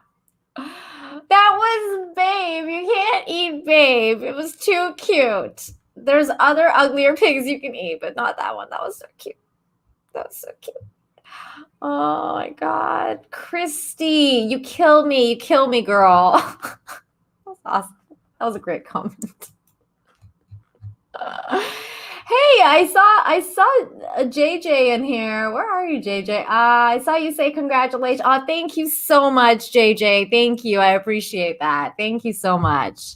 [SPEAKER 1] That was Babe. You can't eat Babe. It was too cute. There's other uglier pigs you can eat, but not that one. That was so cute. That was so cute. Oh my God. Christy, you kill me. You kill me, girl. That was awesome. That was a great comment. Hey, I saw a JJ in here. Where are you, JJ? I saw you say congratulations. Oh, thank you so much, JJ. Thank you. I appreciate that. Thank you so much.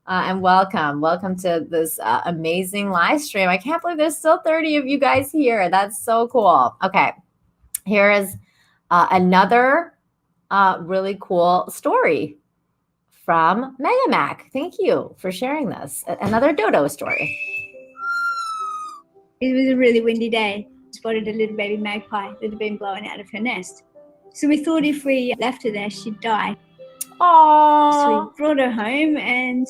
[SPEAKER 1] And welcome to this amazing live stream. I can't believe there's still 30 of you guys here. That's so cool. Okay, here is another really cool story from Megamac. Thank you for sharing this. Another dodo story.
[SPEAKER 5] It was a really windy day. Spotted a little baby magpie that had been blown out of her nest. So we thought if we left her there, she'd die.
[SPEAKER 1] Aww.
[SPEAKER 5] So we brought her home, and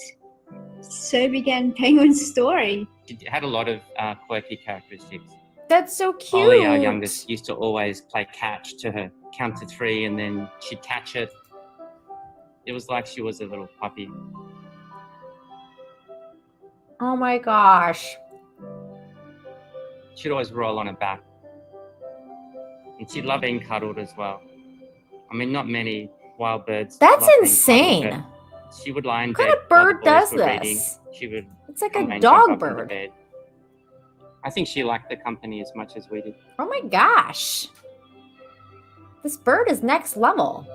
[SPEAKER 5] so began Penguin's story.
[SPEAKER 7] She had a lot of quirky characteristics.
[SPEAKER 1] That's so cute.
[SPEAKER 7] Ollie, our youngest, used to always play catch to her, count to 3, and then she'd catch it. It was like she was a little puppy.
[SPEAKER 1] Oh my gosh.
[SPEAKER 7] She'd always roll on her back. And she'd love being cuddled as well. I mean, not many wild birds.
[SPEAKER 1] That's
[SPEAKER 7] love being
[SPEAKER 1] insane.
[SPEAKER 7] cuddled, but she would lie in
[SPEAKER 1] What
[SPEAKER 7] bed.
[SPEAKER 1] kind of bird
[SPEAKER 7] while the boys
[SPEAKER 1] does
[SPEAKER 7] were reading.
[SPEAKER 1] this?
[SPEAKER 7] She would.
[SPEAKER 1] It's like
[SPEAKER 7] come
[SPEAKER 1] a
[SPEAKER 7] and jump
[SPEAKER 1] dog
[SPEAKER 7] up into
[SPEAKER 1] bird.
[SPEAKER 7] bed. I think she liked the company as much as we did.
[SPEAKER 1] Oh my gosh. This bird is next level.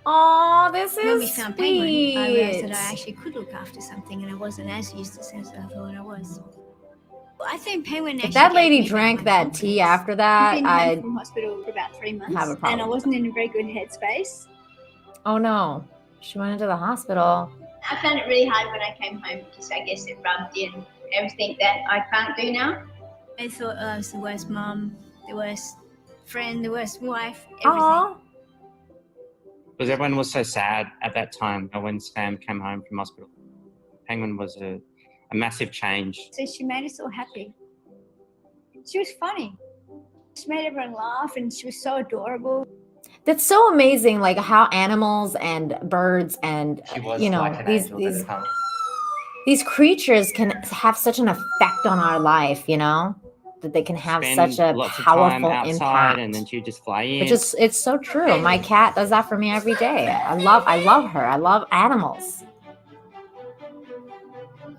[SPEAKER 1] Oh, this
[SPEAKER 5] When we
[SPEAKER 1] is
[SPEAKER 5] found Penguin, I realized that I
[SPEAKER 1] sweet.
[SPEAKER 5] actually could look after something, and I wasn't as useless as I thought I was. I think Penguin
[SPEAKER 1] If
[SPEAKER 5] actually
[SPEAKER 1] that
[SPEAKER 5] gave
[SPEAKER 1] lady
[SPEAKER 5] me
[SPEAKER 1] drank
[SPEAKER 5] my
[SPEAKER 1] that tea
[SPEAKER 5] confidence.
[SPEAKER 1] after that,
[SPEAKER 5] I've been home
[SPEAKER 1] I'd
[SPEAKER 5] from hospital for about 3 months,
[SPEAKER 1] have a
[SPEAKER 5] and I
[SPEAKER 1] problem.
[SPEAKER 5] wasn't in a very good headspace.
[SPEAKER 1] Oh no, she went into the hospital.
[SPEAKER 5] I found it really hard when I came home because I guess it rubbed in everything that I can't do now. I thought I was the worst mom, the worst friend, the worst wife, everything.
[SPEAKER 1] Aw.
[SPEAKER 7] Because everyone was so sad at that time when Sam came home from hospital. Penguin was a massive change.
[SPEAKER 5] So she made us all happy. She was funny. She made everyone laugh, and she was so adorable.
[SPEAKER 1] That's so amazing, like how animals and birds and
[SPEAKER 7] She was
[SPEAKER 1] you know
[SPEAKER 7] like an
[SPEAKER 1] these
[SPEAKER 7] angel
[SPEAKER 1] these
[SPEAKER 7] that time.
[SPEAKER 1] these creatures can have such an effect on our life. You know that they can have
[SPEAKER 7] Spend
[SPEAKER 1] such a
[SPEAKER 7] lots of time
[SPEAKER 1] powerful
[SPEAKER 7] outside,
[SPEAKER 1] impact.
[SPEAKER 7] and then she would just fly in.
[SPEAKER 1] Which is it's so true. My cat does that for me every day. I love her. I love animals.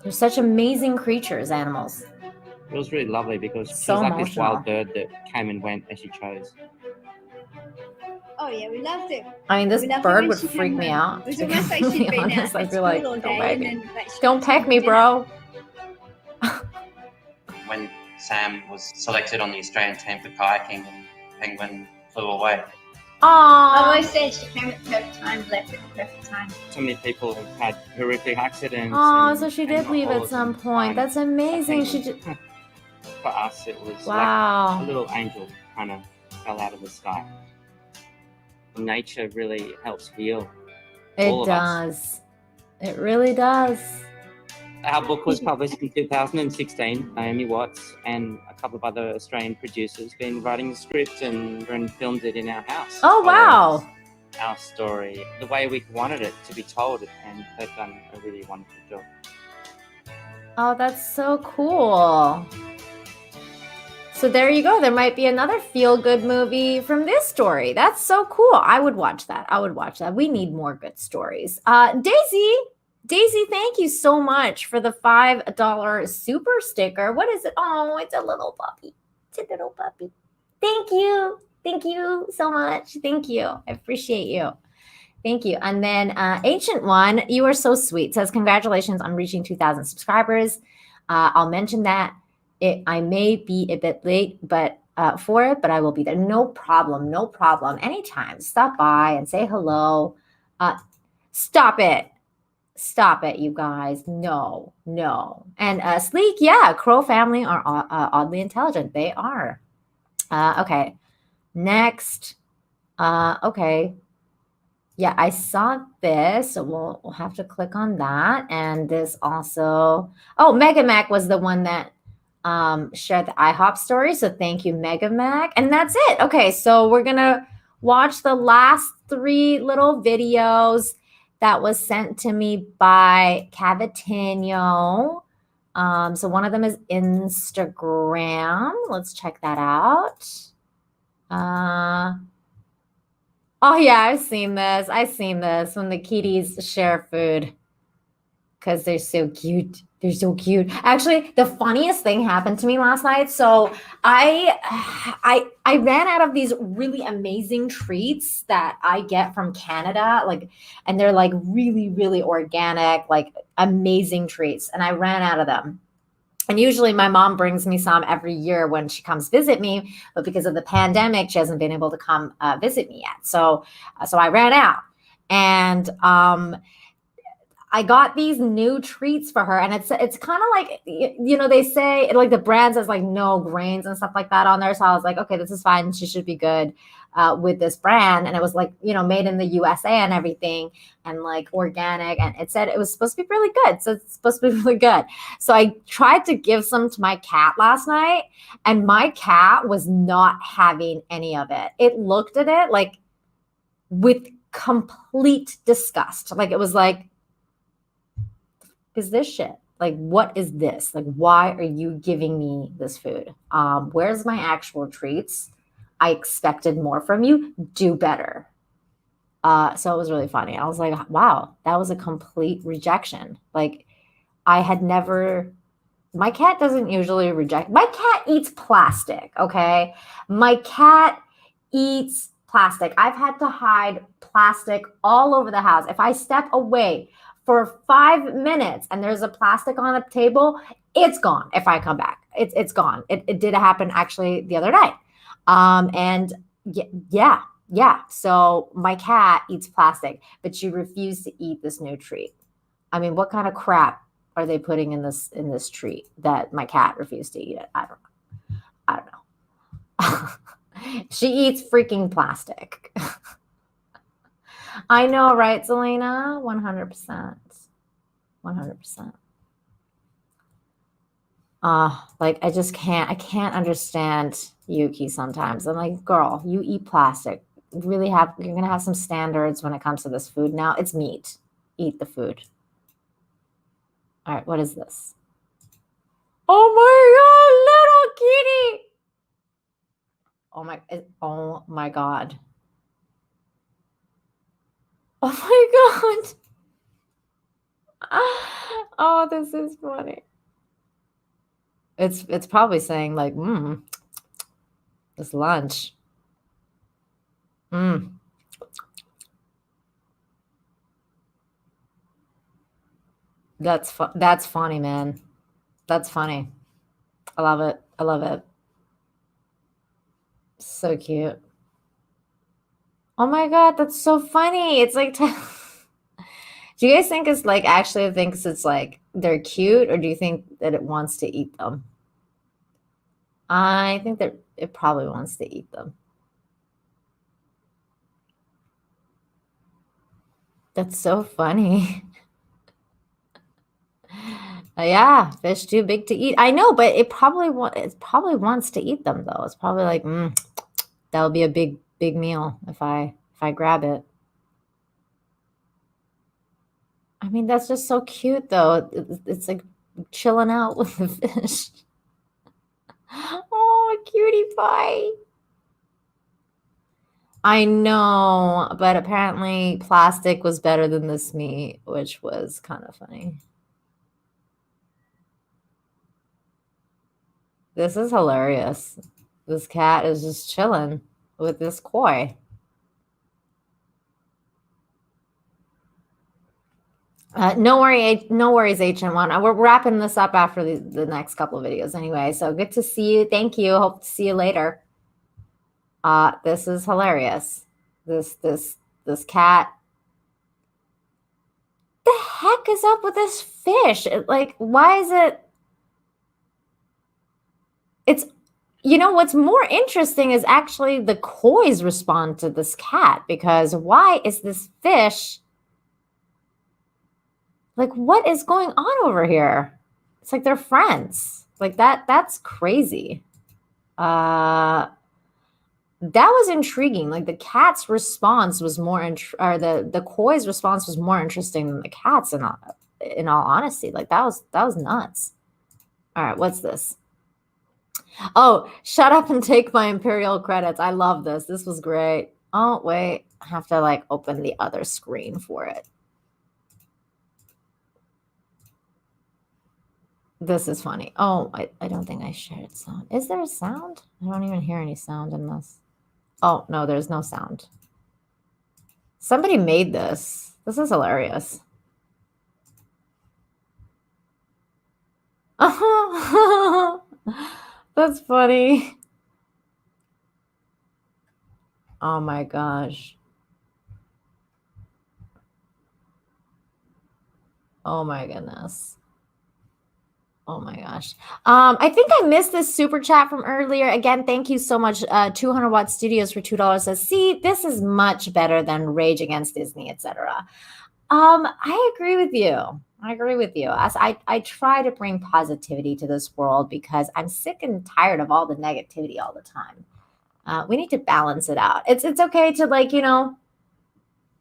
[SPEAKER 1] They're such amazing creatures, animals.
[SPEAKER 7] It was really lovely because she
[SPEAKER 1] So
[SPEAKER 7] was like this
[SPEAKER 1] emotional.
[SPEAKER 7] wild bird that came and went as she chose.
[SPEAKER 5] Oh yeah, we loved it.
[SPEAKER 1] I mean, this
[SPEAKER 5] We loved it
[SPEAKER 1] bird
[SPEAKER 5] when
[SPEAKER 1] would
[SPEAKER 5] she
[SPEAKER 1] freak
[SPEAKER 5] came
[SPEAKER 1] me
[SPEAKER 5] home.
[SPEAKER 1] out.
[SPEAKER 5] It was
[SPEAKER 1] to
[SPEAKER 5] almost like
[SPEAKER 1] be
[SPEAKER 5] she'd been
[SPEAKER 1] honest.
[SPEAKER 5] at
[SPEAKER 1] I'd be
[SPEAKER 5] school
[SPEAKER 1] like,
[SPEAKER 5] all
[SPEAKER 1] don't
[SPEAKER 5] day,
[SPEAKER 1] peck
[SPEAKER 5] and
[SPEAKER 1] me.
[SPEAKER 5] then like she
[SPEAKER 1] Don't
[SPEAKER 5] comes
[SPEAKER 1] peck
[SPEAKER 5] home
[SPEAKER 1] me,
[SPEAKER 5] for dinner.
[SPEAKER 1] bro.
[SPEAKER 7] When Sam was selected on the Australian team for kayaking, Penguin flew away.
[SPEAKER 5] I
[SPEAKER 1] Aww.
[SPEAKER 5] always said she came at the perfect time, left at the perfect time.
[SPEAKER 7] So many people have had horrific accidents.
[SPEAKER 1] Oh,
[SPEAKER 7] and-
[SPEAKER 1] so she
[SPEAKER 7] and
[SPEAKER 1] did
[SPEAKER 7] not
[SPEAKER 1] leave
[SPEAKER 7] all
[SPEAKER 1] at
[SPEAKER 7] of
[SPEAKER 1] some
[SPEAKER 7] them
[SPEAKER 1] point.
[SPEAKER 7] find
[SPEAKER 1] That's
[SPEAKER 7] a
[SPEAKER 1] amazing. She
[SPEAKER 7] penguin.
[SPEAKER 1] just,
[SPEAKER 7] For us, it was
[SPEAKER 1] wow.
[SPEAKER 7] like a little angel kind of fell out of the sky. Nature really helps heal all
[SPEAKER 1] It
[SPEAKER 7] of us.
[SPEAKER 1] does. It really does.
[SPEAKER 7] Our book was published in 2016. Naomi Watts and a couple of other Australian producers been writing the script and filmed it in our house.
[SPEAKER 1] Oh, wow.
[SPEAKER 7] Our story, the way we wanted it to be told, and they've done a really wonderful job.
[SPEAKER 1] Oh, that's so cool. So there you go. There might be another feel-good movie from this story. That's so cool. I would watch that. I would watch that. We need more good stories. Daisy, thank you so much for the $5 super sticker. What is it? Oh, it's a little puppy. It's a little puppy. Thank you. Thank you so much. Thank you. I appreciate you. Thank you. And then Ancient One, you are so sweet. Says, congratulations on reaching 2,000 subscribers. I'll mention that. I may be a bit late, but for it, but I will be there. No problem. No problem. Anytime. Stop by and say hello. Stop it. Stop it, you guys. No. And Sleek, yeah, Crow family are oddly intelligent. They are. Okay. Next. Okay. Yeah, I saw this, so we'll have to click on that. And this also. Oh, Mega Mac was the one that shared the IHOP story. So thank you, Mega Mac. And that's it. Okay, so we're gonna watch the last 3 little videos that was sent to me by Cavatinho. So one of them is Instagram. Let's check that out. Oh yeah, I've seen this. When the kitties share food because they're so cute. They're so cute. Actually, the funniest thing happened to me last night. So I ran out of these really amazing treats that I get from Canada, and they're like really, really organic, like amazing treats. And I ran out of them. And usually my mom brings me some every year when she comes visit me, but because of the pandemic, she hasn't been able to come visit me yet. So I ran out, and I got these new treats for her, and it's kind of like, they say like the brand says like no grains and stuff like that on there. So I was like, okay, this is fine. She should be good with this brand. And it was like, made in the USA and everything, and like organic. And it said it was supposed to be really good. So it's supposed to be really good. So I tried to give some to my cat last night, and my cat was not having any of it. It looked at it like with complete disgust. Like it was like, is this shit? Like, what is this? Like, why are you giving me this food? Where's my actual treats? I expected more from you. Do better. So it was really funny. I was like, wow, that was a complete rejection. Like, I had never, my cat doesn't usually reject. My cat eats plastic, okay? My cat eats plastic. I've had to hide plastic all over the house. If I step away for 5 minutes and there's a plastic on a table, it's gone. If I come back, it's gone. It did happen actually the other night. And yeah. So my cat eats plastic, but she refused to eat this new treat. I mean, what kind of crap are they putting in this treat that my cat refused to eat it? I don't know. She eats freaking plastic. I know, right, Selena? 100%. 100%. Like I can't understand Yuki sometimes. I'm like, girl, you eat plastic. You're gonna have some standards when it comes to this food. Now it's meat. Eat the food. All right, what is this? Oh my God, little kitty. Oh my God. Oh my God. Oh, this is funny. It's probably saying like, this lunch. That's funny, man. That's funny. I love it. I love it. So cute. Oh my God, that's so funny. It's like, do you guys think it's like actually thinks it's like they're cute, or do you think that it wants to eat them? I think that it probably wants to eat them. That's so funny. Yeah, fish too big to eat. I know, but it probably wants to eat them though. It's probably like, that'll be a big meal if I grab it. I mean, that's just so cute though. It's like chilling out with the fish. Oh, cutie pie. I know, but apparently plastic was better than this meat, which was kind of funny. This is hilarious. This cat is just chilling with this koi. No worries, HM1. We're wrapping this up after the next couple of videos anyway. So good to see you. Thank you. Hope to see you later. This is hilarious. This cat. The heck is up with this fish? Like, why is it? It's, you know, what's more interesting is actually the koi's response to this cat, because why is this fish? Like, what is going on over here? It's like they're friends. Like that's crazy. That was intriguing. Like the cat's response was more, or the koi's response was more interesting than the cat's. In all honesty, like that was nuts. All right, what's this? Oh, shut up and take my imperial credits. I love this. This was great. Oh wait, I have to like open the other screen for it. This is funny. Oh, I don't think I shared sound. Is there a sound? I don't even hear any sound in this. Oh, no, there's no sound. Somebody made this. This is hilarious. That's funny. Oh my gosh. Oh my goodness. Oh my gosh. I think I missed this super chat from earlier. Again, thank you so much. 200 Watt Studios for $2 says, see, this is much better than Rage Against Disney, etc. I agree with you. I agree with you. As I try to bring positivity to this world because I'm sick and tired of all the negativity all the time. We need to balance it out. It's okay to, like, you know,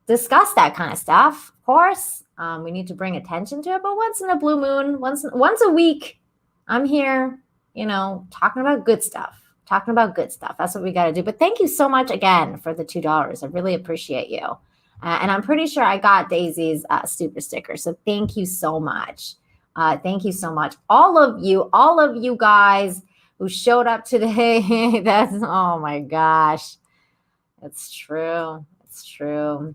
[SPEAKER 1] discuss that kind of stuff, of course. We need to bring attention to it, but once in a blue moon, once a week, I'm here, you know, talking about good stuff. That's what we got to do. But thank you so much again for the $2. I really appreciate you. And I'm pretty sure I got Daisy's super sticker. So thank you so much. Thank you so much. All of you guys who showed up today. That's, oh my gosh. It's true. It's true.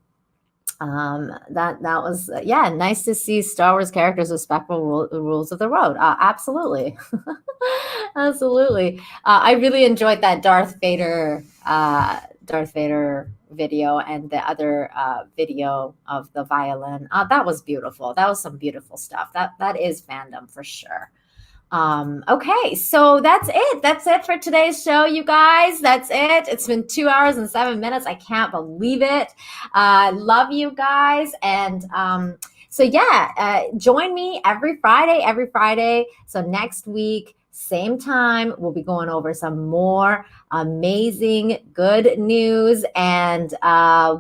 [SPEAKER 1] That was, yeah, nice to see Star Wars characters respectful rules of the road. Absolutely. Absolutely. I really enjoyed that Darth Vader video and the other video of the violin. That was beautiful. That was some beautiful stuff. That is fandom for sure. Okay, so that's it for today's show, you guys. That's it. It's been 2 hours and 7 minutes. I can't believe it. Love you guys. And so yeah, join me every Friday. So next week, same time, we'll be going over some more amazing good news, and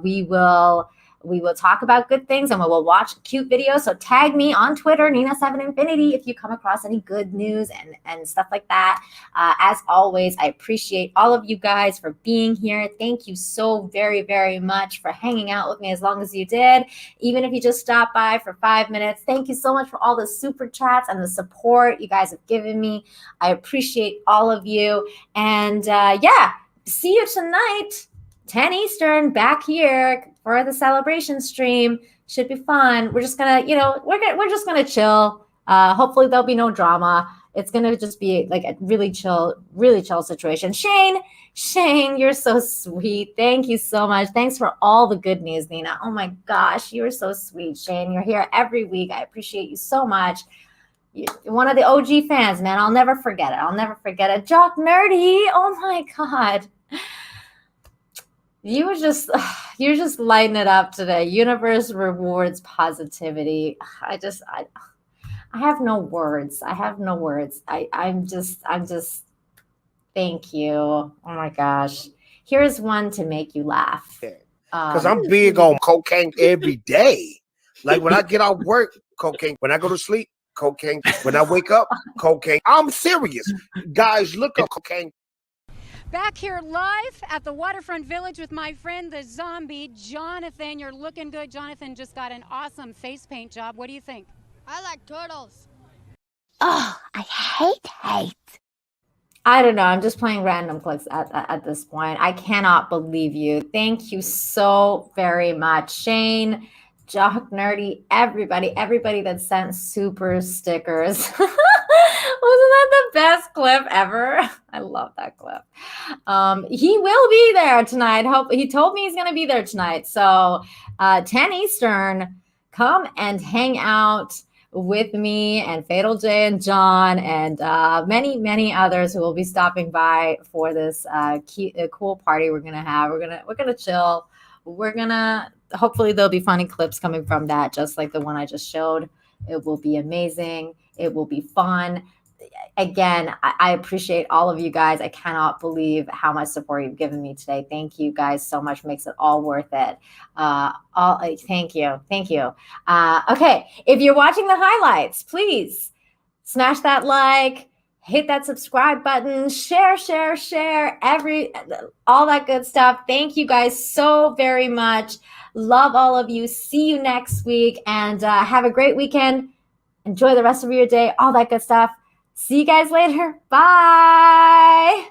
[SPEAKER 1] we will talk about good things, and we will watch cute videos. So tag me on Twitter, Nina7Infinity, if you come across any good news and stuff like that. As always, I appreciate all of you guys for being here. Thank you so very, very much for hanging out with me as long as you did. Even if you just stopped by for 5 minutes, thank you so much for all the super chats and the support you guys have given me. I appreciate all of you. And yeah, see you tonight. 10 Eastern back here for the celebration stream. Should be fun. We're just gonna, we're just gonna chill. Hopefully there'll be no drama. It's gonna just be like a really chill situation. Shane, you're so sweet. Thank you so much. Thanks for all the good news, Nina. Oh my gosh, you are so sweet, Shane. You're here every week. I appreciate you so much. You're one of the OG fans, man. I'll never forget it. Jock Nerdy. Oh my God. You're just lighting it up today. Universe rewards positivity. I have no words. I'm just thank you. Oh my gosh. Here's one to make you laugh.
[SPEAKER 6] Because I'm big on cocaine every day. Like when I get off work, cocaine. When I go to sleep, cocaine. When I wake up, cocaine. I'm serious. Guys, look up cocaine.
[SPEAKER 2] Back here live at the Waterfront Village with my friend, the zombie, Jonathan. You're looking good. Jonathan just got an awesome face paint job. What do you think?
[SPEAKER 4] I like turtles.
[SPEAKER 1] Oh, I hate. I don't know. I'm just playing random clicks at this point. I cannot believe you. Thank you so very much, Shane, Jock Nerdy, everybody that sent super stickers. Wasn't that the best clip ever? I love that clip. He will be there tonight. He told me he's going to be there tonight. So 10 Eastern, come and hang out with me and Fatal J and John and many others who will be stopping by for this cool party we're gonna have. We're gonna chill. Hopefully there'll be funny clips coming from that, just like the one I just showed. It will be amazing. It will be fun. Again, I appreciate all of you guys. I cannot believe how much support you've given me today. Thank you guys so much. Makes it all worth it. Thank you. Okay, if you're watching the highlights, please smash that like, hit that subscribe button, share, all that good stuff. Thank you guys so very much. Love all of you. See you next week, and have a great weekend. Enjoy the rest of your day, all that good stuff. See you guys later. Bye.